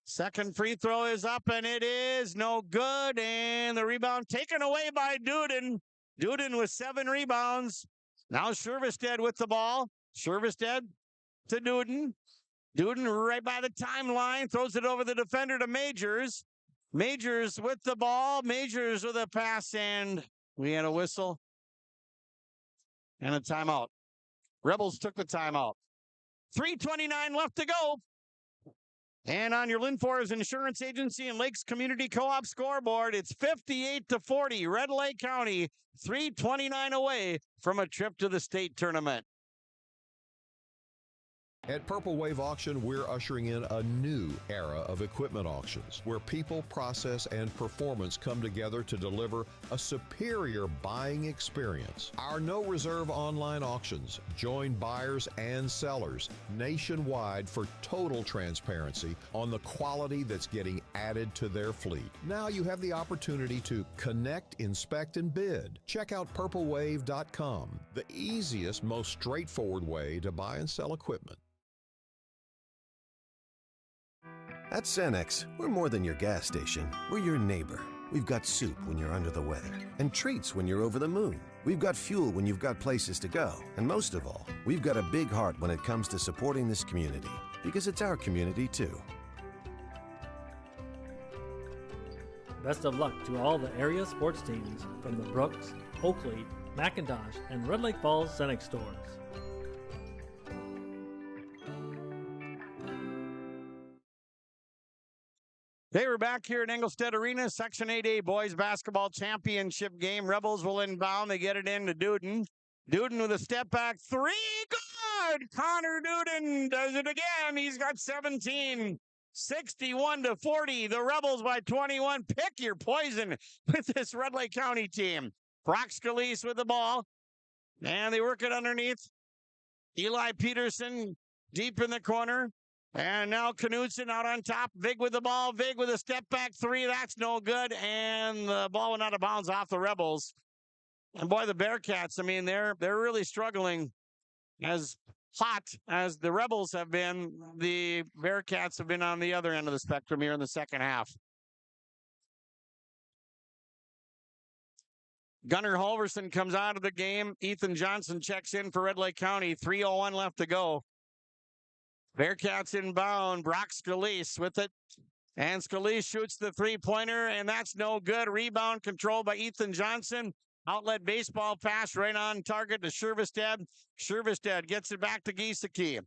Second free throw is up, and it is no good. And the rebound taken away by Duden. Duden with 7 rebounds. Now Shervestedt with the ball. Shervestedt to Duden. Duden right by the timeline. Throws it over the defender to Majors. Majors with the ball. Majors with a pass, and we had a whistle and a timeout. Rebels took the timeout. 3:29 left to go. And on your Lynn Forest Insurance Agency and Lakes Community Co-op scoreboard, it's 58-40. Red Lake County, 3:29 away from a trip to the state tournament. At Purple Wave Auction, we're ushering in a new era of equipment auctions where people, process, and performance come together to deliver a superior buying experience. Our no-reserve online auctions join buyers and sellers nationwide for total transparency on the quality that's getting added to their fleet. Now you have the opportunity to connect, inspect, and bid. Check out purplewave.com, the easiest, most straightforward way to buy and sell equipment. At Cenex, we're more than your gas station. We're your neighbor. We've got soup when you're under the weather, and treats when you're over the moon. We've got fuel when you've got places to go. And most of all, we've got a big heart when it comes to supporting this community, because it's our community too. Best of luck to all the area sports teams from the Brooks, Oakley, McIntosh, and Red Lake Falls Cenex stores. They were back here at Engelstedt Arena, Section 8A Boys Basketball Championship game. Rebels will inbound. They get it into Duden. Duden with a step back three. Good! Connor Duden does it again. He's got 17. 61-40. The Rebels by 21. Pick your poison with this Red Lake County team. Brock Scalise with the ball. And they work it underneath. Eli Peterson deep in the corner. And now Knudsen out on top. Vig with the ball. Vig with a step back three. That's no good. And the ball went out of bounds off the Rebels. And boy, the Bearcats, I mean, they're really struggling. As hot as the Rebels have been, the Bearcats have been on the other end of the spectrum here in the second half. Gunnar Halverson comes out of the game. Ethan Johnson checks in for Red Lake County. 3:01 left to go. Bearcats inbound. Brock Scalise with it. And Scalise shoots the three-pointer, and that's no good. Rebound controlled by Ethan Johnson. Outlet baseball pass right on target to Shervestead. Shervestead gets it back to Giesecke.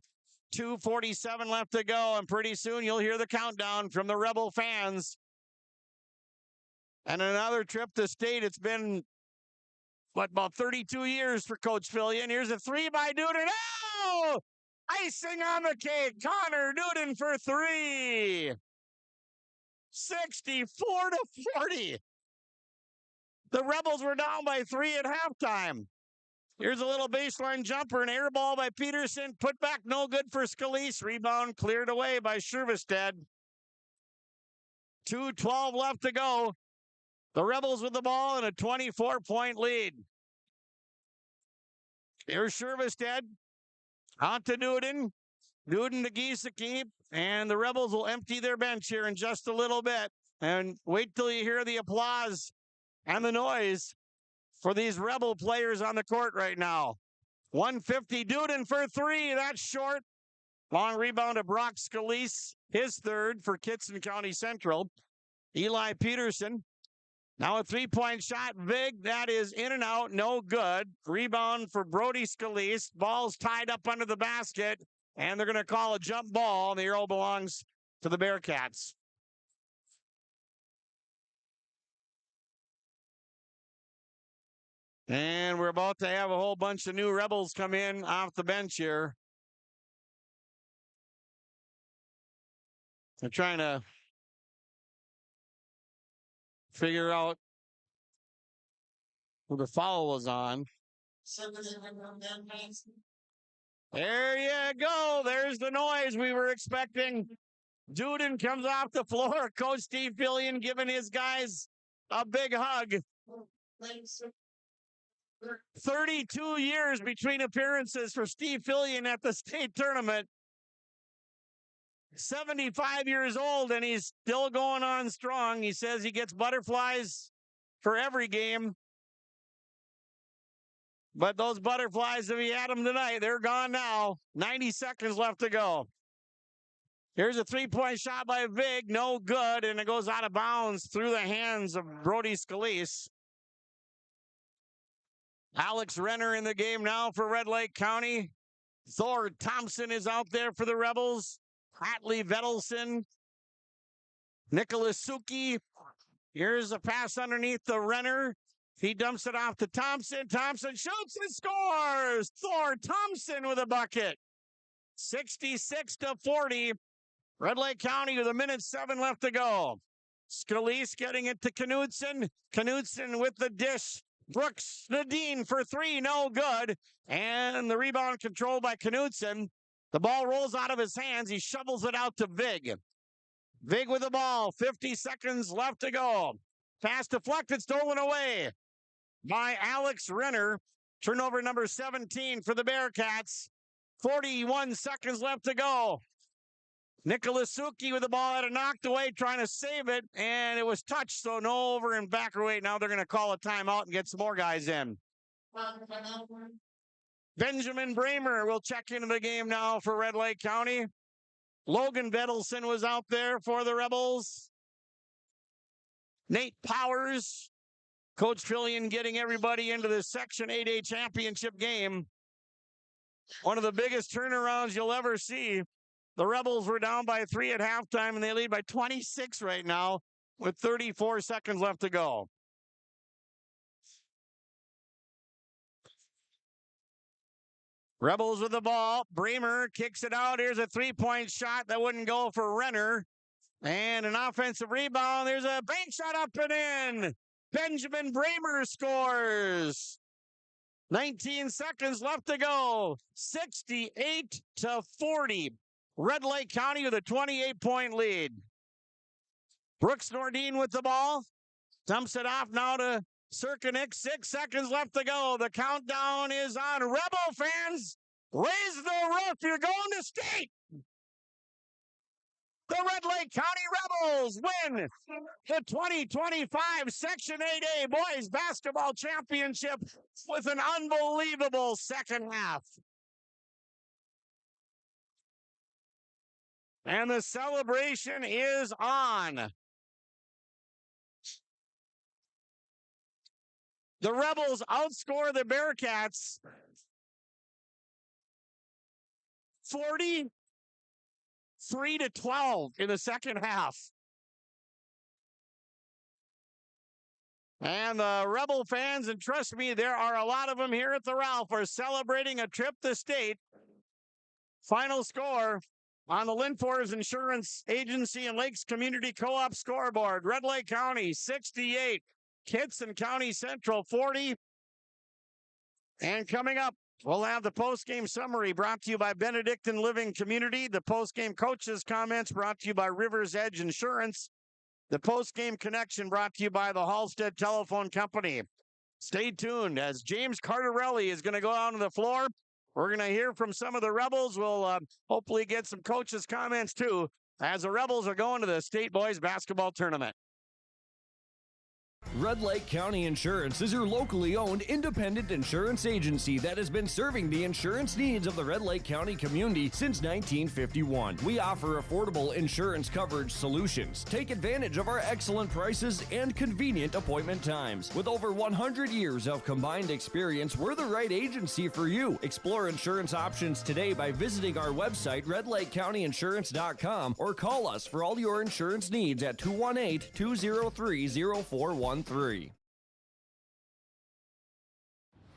2:47 left to go, and pretty soon you'll hear the countdown from the Rebel fans. And another trip to state. It's been, about 32 years for Coach Fillian. Here's a three by Duden. Oh! Icing on the cake. Connor Duden for three. 64-40. The Rebels were down by 3 at halftime. Here's a little baseline jumper, an air ball by Peterson. Put back, no good for Scalise. Rebound cleared away by Shervestead. 2:12 left to go. The Rebels with the ball and a 24-point lead. Here's Shervestead. Out to Duden. Duden to Giesecke. And the Rebels will empty their bench here in just a little bit. And wait till you hear the applause and the noise for these Rebel players on the court right now. 150, Duden for three. That's short. Long rebound to Brock Scalise. His third for Kittson County Central. Eli Peterson. Now a three-point shot. Vig, that is in and out. No good. Rebound for Brody Scalise. Ball's tied up under the basket. And they're going to call a jump ball. And the arrow belongs to the Bearcats. And we're about to have a whole bunch of new Rebels come in off the bench here. They're trying to figure out who the foul was on. There you go. There's the noise we were expecting. Duden comes off the floor. Coach Steve Fillian giving his guys a big hug. 32 years between appearances for Steve Fillian at the state tournament. 75 years old, and he's still going on strong. He says he gets butterflies for every game. But those butterflies, if he had them tonight, they're gone now. 90 seconds left to go. Here's a three-point shot by Vig. No good, and it goes out of bounds through the hands of Brody Scalise. Alex Renner in the game now for Red Lake County. Thor Thompson is out there for the Rebels. Hatley Vedelson. Nicholas Suki. Here's a pass underneath the Renner. He dumps it off to Thompson. Thompson shoots and scores. Thor Thompson with a bucket. 66-40. Red Lake County with 1:07 left to go. Scalise getting it to Knudsen. Knudsen with the dish. Brooks Nadine for three, no good. And the rebound controlled by Knudsen. The ball rolls out of his hands. He shovels it out to Vig. Vig with the ball. 50 seconds left to go. Pass deflected, stolen away by Alex Renner. Turnover number 17 for the Bearcats. 41 seconds left to go. Nicholas Suki with the ball had it knocked away, trying to save it, and it was touched, so no over and backer weight. Now they're going to call a timeout and get some more guys in. Benjamin Bramer will check into the game now for Red Lake County. Logan Vedelson was out there for the Rebels. Nate Powers. Coach Fillian getting everybody into the Section 8A championship game. One of the biggest turnarounds you'll ever see The Rebels were down by 3 at halftime, and they lead by 26 right now with 34 seconds left to go. Rebels with the ball. Bremer kicks it out. Here's a three-point shot that wouldn't go for Renner. And an offensive rebound. There's a bank shot up and in. Benjamin Bremer scores. 19 seconds left to go. 68-40. Red Lake County with a 28-point lead. Brooks Nordine with the ball. Dumps it off now to Serkinik. 6 seconds left to go. The countdown is on. Rebel fans, raise the roof. You're going to state. The Red Lake County Rebels win the 2025 Section 8A Boys Basketball Championship with an unbelievable second half. And the celebration is on. The Rebels outscore the Bearcats 43-12 in the second half. And the Rebel fans, and trust me, there are a lot of them here at the Ralph, are celebrating a trip to state. Final score on the Linfors Insurance Agency and Lakes Community Co-op scoreboard. Red Lake County 68, Kittson County Central 40. And coming up, we'll have the post-game summary brought to you by Benedictine Living Community. The post-game coaches' comments brought to you by Rivers Edge Insurance. The post-game connection brought to you by the Halstead Telephone Company. Stay tuned as James Cardarelli is going to go out on the floor. We're going to hear from some of the Rebels. We'll hopefully get some coaches' comments too as the Rebels are going to the State Boys Basketball Tournament. Red Lake County Insurance is your locally owned independent insurance agency that has been serving the insurance needs of the Red Lake County community since 1951. We offer affordable insurance coverage solutions. Take advantage of our excellent prices and convenient appointment times. With over 100 years of combined experience, we're the right agency for you. Explore insurance options today by visiting our website, redlakecountyinsurance.com, or call us for all your insurance needs at 218-203-0413. You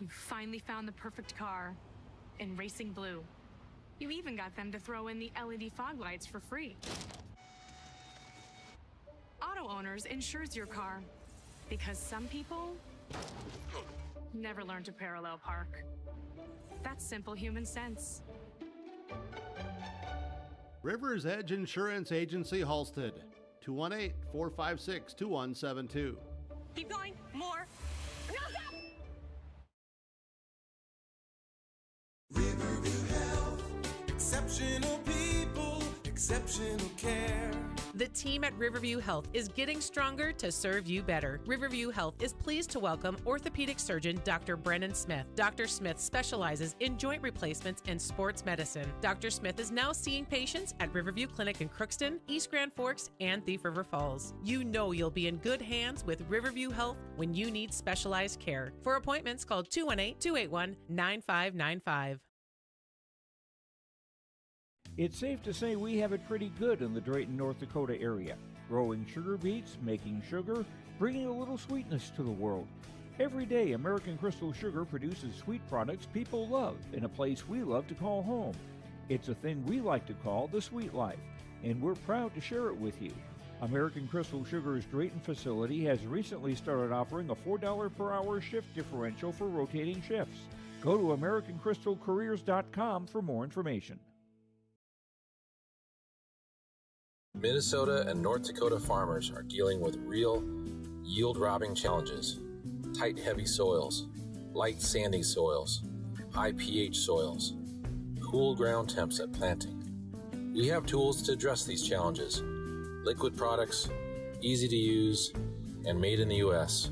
finally found the perfect car in Racing Blue. You even got them to throw in the LED fog lights for free. Auto Owners insures your car because some people never learn to parallel park. That's simple human sense. Rivers Edge Insurance Agency, Halstead, 218-456-2172. Keep going. More. No, stop! Riverview Health. Exceptional people, exceptional care. The team at Riverview Health is getting stronger to serve you better. Riverview Health is pleased to welcome orthopedic surgeon Dr. Brennan Smith. Dr. Smith specializes in joint replacements and sports medicine. Dr. Smith is now seeing patients at Riverview Clinic in Crookston, East Grand Forks, and Thief River Falls. You know you'll be in good hands with Riverview Health when you need specialized care. For appointments, call 218-281-9595. It's safe to say we have it pretty good in the Drayton, North Dakota area. Growing sugar beets, making sugar, bringing a little sweetness to the world. Every day, American Crystal Sugar produces sweet products people love in a place we love to call home. It's a thing we like to call the sweet life, and we're proud to share it with you. American Crystal Sugar's Drayton facility has recently started offering a $4 per hour shift differential for rotating shifts. Go to AmericanCrystalCareers.com for more information. Minnesota and North Dakota farmers are dealing with real yield-robbing challenges. Tight, heavy soils, light, sandy soils, high pH soils, cool ground temps at planting. We have tools to address these challenges. Liquid products, easy to use, and made in the U.S.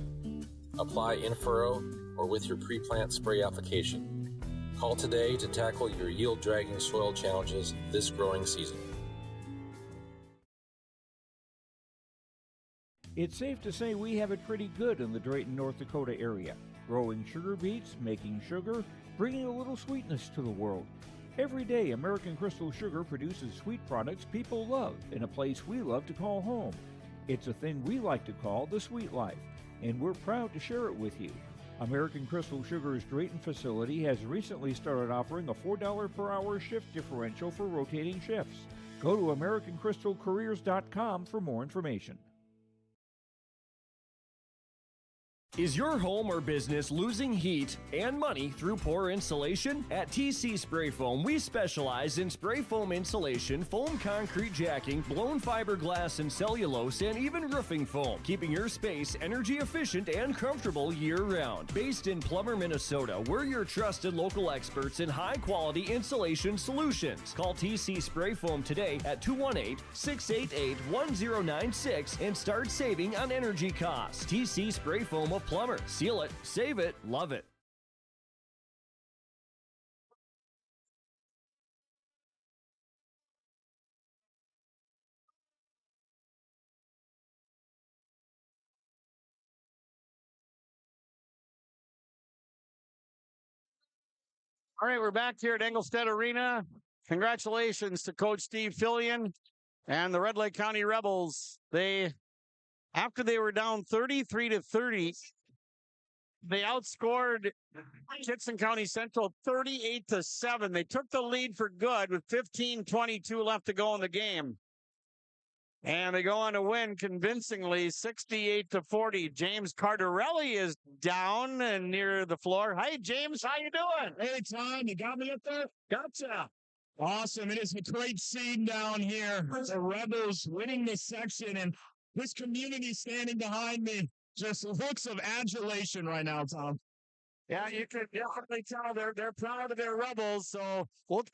Apply in furrow or with your pre-plant spray application. Call today to tackle your yield-dragging soil challenges this growing season. It's safe to say we have it pretty good in the Drayton, North Dakota area. Growing sugar beets, making sugar, bringing a little sweetness to the world. Every day, American Crystal Sugar produces sweet products people love in a place we love to call home. It's a thing we like to call the sweet life, and we're proud to share it with you. American Crystal Sugar's Drayton facility has recently started offering a $4 per hour shift differential for rotating shifts. Go to AmericanCrystalCareers.com for more information. Is your home or business losing heat and money through poor insulation? At TC Spray Foam, we specialize in spray foam insulation, foam concrete jacking, blown fiberglass and cellulose, and even roofing foam, keeping your space energy efficient and comfortable year-round. Based in Plummer, Minnesota, we're your trusted local experts in high-quality insulation solutions. Call TC Spray Foam today at 218-688-1096 and start saving on energy costs. TC Spray Foam of Plummer. Seal it, save it, love it. All right, we're back here at Engelstead Arena. Congratulations to Coach Steve Fillian and the Red Lake County Rebels. After they were down 33-30, they outscored Kittson County Central 38-7. They took the lead for good with 15:22 left to go in the game. And they go on to win convincingly 68-40. James Cardarelli is down and near the floor. Hi, James. How you doing? Hey, Tom. You got me up there? Gotcha. Awesome. It is a great scene down here. The Rebels winning this section, and this community standing behind me. Just looks of adulation right now, Tom. Yeah, you can definitely tell they're proud of their Rebels. So we'll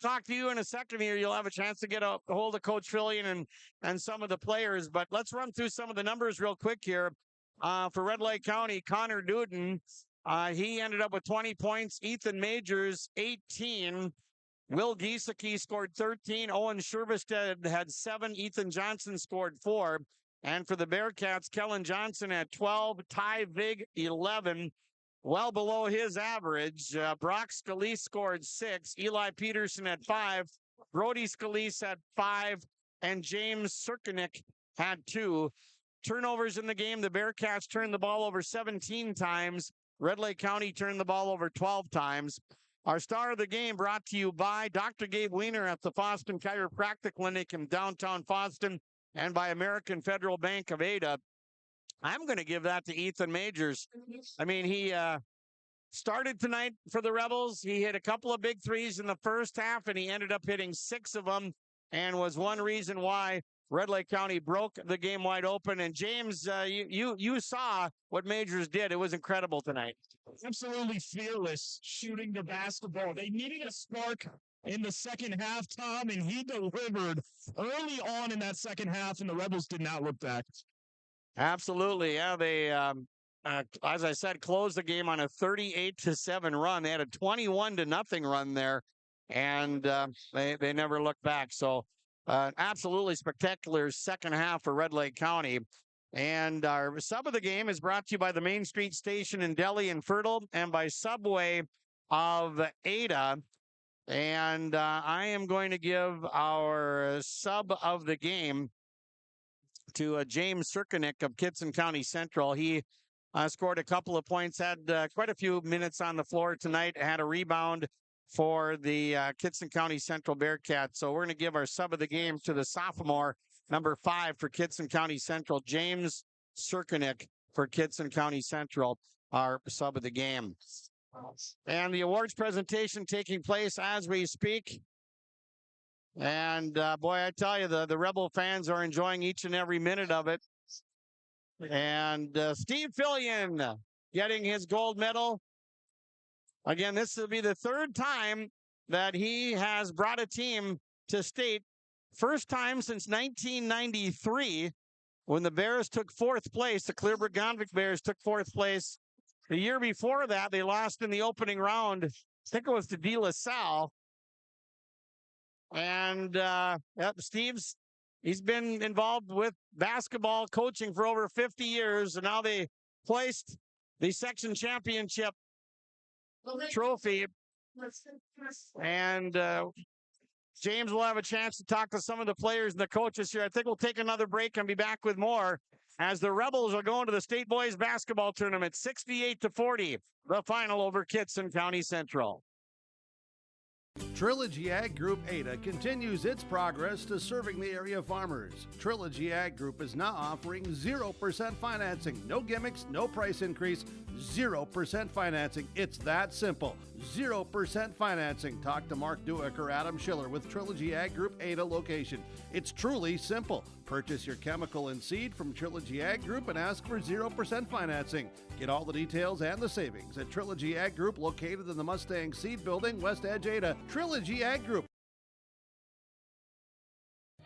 talk to you in a second here. You'll have a chance to get a hold of Coach Fillian and some of the players. But let's run through some of the numbers real quick here. For Red Lake County, Connor Duden, he ended up with 20 points. Ethan Majors, 18. Will Giesecke scored 13. Owen Shervestead had 7. Ethan Johnson scored 4. And for the Bearcats, Kellen Johnson had 12. Ty Vig, 11. Well below his average. Brock Scalise scored 6. Eli Peterson had 5. Brody Scalise had 5. And James Sirkanik had 2. Turnovers in the game. The Bearcats turned the ball over 17 times. Red Lake County turned the ball over 12 times. Our star of the game brought to you by Dr. Gabe Weiner at the Foston Chiropractic Clinic in downtown Foston and by American Federal Bank of Ada. I'm going to give that to Ethan Majors. I mean, he started tonight for the Rebels. He hit a couple of big threes in the first half, and he ended up hitting 6 of them and was one reason why Red Lake County broke the game wide open. And James, you saw what Majors did. It was incredible tonight. Absolutely fearless shooting the basketball. They needed a spark in the second half, Tom, and he delivered early on in that second half, and the Rebels did not look back. Absolutely. Yeah, they, as I said, closed the game on a 38-7 run. They had a 21-0 run there, and they never looked back. So absolutely spectacular second half for Red Lake County. And our sub of the game is brought to you by the Main Street Station in Delhi and Fertile and by Subway of Ada. And I am going to give our sub of the game to James Sirkanik of Kittson County Central. He scored a couple of points, had quite a few minutes on the floor tonight, had a rebound for the Kittson County Central Bearcats. So we're going to give our sub of the game to the sophomore, number 5 for Kittson County Central, James Sirkanik for Kittson County Central, our sub of the game. And the awards presentation taking place as we speak. And boy, I tell you, the Rebel fans are enjoying each and every minute of it. And Steve Fillian getting his gold medal. Again, this will be the 3rd time that he has brought a team to state. First time since 1993 when the Bears took 4th place. The Clearburg-Gonvick Bears took 4th place. The year before that, they lost in the opening round. I think it was to De La Salle. And he's been involved with basketball coaching for over 50 years. And now they placed the section championship trophy And James will have a chance to talk to some of the players and the coaches here. I think we'll take another break and be back with more as the Rebels are going to the state boys basketball tournament, 68-40, the final over Kittson County Central. Trilogy Ag Group Ada continues its progress to serving the area farmers. Trilogy Ag Group is now offering 0% financing. No gimmicks, no price increase, 0% financing. It's that simple. 0% financing. Talk to Mark Duick or Adam Schiller with Trilogy Ag Group Ada location. It's truly simple. Purchase your chemical and seed from Trilogy Ag Group and ask for 0% financing. Get all the details and the savings at Trilogy Ag Group, located in the Mustang Seed Building, West Edge, Ada. Trilogy Ag Group.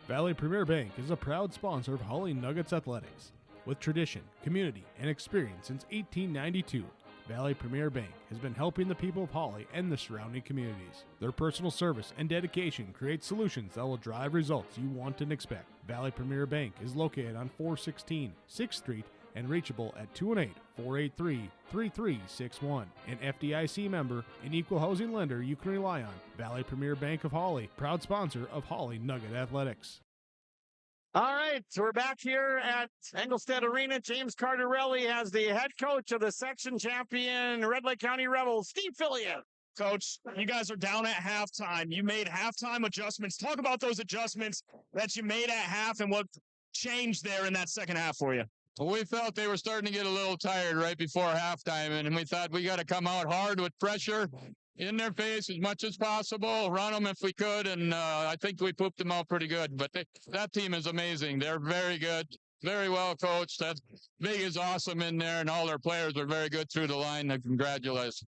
Valley Premier Bank is a proud sponsor of Holly Nuggets Athletics. With tradition, community, and experience since 1892, Valley Premier Bank has been helping the people of Holly and the surrounding communities. Their personal service and dedication create solutions that will drive results you want and expect. Valley Premier Bank is located on 416 6th Street and reachable at 218-483-3361. An FDIC member and equal housing lender you can rely on. Valley Premier Bank of Holly, proud sponsor of Holly Nugget Athletics. All right, so we're back here at Engelstad Arena. James Cardarelli has the head coach of the section champion Red Lake County Rebels, Steve Fillian. Coach, you guys are down at halftime. You made halftime adjustments. Talk about those adjustments that you made at half and what changed there in that second half for you. Well, we felt they were starting to get a little tired right before halftime, and we thought we got to come out hard with pressure in their face as much as possible, run them if we could, and I think we pooped them out pretty good. But that team is amazing. They're very good, very well coached. That Big is awesome in there, and all their players are very good through the line. Congratulations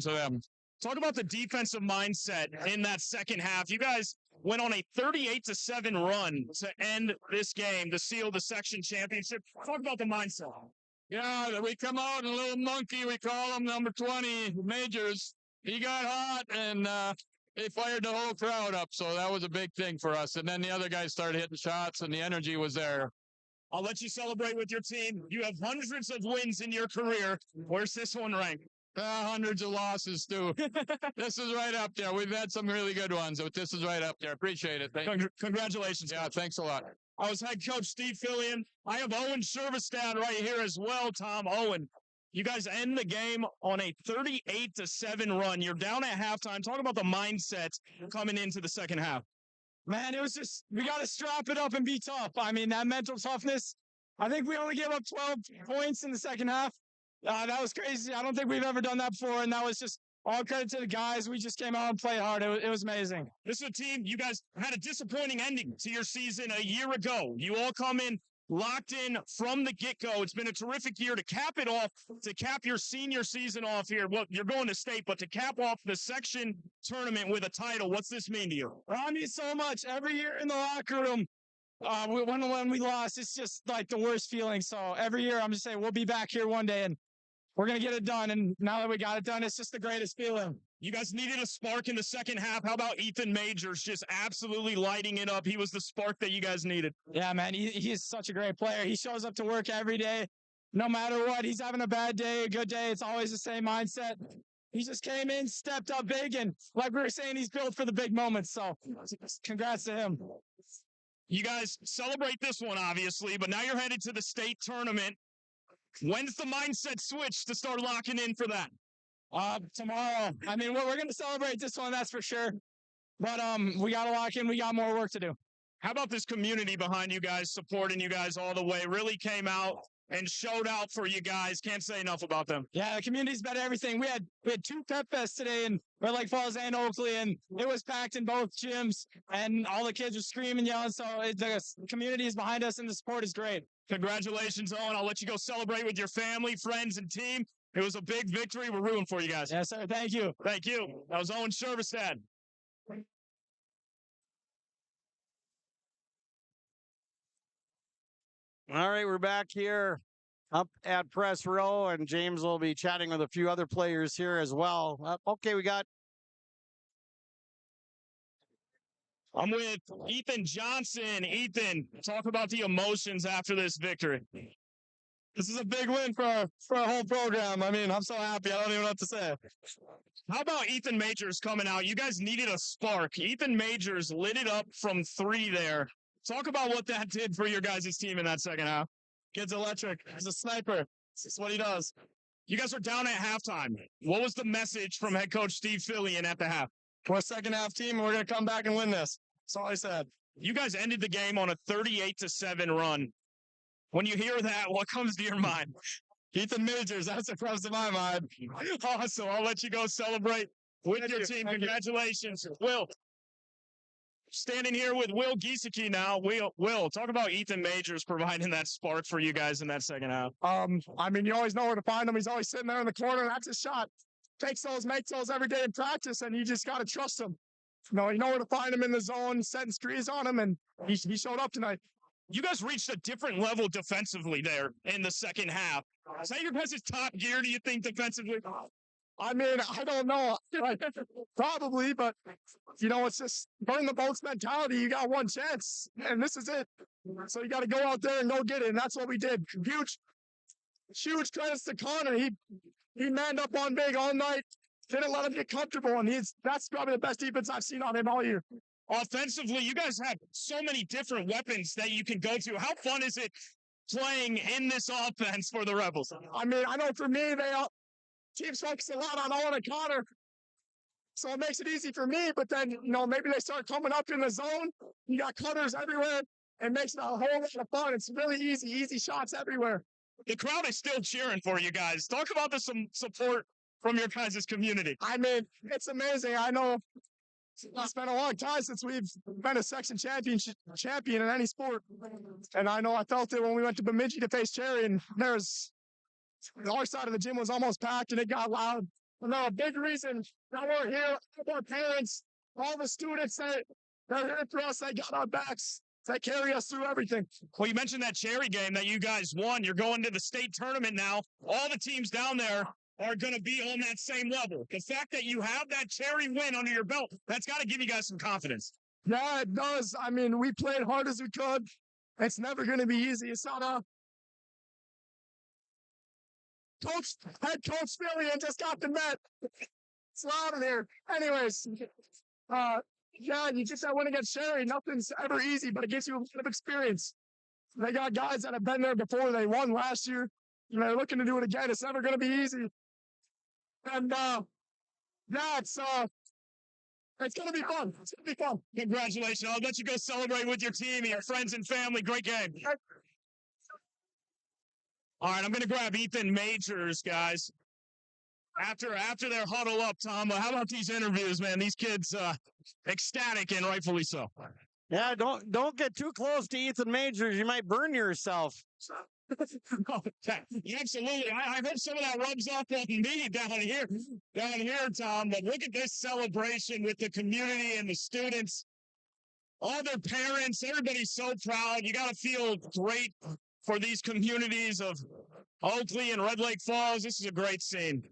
to them. Talk about the defensive mindset in that second half. You guys went on a 38-7 run to end this game to seal the section championship. Talk about the mindset. Yeah, we come out and a little monkey, we call him number 20, Majors. He got hot and they fired the whole crowd up. So that was a big thing for us. And then the other guys started hitting shots and the energy was there. I'll let you celebrate with your team. You have hundreds of wins in your career. Where's this one ranked? Hundreds of losses, too. This is right up there. We've had some really good ones, but this is right up there. Appreciate it. Congratulations. Yeah, thanks a lot. I was head coach Steve Fillian. I have Owen Servistad right here as well, Tom. Owen, you guys end the game on a 38-7 run. You're down at halftime. Talk about the mindset coming into the second half. Man, it was just, we got to strap it up and be tough. I mean, that mental toughness, I think we only gave up 12 points in the second half. That was crazy. I don't think we've ever done that before, and that was just all credit to the guys. We just came out and played hard. It was amazing. This is a team, you guys had a disappointing ending to your season a year ago. You all come in locked in from the get-go. It's been a terrific year to cap it off, to cap your senior season off here. Well, you're going to state, but to cap off the section tournament with a title, what's this mean to you? Well, I mean so much. Every year in the locker room, when we lost, it's just like the worst feeling. So every year I'm just saying we'll be back here one day and we're going to get it done, and now that we got it done, it's just the greatest feeling. You guys needed a spark in the second half. How about Ethan Majors just absolutely lighting it up? He was the spark that you guys needed. Yeah, man, he's such a great player. He shows up to work every day, no matter what. He's having a bad day, a good day. It's always the same mindset. He just came in, stepped up big, and like we were saying, he's built for the big moments, so congrats to him. You guys celebrate this one, obviously, but now you're headed to the state tournament. When's the mindset switch to start locking in for that? Tomorrow. I mean, we're going to celebrate this one, that's for sure. But we got to lock in. We got more work to do. How about this community behind you guys, supporting you guys all the way? Really came out and showed out for you guys. Can't say enough about them. Yeah, the community's been everything. We had 2 pep fests today in Red Lake Falls and Oakley, and it was packed in both gyms, and all the kids were screaming, yelling. So the community is behind us, and the support is great. Congratulations, Owen. I'll let you go celebrate with your family, friends, and team. It was a big victory. We're rooting for you guys. Yes, sir. Thank you. Thank you. That was Owen Servistad. All right, we're back here up at Press Row, and James will be chatting with a few other players here as well. Okay, I'm with Ethan Johnson. Ethan, talk about the emotions after this victory. This is a big win for our whole program. I mean, I'm so happy. I don't even know what to say. How about Ethan Majors coming out? You guys needed a spark. Ethan Majors lit it up from 3 there. Talk about what that did for your guys' team in that second half. Kid's electric. He's a sniper. This is what he does. You guys were down at halftime. What was the message from head coach Steve Fillian at the half? We're a second half team, and we're going to come back and win this. That's all I said. You guys ended the game on a 38-7 run. When you hear that, what comes to your mind? Ethan Majors, that's what comes to my mind. Awesome. I'll let you go celebrate with your team. Congratulations. Will, standing here with Will Giesecke now. Will, talk about Ethan Majors providing that spark for you guys in that second half. I mean, you always know where to find him. He's always sitting there in the corner. That's his shot. Makes those every day in practice, and you just got to trust him. You know where to find him in the zone, setting screens on him, and he showed up tonight. You guys reached a different level defensively there in the second half. Is that your guys' top gear, do you think, defensively? I mean, I don't know. Probably, but, it's just burn the boats mentality. You got one chance, and this is it. So you got to go out there and go get it, and that's what we did. Huge credits to Connor. He manned up on big all night, didn't let him get comfortable, and that's probably the best defense I've seen on him all year. Offensively, you guys have so many different weapons that you can go to. How fun is it playing in this offense for the Rebels? I mean, I know for me, teams focus a lot on Owen and Connor, so it makes it easy for me. But then, maybe they start coming up in the zone. You got cutters everywhere. It makes it a whole lot of fun. It's really easy shots everywhere. The crowd is still cheering for you guys. Talk about some support from your guys' community. I mean, it's amazing. I know it's been a long time since we've been a section champion in any sport. And I know I felt it when we went to Bemidji to face Cherry, and our side of the gym was almost packed, and it got loud. And a big reason that we're here, our parents, all the students they're here for us. They got our backs. They carry us through everything. Well, you mentioned that Cherry game that you guys won. You're going to the state tournament now. All the teams down there are going to be on that same level. The fact that you have that Cherry win under your belt, that's got to give you guys some confidence. Yeah, it does. I mean, we played hard as we could. It's never going to be easy. It's not head coach Fillian just got the net. It's loud in here. Anyways, you just that win against Cherry. Nothing's ever easy, but it gives you a lot of experience. They got guys that have been there before. They won last year. They're looking to do it again. It's never going to be easy. And it's going to be fun. It's going to be fun. Congratulations. I'll let you go celebrate with your team and your friends and family. Great game. All right, I'm going to grab Ethan Majors, guys. After their huddle up, Tom, how about these interviews, man? These kids ecstatic, and rightfully so. Yeah, don't get too close to Ethan Majors. You might burn yourself. Absolutely. I hope some of that rubs off on me down here, Tom. But look at this celebration with the community and the students, all their parents. Everybody's so proud. You got to feel great for these communities of Oakley and Red Lake Falls. This is a great scene.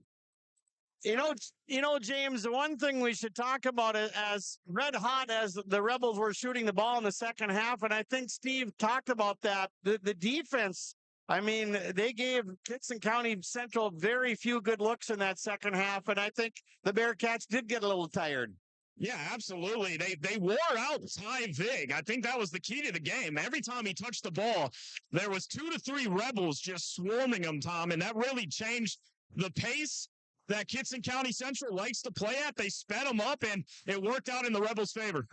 You know, James, the one thing we should talk about is as red hot as the Rebels were shooting the ball in the second half, and I think Steve talked about that. The defense, I mean, they gave Kittson County Central very few good looks in that second half, and I think the Bearcats did get a little tired. Yeah, absolutely. They wore out Ty Vig. I think that was the key to the game. Every time he touched the ball, there was 2 to 3 Rebels just swarming him, Tom, and that really changed the pace that Kittson County Central likes to play at. They sped them up, and it worked out in the Rebels' favor.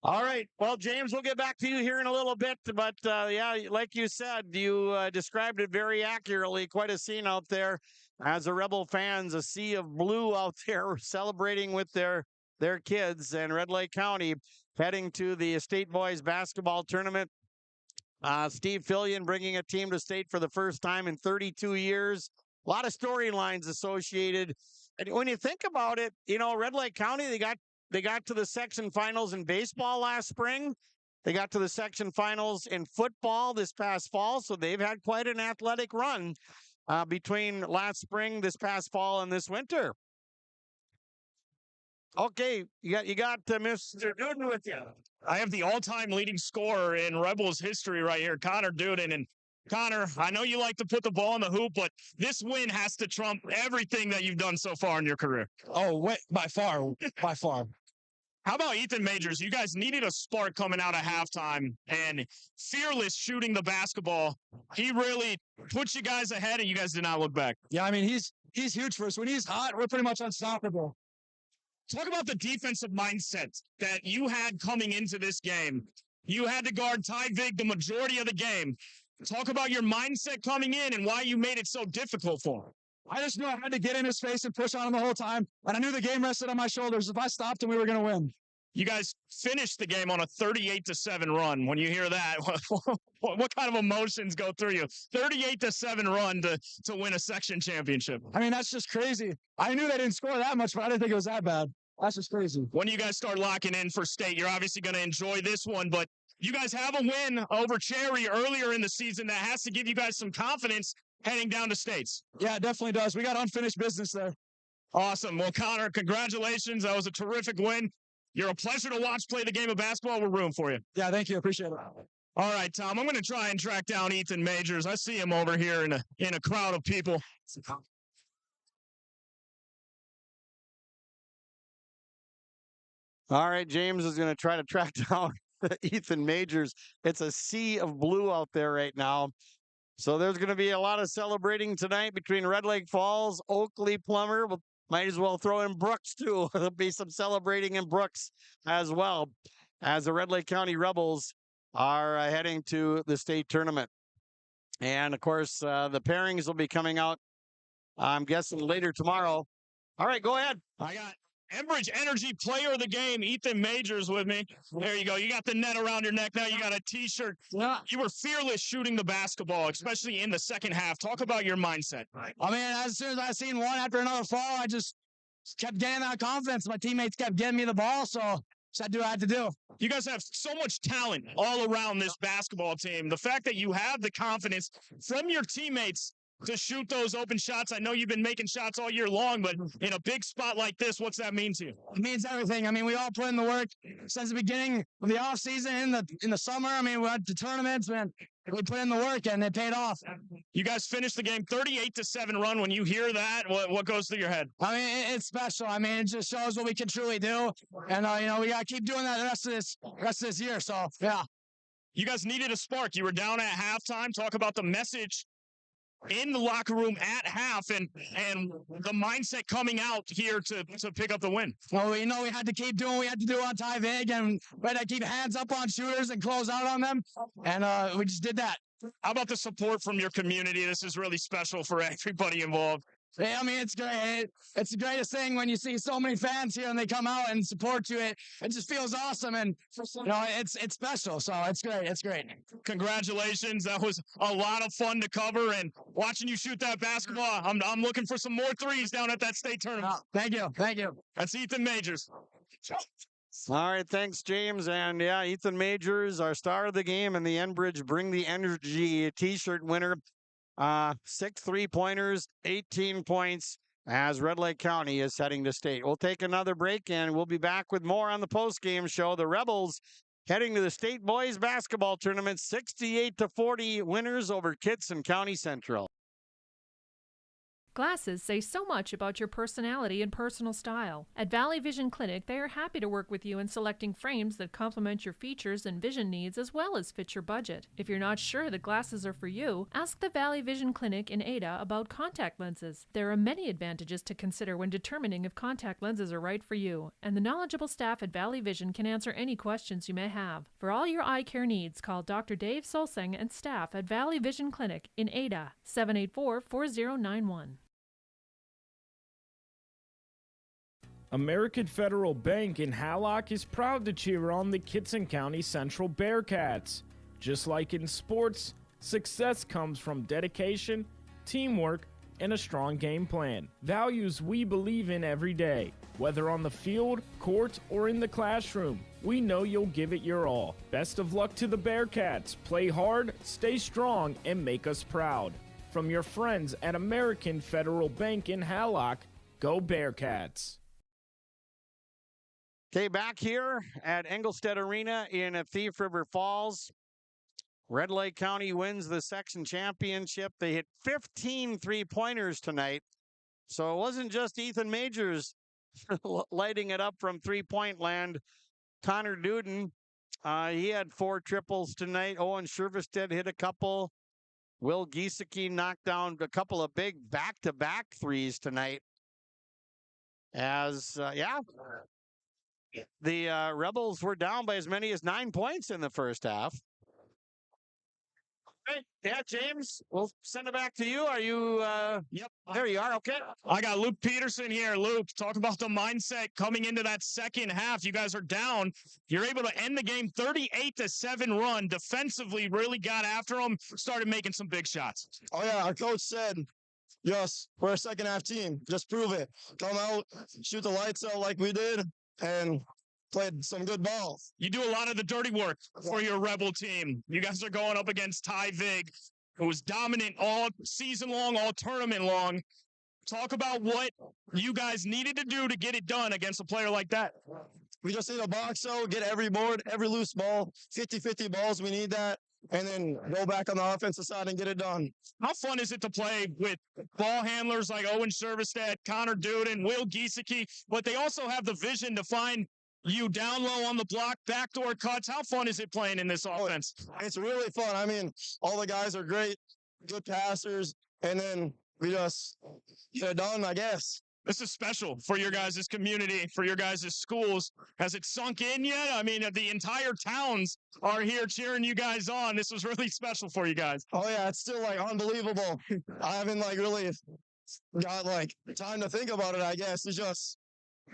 All right. Well, James, we'll get back to you here in a little bit. But, yeah, like you said, you described it very accurately. Quite a scene out there. As the Rebel fans, a sea of blue out there celebrating with their kids. And Red Lake County heading to the State Boys Basketball Tournament. Steve Fillian bringing a team to state for the first time in 32 years. A lot of storylines associated. And when you think about it, Red Lake County, they got to the section finals in baseball last spring. They got to the section finals in football this past fall. So they've had quite an athletic run between last spring, this past fall, and this winter. Okay, you got Mr. Duden with you. I have the all-time leading scorer in Rebels history right here, Connor Duden, and Connor, I know you like to put the ball in the hoop, but this win has to trump everything that you've done so far in your career. Oh, by far, by far. How about Ethan Majors? You guys needed a spark coming out of halftime, and fearless shooting the basketball. He really put you guys ahead, and you guys did not look back. Yeah, I mean, he's huge for us. When he's hot, we're pretty much unstoppable. Talk about the defensive mindset that you had coming into this game. You had to guard Ty Vig the majority of the game. Talk about your mindset coming in and why you made it so difficult for him. I just knew I had to get in his face and push on him the whole time, and I knew the game rested on my shoulders. If I stopped him, we were going to win. You guys finished the game on a 38-7 run. When you hear that, what kind of emotions go through you? 38-7 run to win a section championship. I mean, that's just crazy. I knew they didn't score that much, but I didn't think it was that bad. That's just crazy. When you guys start locking in for state, you're obviously going to enjoy this one, but you guys have a win over Cherry earlier in the season that has to give you guys some confidence heading down to states. Yeah, it definitely does. We got unfinished business there. Awesome. Well, Connor, congratulations. That was a terrific win. You're a pleasure to watch play the game of basketball. We're rooting for you. Yeah, thank you. Appreciate it. All right, Tom, I'm going to try and track down Ethan Majors. I see him over here in a crowd of people. All right, James is going to try to track down Ethan Majors. It's a sea of blue out there right now. So there's going to be a lot of celebrating tonight between Red Lake Falls, Oakley, Plummer. Might as well throw in Brooks, too. There'll be some celebrating in Brooks as well, as the Red Lake County Rebels are heading to the state tournament. And, of course, the pairings will be coming out, I'm guessing, later tomorrow. All right, go ahead. I got Enbridge Energy Player of the Game, Ethan Majors, with me. There you go. You got the net around your neck now. You got a T-shirt. Yeah. You were fearless shooting the basketball, especially in the second half. Talk about your mindset. I mean, as soon as I seen one after another fall, I just kept getting that confidence. My teammates kept getting me the ball, so I do what I had to do. You guys have so much talent all around this basketball team. The fact that you have the confidence from your teammates to shoot those open shots. I know you've been making shots all year long, but in a big spot like this, what's that mean to you? It means everything. I mean, we all put in the work since the beginning of the off season in the summer. I mean, we went to tournaments, man. We put in the work and it paid off. You guys finished the game 38-7 run. When you hear that, what goes through your head? I mean, it's special. I mean, it just shows what we can truly do. And, we got to keep doing that the rest of this year. So, yeah. You guys needed a spark. You were down at halftime. Talk about the message in the locker room at half and the mindset coming out here to pick up the win. Well, we had to keep doing what we had to do on Ty Vig, and we had to keep hands up on shooters and close out on them, and we just did that. How about the support from your community? This is really special for everybody involved. Yeah, I mean, it's great. It's the greatest thing when you see so many fans here and they come out and support you. It just feels awesome, and it's special. So it's great. It's great. Congratulations. That was a lot of fun to cover, and watching you shoot that basketball, I'm looking for some more threes down at that state tournament. Thank you. Thank you. That's Ethan Majors. All right, thanks, James. And yeah, Ethan Majors, our star of the game, and the Enbridge Bring the Energy T-shirt winner. 6 3-pointers, 18 points as Red Lake County is heading to state. We'll take another break and we'll be back with more on the post-game show. The Rebels heading to the state boys basketball tournament, 68-40 winners over Kittson County Central. Glasses say so much about your personality and personal style. At Valley Vision Clinic, they are happy to work with you in selecting frames that complement your features and vision needs as well as fit your budget. If you're not sure that glasses are for you, ask the Valley Vision Clinic in Ada about contact lenses. There are many advantages to consider when determining if contact lenses are right for you, and the knowledgeable staff at Valley Vision can answer any questions you may have. For all your eye care needs, call Dr. Dave Solseng and staff at Valley Vision Clinic in Ada, 784-4091. American Federal Bank in Hallock is proud to cheer on the Kittson County Central Bearcats. Just like in sports, success comes from dedication, teamwork, and a strong game plan. Values we believe in every day, whether on the field, court, or in the classroom. We know you'll give it your all. Best of luck to the Bearcats. Play hard, stay strong, and make us proud. From your friends at American Federal Bank in Hallock, go Bearcats. Okay, back here at Engelstedt Arena in Thief River Falls. Red Lake County wins the section championship. They hit 15 3-pointers tonight. So it wasn't just Ethan Majors lighting it up from three-point land. Connor Duden, he had 4 triples tonight. Owen Shervestead hit a couple. Will Giesecke knocked down a couple of big back-to-back threes tonight. The Rebels were down by as many as 9 points in the first half. Hey, yeah, James, we'll send it back to you. Are you, Yep. There you are, okay. I got Luke Peterson here. Luke, talk about the mindset coming into that second half. You guys are down. You're able to end the game 38-7 run. Defensively, really got after them, started making some big shots. Oh, yeah, our coach said, yes, we're a second half team. Just prove it. Come out, shoot the lights out like we did, and played some good ball. You do a lot of the dirty work for your Rebel team. You guys are going up against Ty Vig, who was dominant all season long, all tournament long. Talk about what you guys needed to do to get it done against a player like that. We just need a box out, get every board, every loose ball, 50-50 balls. We need that. And then go back on the offensive side and get it done. How fun is it to play with ball handlers like Owen Shervestead, Connor Duden, Will Giesecke, but they also have the vision to find you down low on the block, backdoor cuts. How fun is it playing in this offense? It's really fun. I mean, all the guys are great, good passers, and then we just get it done, I guess. This is special for your guys' community, for your guys' schools. Has it sunk in yet? I mean, the entire towns are here cheering you guys on. This was really special for you guys. Oh, yeah, it's still, unbelievable. I haven't, really got, time to think about it, I guess. It's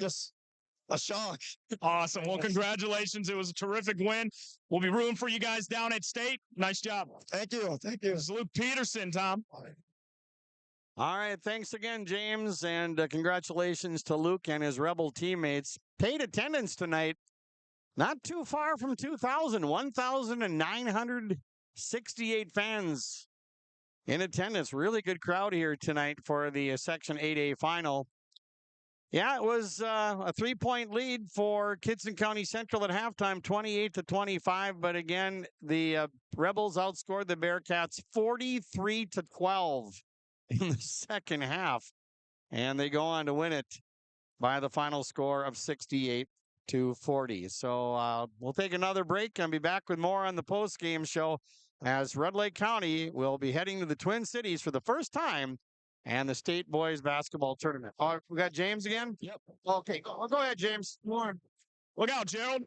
just a shock. Awesome. Well, congratulations. It was a terrific win. We'll be rooting for you guys down at state. Nice job. Thank you. Thank you. This is Luke Peterson, Tom. All right, thanks again, James, and congratulations to Luke and his Rebel teammates. Paid attendance tonight, not too far from 2,000, 1,968 fans in attendance. Really good crowd here tonight for the Section 8A final. Yeah, it was a 3-point lead for Kittson County Central at halftime, 28-25. But again, the Rebels outscored the Bearcats 43-12 in the second half. And they go on to win it by the final score of 68-40. So we'll take another break and be back with more on the post-game show as Red Lake County will be heading to the Twin Cities for the first time and the state boys basketball tournament. Oh, we got James again? Yep. Okay, go ahead, James. Look out, Gerald.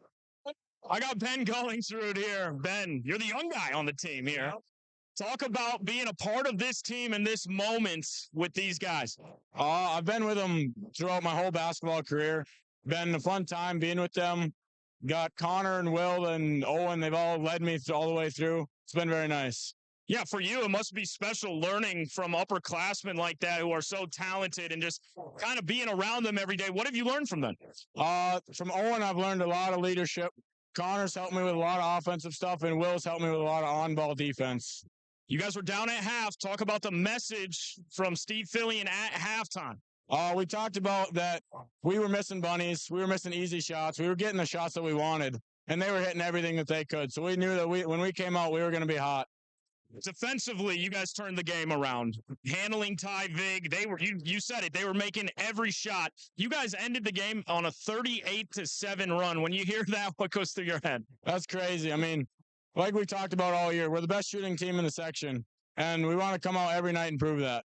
I got Ben Gullingsrud here. Ben, you're the young guy on the team here. Talk about being a part of this team and this moment with these guys. I've been with them throughout my whole basketball career. Been a fun time being with them. Got Connor and Will and Owen. They've all led me all the way through. It's been very nice. Yeah, for you, it must be special learning from upperclassmen like that who are so talented and just kind of being around them every day. What have you learned from them? From Owen, I've learned a lot of leadership. Connor's helped me with a lot of offensive stuff, and Will's helped me with a lot of on-ball defense. You guys were down at half. Talk about the message from Steve Fillian at halftime. We talked about that we were missing bunnies. We were missing easy shots. We were getting the shots that we wanted, and they were hitting everything that they could. So we knew that when we came out, we were going to be hot. Defensively, you guys turned the game around. Handling Ty Vig, you said it, they were making every shot. You guys ended the game on a 38-7 run. When you hear that, what goes through your head? That's crazy. I mean, like we talked about all year, we're the best shooting team in the section, and we want to come out every night and prove that.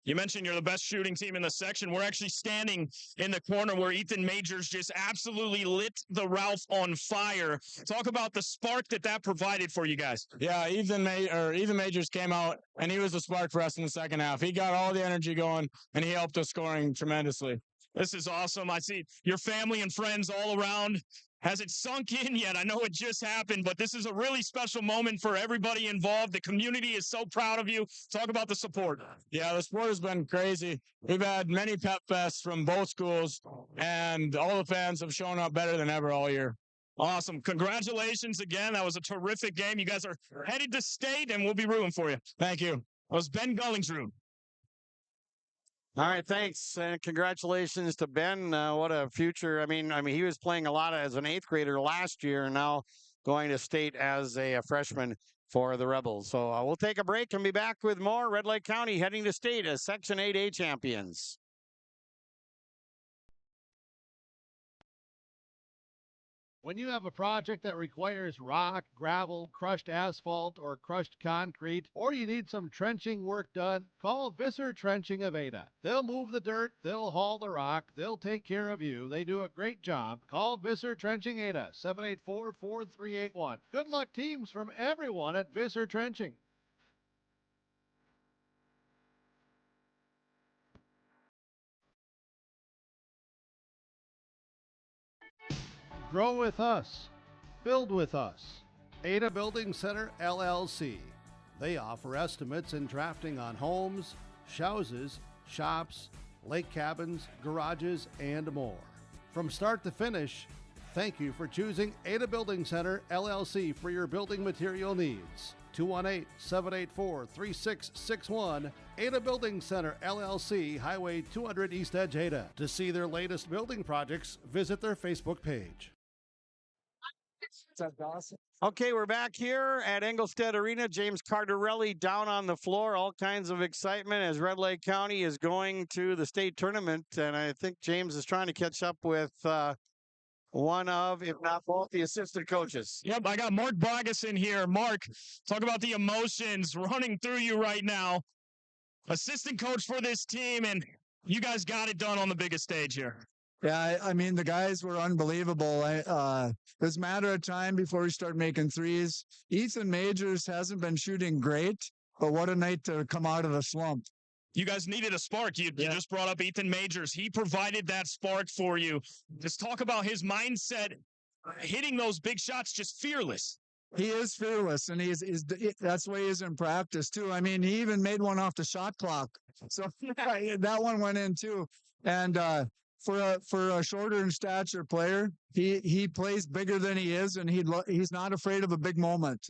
You mentioned you're the best shooting team in the section. We're actually standing in the corner where Ethan Majors just absolutely lit the Ralph on fire. Talk about the spark that provided for you guys. Yeah, Ethan Majors came out, and he was the spark for us in the second half. He got all the energy going, and he helped us scoring tremendously. This is awesome. I see your family and friends all around. Has it sunk in yet? I know it just happened, but this is a really special moment for everybody involved. The community is so proud of you. Talk about the support. Yeah, the support has been crazy. We've had many pep fests from both schools, and all the fans have shown up better than ever all year. Awesome. Congratulations again. That was a terrific game. You guys are headed to state, and we'll be rooting for you. Thank you. That was Ben Gullingsrud. All right, thanks, and congratulations to Ben. What a future! I mean, he was playing a lot as an 8th grader last year, and now going to state as a freshman. for the Rebels. So we'll take a break and be back with more. Red Lake County heading to state as Section 8A champions. When you have a project that requires rock, gravel, crushed asphalt, or crushed concrete, or you need some trenching work done, call Visser Trenching of Ada. They'll move the dirt, they'll haul the rock, they'll take care of you. They do a great job. Call Visser Trenching Ada, 784-4381. Good luck, teams, from everyone at Visser Trenching. Grow with us. Build with us. Ada Building Center, LLC. They offer estimates and drafting on homes, houses, shops, lake cabins, garages, and more. From start to finish, thank you for choosing Ada Building Center, LLC for your building material needs. 218-784-3661, Ada Building Center, LLC, Highway 200 East Edge, Ada. To see their latest building projects, visit their Facebook page. Okay, we're back here at Engelstead Arena. James Cardarelli down on the floor. All kinds of excitement as Red Lake County is going to the state tournament. And I think James is trying to catch up with one of, if not both, the assistant coaches. Yep, I got Mark Bogason here. Mark, talk about the emotions running through you right now. Assistant coach for this team, and you guys got it done on the biggest stage here. Yeah, I mean, the guys were unbelievable. It was a matter of time before we start making threes. Ethan Majors hasn't been shooting great, but what a night to come out of the slump. You guys needed a spark. You just brought up Ethan Majors. He provided that spark for you. Just talk about his mindset, hitting those big shots, just fearless. He is fearless, and that's the way he is in practice, too. I mean, he even made one off the shot clock. So that one went in, too. And for a shorter in stature player, he plays bigger than he is, and he's not afraid of a big moment.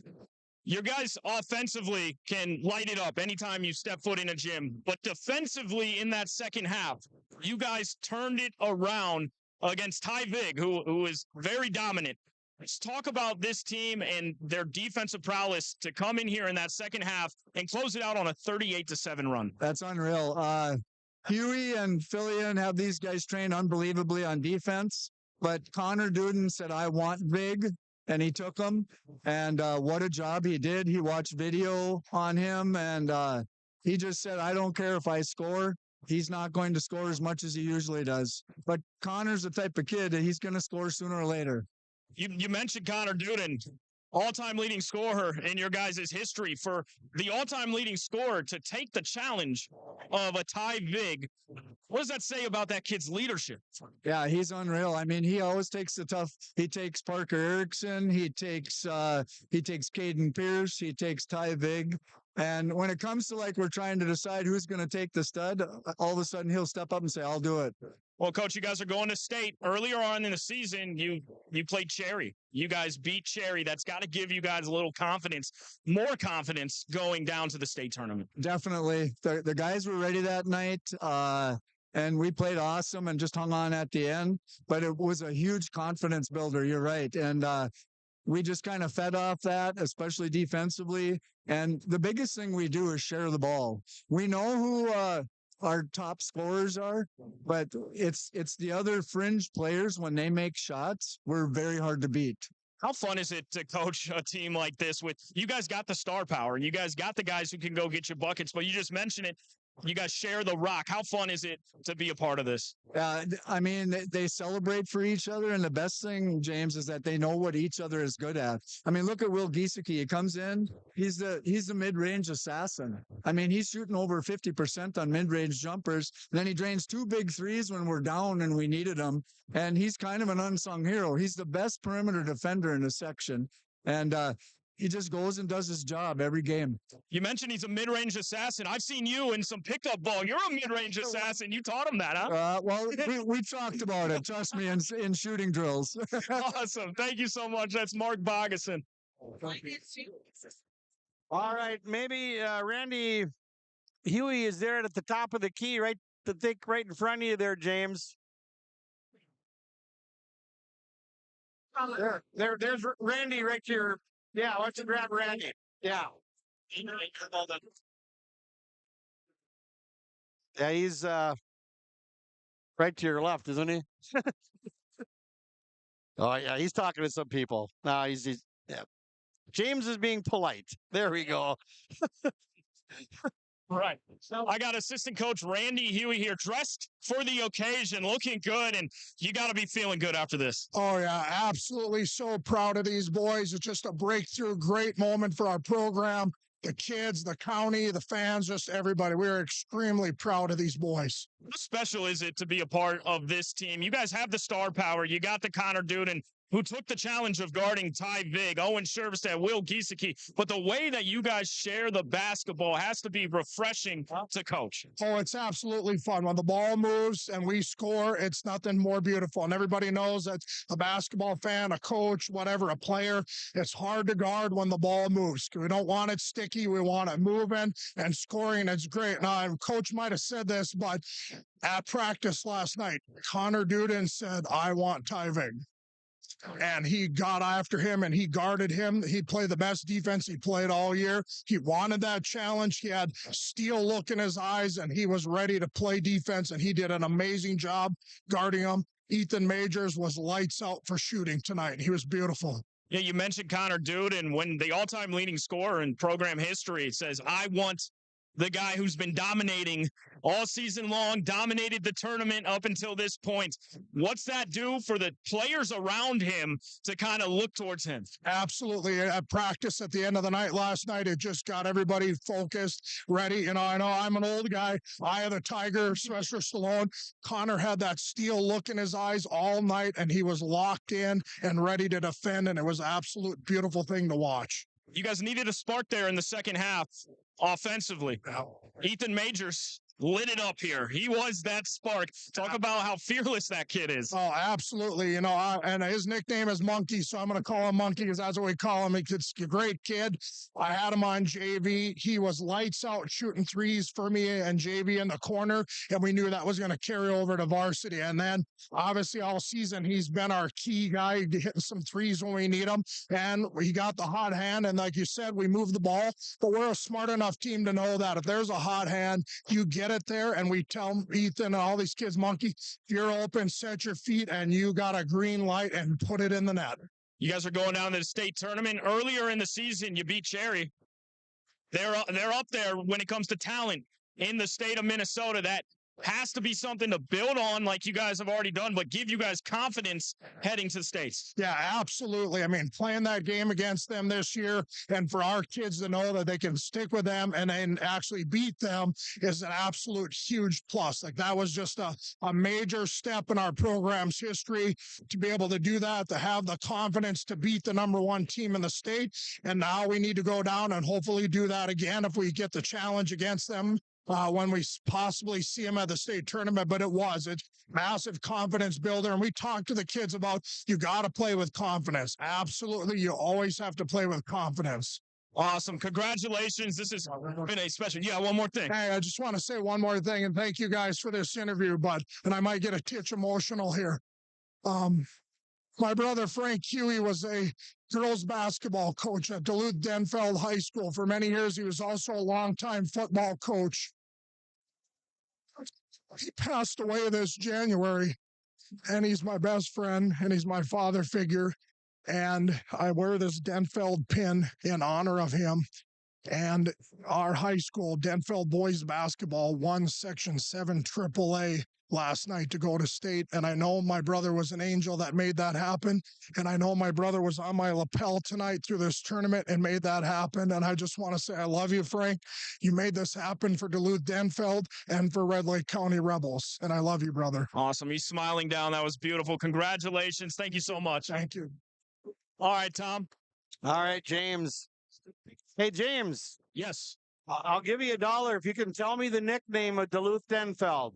Your guys offensively can light it up anytime you step foot in a gym, but defensively in that second half, you guys turned it around against Ty Vig, who is very dominant. Let's talk about this team and their defensive prowess to come in here in that second half and close it out on a 38-7 run. That's unreal. Huey and Fillian have these guys trained unbelievably on defense, but Connor Duden said, I want Vig, and he took him, and what a job he did. He watched video on him, and he just said, I don't care if I score. He's not going to score as much as he usually does. But Connor's the type of kid that he's going to score sooner or later. You mentioned Connor Duden, all-time leading scorer in your guys' history. For the all-time leading scorer to take the challenge of a Ty Vig, what does that say about that kid's leadership? Yeah, he's unreal. I mean, he always takes the tough. He takes Parker Erickson. He takes Caden Pierce. He takes Ty Vig. And when it comes to like we're trying to decide who's going to take the stud, all of a sudden he'll step up and say, I'll do it. Well, Coach, you guys are going to state. Earlier on in the season, you played Cherry. You guys beat Cherry. That's got to give you guys a little confidence, more confidence going down to the state tournament. Definitely. The guys were ready that night, and we played awesome and just hung on at the end. But it was a huge confidence builder. You're right. And we just kind of fed off that, especially defensively. And the biggest thing we do is share the ball. We know who our top scorers are, but it's the other fringe players. When they make shots, we're very hard to beat. How fun is it to coach a team like this with you guys got the star power and you guys got the guys who can go get you buckets, but you just mentioned it. You guys share the rock. How fun is it to be a part of this? I mean, they celebrate for each other. And the best thing, James, is that they know what each other is good at. I mean, look at Will Giesecke. He comes in. He's the mid-range assassin. I mean, he's shooting over 50% on mid-range jumpers. Then he drains 2 big threes when we're down and we needed him. And he's kind of an unsung hero. He's the best perimeter defender in the section. And he just goes and does his job every game. You mentioned he's a mid-range assassin. I've seen you in some pickup ball. You're a mid-range assassin. You taught him that, huh? Well, we talked about it. Trust me, in shooting drills. Awesome. Thank you so much. That's Mark Bogason. All right. Maybe Randy Huey is there at the top of the key, right in front of you there, James. There's Randy right here. Yeah, why don't you grab Randy? Yeah. Yeah, he's right to your left, isn't he? Oh, yeah, he's talking to some people. No, he's yeah. James is being polite. There we go. Right. I got assistant coach Randy Huey here, dressed for the occasion, looking good, and you got to be feeling good after this. Oh, yeah, absolutely so proud of these boys. It's just a breakthrough, great moment for our program, the kids, the county, the fans, just everybody. We're extremely proud of these boys. How special is it to be a part of this team? You guys have the star power. You got the Connor Duden, who took the challenge of guarding Ty Vig, Owen Shervestedt, Will Giesecke. But the way that you guys share the basketball has to be refreshing to coach. Oh, it's absolutely fun. When the ball moves and we score, it's nothing more beautiful. And everybody knows that a basketball fan, a coach, whatever, a player, it's hard to guard when the ball moves. We don't want it sticky. We want it moving and scoring. It's great. Now, Coach might have said this, but at practice last night, Connor Duden said, I want Ty Vig. And he got after him and he guarded him. He played the best defense he played all year. He wanted that challenge. He had steel look in his eyes and he was ready to play defense, and he did an amazing job guarding him. Ethan Majors was lights out for shooting tonight. He was beautiful. Yeah, you mentioned Connor Duden. When the all-time leading scorer in program history says, I want the guy who's been dominating all season long, dominated the tournament up until this point. What's that do for the players around him to kind of look towards him? Absolutely. At practice at the end of the night last night, it just got everybody focused, ready. You know I'm an old guy. Eye of the Tiger, Sylvester Stallone. Connor had that steel look in his eyes all night, and he was locked in and ready to defend, and it was an absolute beautiful thing to watch. You guys needed a spark there in the second half offensively. Ethan Majors lit it up here. He was that spark. Talk about how fearless that kid is. Oh, absolutely. And his nickname is Monkey, so I'm going to call him Monkey because that's what we call him. He's a great kid. I had him on JV. He was lights out shooting threes for me and JV in the corner, and we knew that was going to carry over to varsity. And then, obviously, all season, he's been our key guy, hitting some threes when we need them. And he got the hot hand, and like you said, we moved the ball. But we're a smart enough team to know that if there's a hot hand, you get it there, and we tell Ethan and all these kids, Monkey, if you're open, set your feet, and you got a green light and put it in the net. You guys are going down to the state tournament. Earlier in the season, you beat Cherry. They're up there when it comes to talent in the state of Minnesota. That has to be something to build on, like you guys have already done, but give you guys confidence heading to the States. Yeah, absolutely. I mean, playing that game against them this year, and for our kids to know that they can stick with them and then actually beat them is an absolute huge plus. Like, that was just a major step in our program's history to be able to do that, to have the confidence to beat the number one team in the state. And now we need to go down and hopefully do that again if we get the challenge against them. When we possibly see them at the state tournament, but it's massive confidence builder. And we talk to the kids about, you got to play with confidence. Absolutely. You always have to play with confidence. Awesome. Congratulations. This has been a special. Yeah, one more thing. Hey, I just want to say one more thing, and thank you guys for this interview, and I might get a titch emotional here. My brother Frank Huey was a girls basketball coach at Duluth-Denfeld High School. For many years, he was also a longtime football coach. He passed away this January, and he's my best friend, and he's my father figure. And I wear this Denfeld pin in honor of him. And our high school, Denfeld boys basketball, won Section 7 AAA last night to go to state. And I know my brother was an angel that made that happen. And I know my brother was on my lapel tonight through this tournament and made that happen. And I just want to say, I love you, Frank. You made this happen for Duluth-Denfeld and for Red Lake County Rebels. And I love you, brother. Awesome. He's smiling down. That was beautiful. Congratulations. Thank you so much. Thank you. All right, Tom. All right, James. Hey, James. Yes. I'll give you $1 if you can tell me the nickname of Duluth-Denfeld.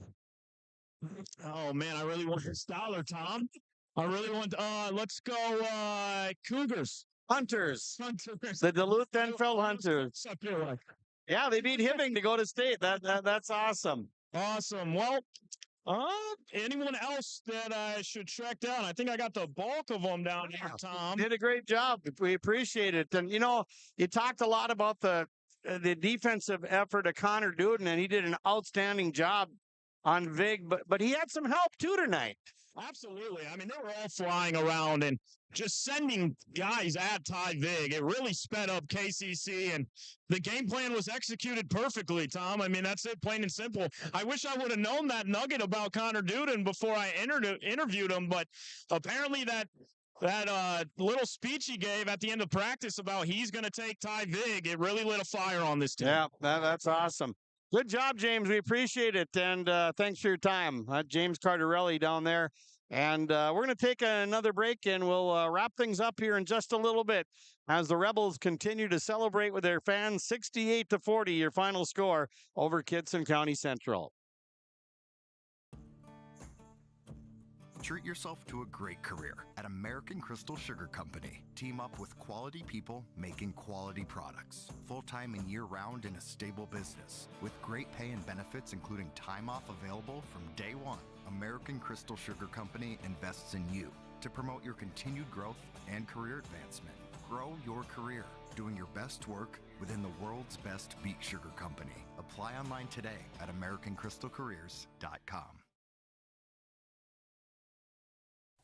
Oh, man, I really want this $1, Tom. I really want, let's go, Cougars. Hunters. The Duluth-Denfeld Hunters. Yeah, they beat Hibbing to go to state. That's awesome. Awesome. Well, Anyone else that I should track down? I think I got the bulk of them down here, Tom. Did a great job. We appreciate it. And, you talked a lot about the defensive effort of Connor Duden, and he did an outstanding job on Vig, but he had some help too tonight. Absolutely. I mean, they were all flying around and just sending guys at Ty Vig. It really sped up KCC, and the game plan was executed perfectly, Tom. I mean, that's it, plain and simple. I wish I would have known that nugget about Connor Duden before I interviewed him, but apparently that little speech he gave at the end of practice about he's going to take Ty Vig, it really lit a fire on this team. Yeah, that's awesome. Good job, James. We appreciate it, and thanks for your time. James Cardarelli down there. And we're going to take another break, and we'll wrap things up here in just a little bit as the Rebels continue to celebrate with their fans. 68-40, your final score over Kittson County Central. Treat yourself to a great career at American Crystal Sugar Company. Team up with quality people making quality products. Full-time and year-round in a stable business. With great pay and benefits including time off available from day one. American Crystal Sugar Company invests in you to promote your continued growth and career advancement. Grow your career, doing your best work within the world's best beet sugar company. Apply online today at AmericanCrystalCareers.com.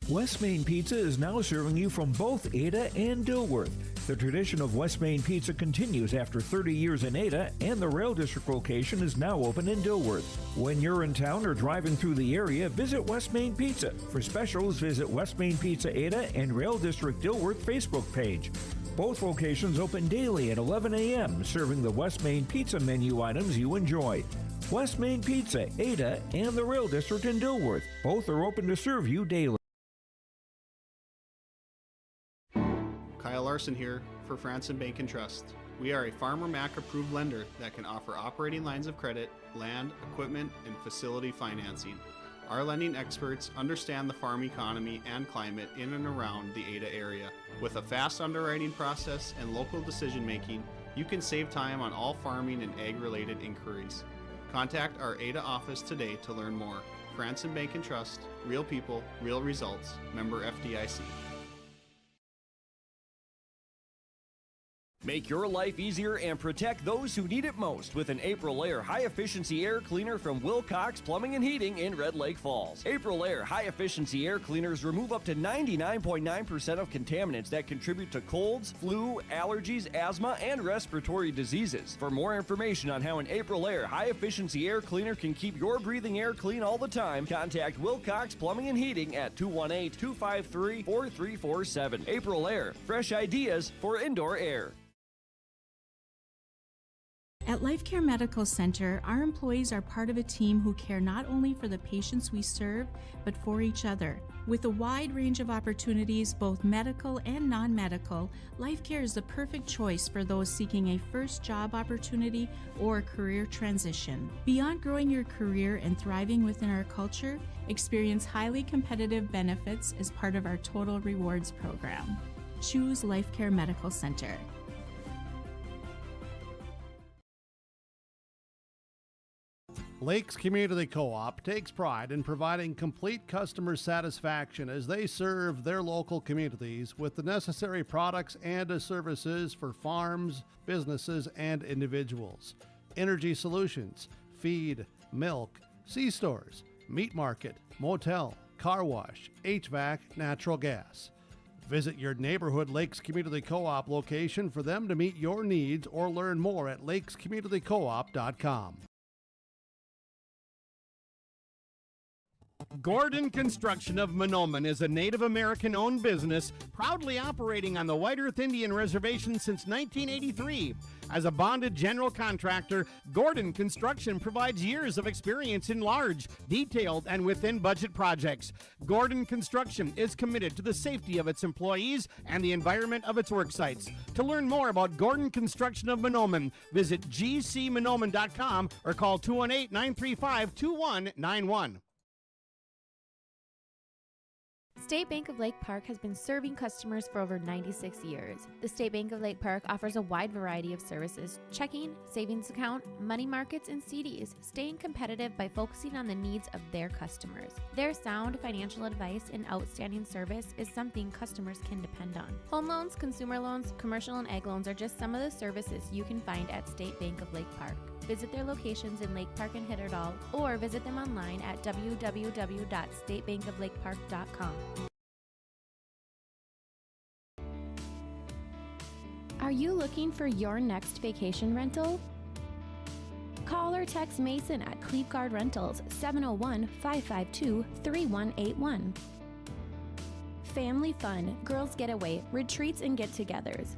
West Main Pizza is now serving you from both Ada and Dilworth. The tradition of West Main Pizza continues after 30 years in Ada, and the Rail District location is now open in Dilworth. When you're in town or driving through the area, visit West Main Pizza. For specials, visit West Main Pizza Ada and Rail District Dilworth Facebook page. Both locations open daily at 11 a.m., serving the West Main Pizza menu items you enjoy. West Main Pizza, Ada, and the Rail District in Dilworth. Both are open to serve you daily. Kyle Larson here for Franson Bank and Trust. We are a Farmer Mac approved lender that can offer operating lines of credit, land, equipment, and facility financing. Our lending experts understand the farm economy and climate in and around the Ada area. With a fast underwriting process and local decision making, you can save time on all farming and ag-related inquiries. Contact our Ada office today to learn more. Franson Bank and Trust, real people, real results. Member FDIC. Make your life easier and protect those who need it most with an April-Air high-efficiency air cleaner from Wilcox Plumbing and Heating in Red Lake Falls. April-Air high-efficiency air cleaners remove up to 99.9% of contaminants that contribute to colds, flu, allergies, asthma, and respiratory diseases. For more information on how an April-Air high-efficiency air cleaner can keep your breathing air clean all the time, contact Wilcox Plumbing and Heating at 218-253-4347. April-Air, fresh ideas for indoor air. At Life Care Medical Center, our employees are part of a team who care not only for the patients we serve, but for each other. With a wide range of opportunities, both medical and non-medical, Life Care is the perfect choice for those seeking a first job opportunity or career transition. Beyond growing your career and thriving within our culture, experience highly competitive benefits as part of our Total Rewards program. Choose Life Care Medical Center. Lakes Community Co-op takes pride in providing complete customer satisfaction as they serve their local communities with the necessary products and services for farms, businesses, and individuals. Energy solutions, feed, milk, C-stores, meat market, motel, car wash, HVAC, natural gas. Visit your neighborhood Lakes Community Co-op location for them to meet your needs or learn more at lakescommunitycoop.com. Gordon Construction of Mahnomen is a Native American-owned business proudly operating on the White Earth Indian Reservation since 1983. As a bonded general contractor, Gordon Construction provides years of experience in large, detailed, and within-budget projects. Gordon Construction is committed to the safety of its employees and the environment of its work sites. To learn more about Gordon Construction of Mahnomen, visit gcmahnomen.com or call 218-935-2191. State Bank of Lake Park has been serving customers for over 96 years. The State Bank of Lake Park offers a wide variety of services: checking, savings account, money markets, and CDs, staying competitive by focusing on the needs of their customers. Their sound financial advice and outstanding service is something customers can depend on. Home loans, consumer loans, commercial and ag loans are just some of the services you can find at State Bank of Lake Park. Visit their locations in Lake Park and Hitterdal, or visit them online at www.statebankoflakepark.com. Are you looking for your next vacation rental? Call or text Mason at Cleve Guard Rentals, 701-552-3181. Family fun, girls getaway, retreats, and get-togethers.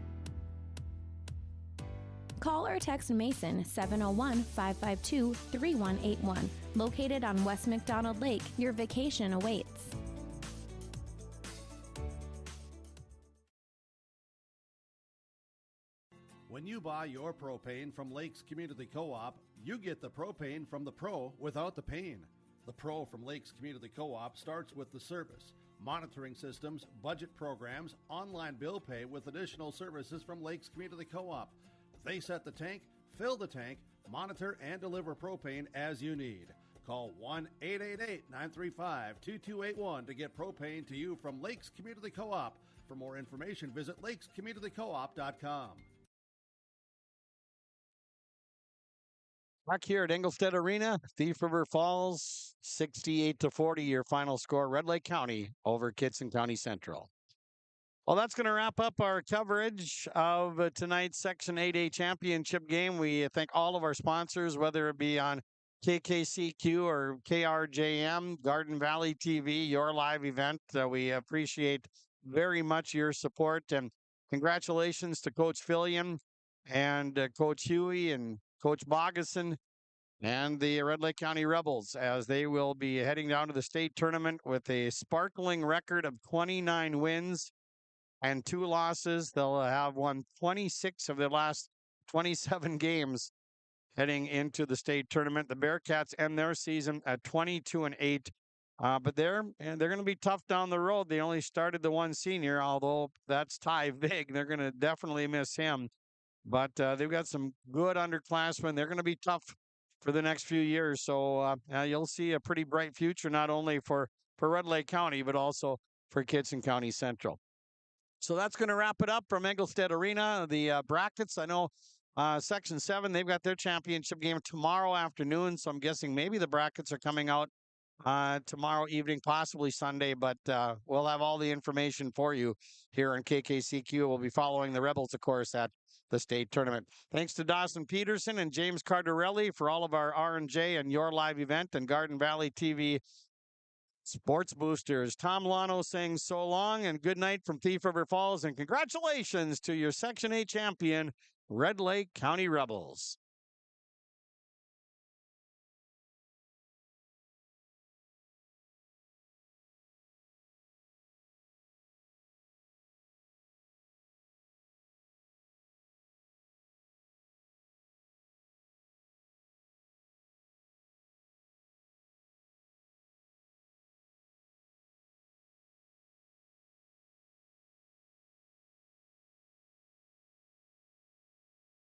Call or text Mason, 701-552-3181. Located on West McDonald Lake, your vacation awaits. When you buy your propane from Lakes Community Co-op, you get the propane from the pro without the pain. The pro from Lakes Community Co-op starts with the service, monitoring systems, budget programs, online bill pay with additional services from Lakes Community Co-op. They set the tank, fill the tank, monitor and deliver propane as you need. Call 1-888-935-2281 to get propane to you from Lakes Community Co-op. For more information, visit lakescommunitycoop.com. Back here at Engelstead Arena, Thief River Falls, 68-40, your final score. Red Lake County over Kittson County Central. Well, that's going to wrap up our coverage of tonight's Section 8A championship game. We thank all of our sponsors, whether it be on KKCQ or KRJM, Garden Valley TV, your live event. We appreciate very much your support, and congratulations to Coach Fillian and Coach Huey and Coach Bogason and the Red Lake County Rebels, as they will be heading down to the state tournament with a sparkling record of 29 wins and 2 losses. They'll have won 26 of their last 27 games heading into the state tournament. The Bearcats end their season at 22-8, but they're going to be tough down the road. They only started the one senior, although that's Ty Vig. They're going to definitely miss him. But they've got some good underclassmen. They're going to be tough for the next few years. So you'll see a pretty bright future, not only for Red Lake County, but also for Kittson County Central. So that's going to wrap it up from Engelstead Arena. The brackets, I know Section 7, they've got their championship game tomorrow afternoon. So I'm guessing maybe the brackets are coming out tomorrow evening, possibly Sunday. But we'll have all the information for you here on KKCQ. We'll be following the Rebels, of course, at the state tournament. Thanks to Dawson Peterson and James Cardarelli for all of our R&J and your live event, and Garden Valley TV Sports Boosters. Tom Lano saying so long and good night from Thief River Falls, and congratulations to your Section 8 champion, Red Lake County Rebels.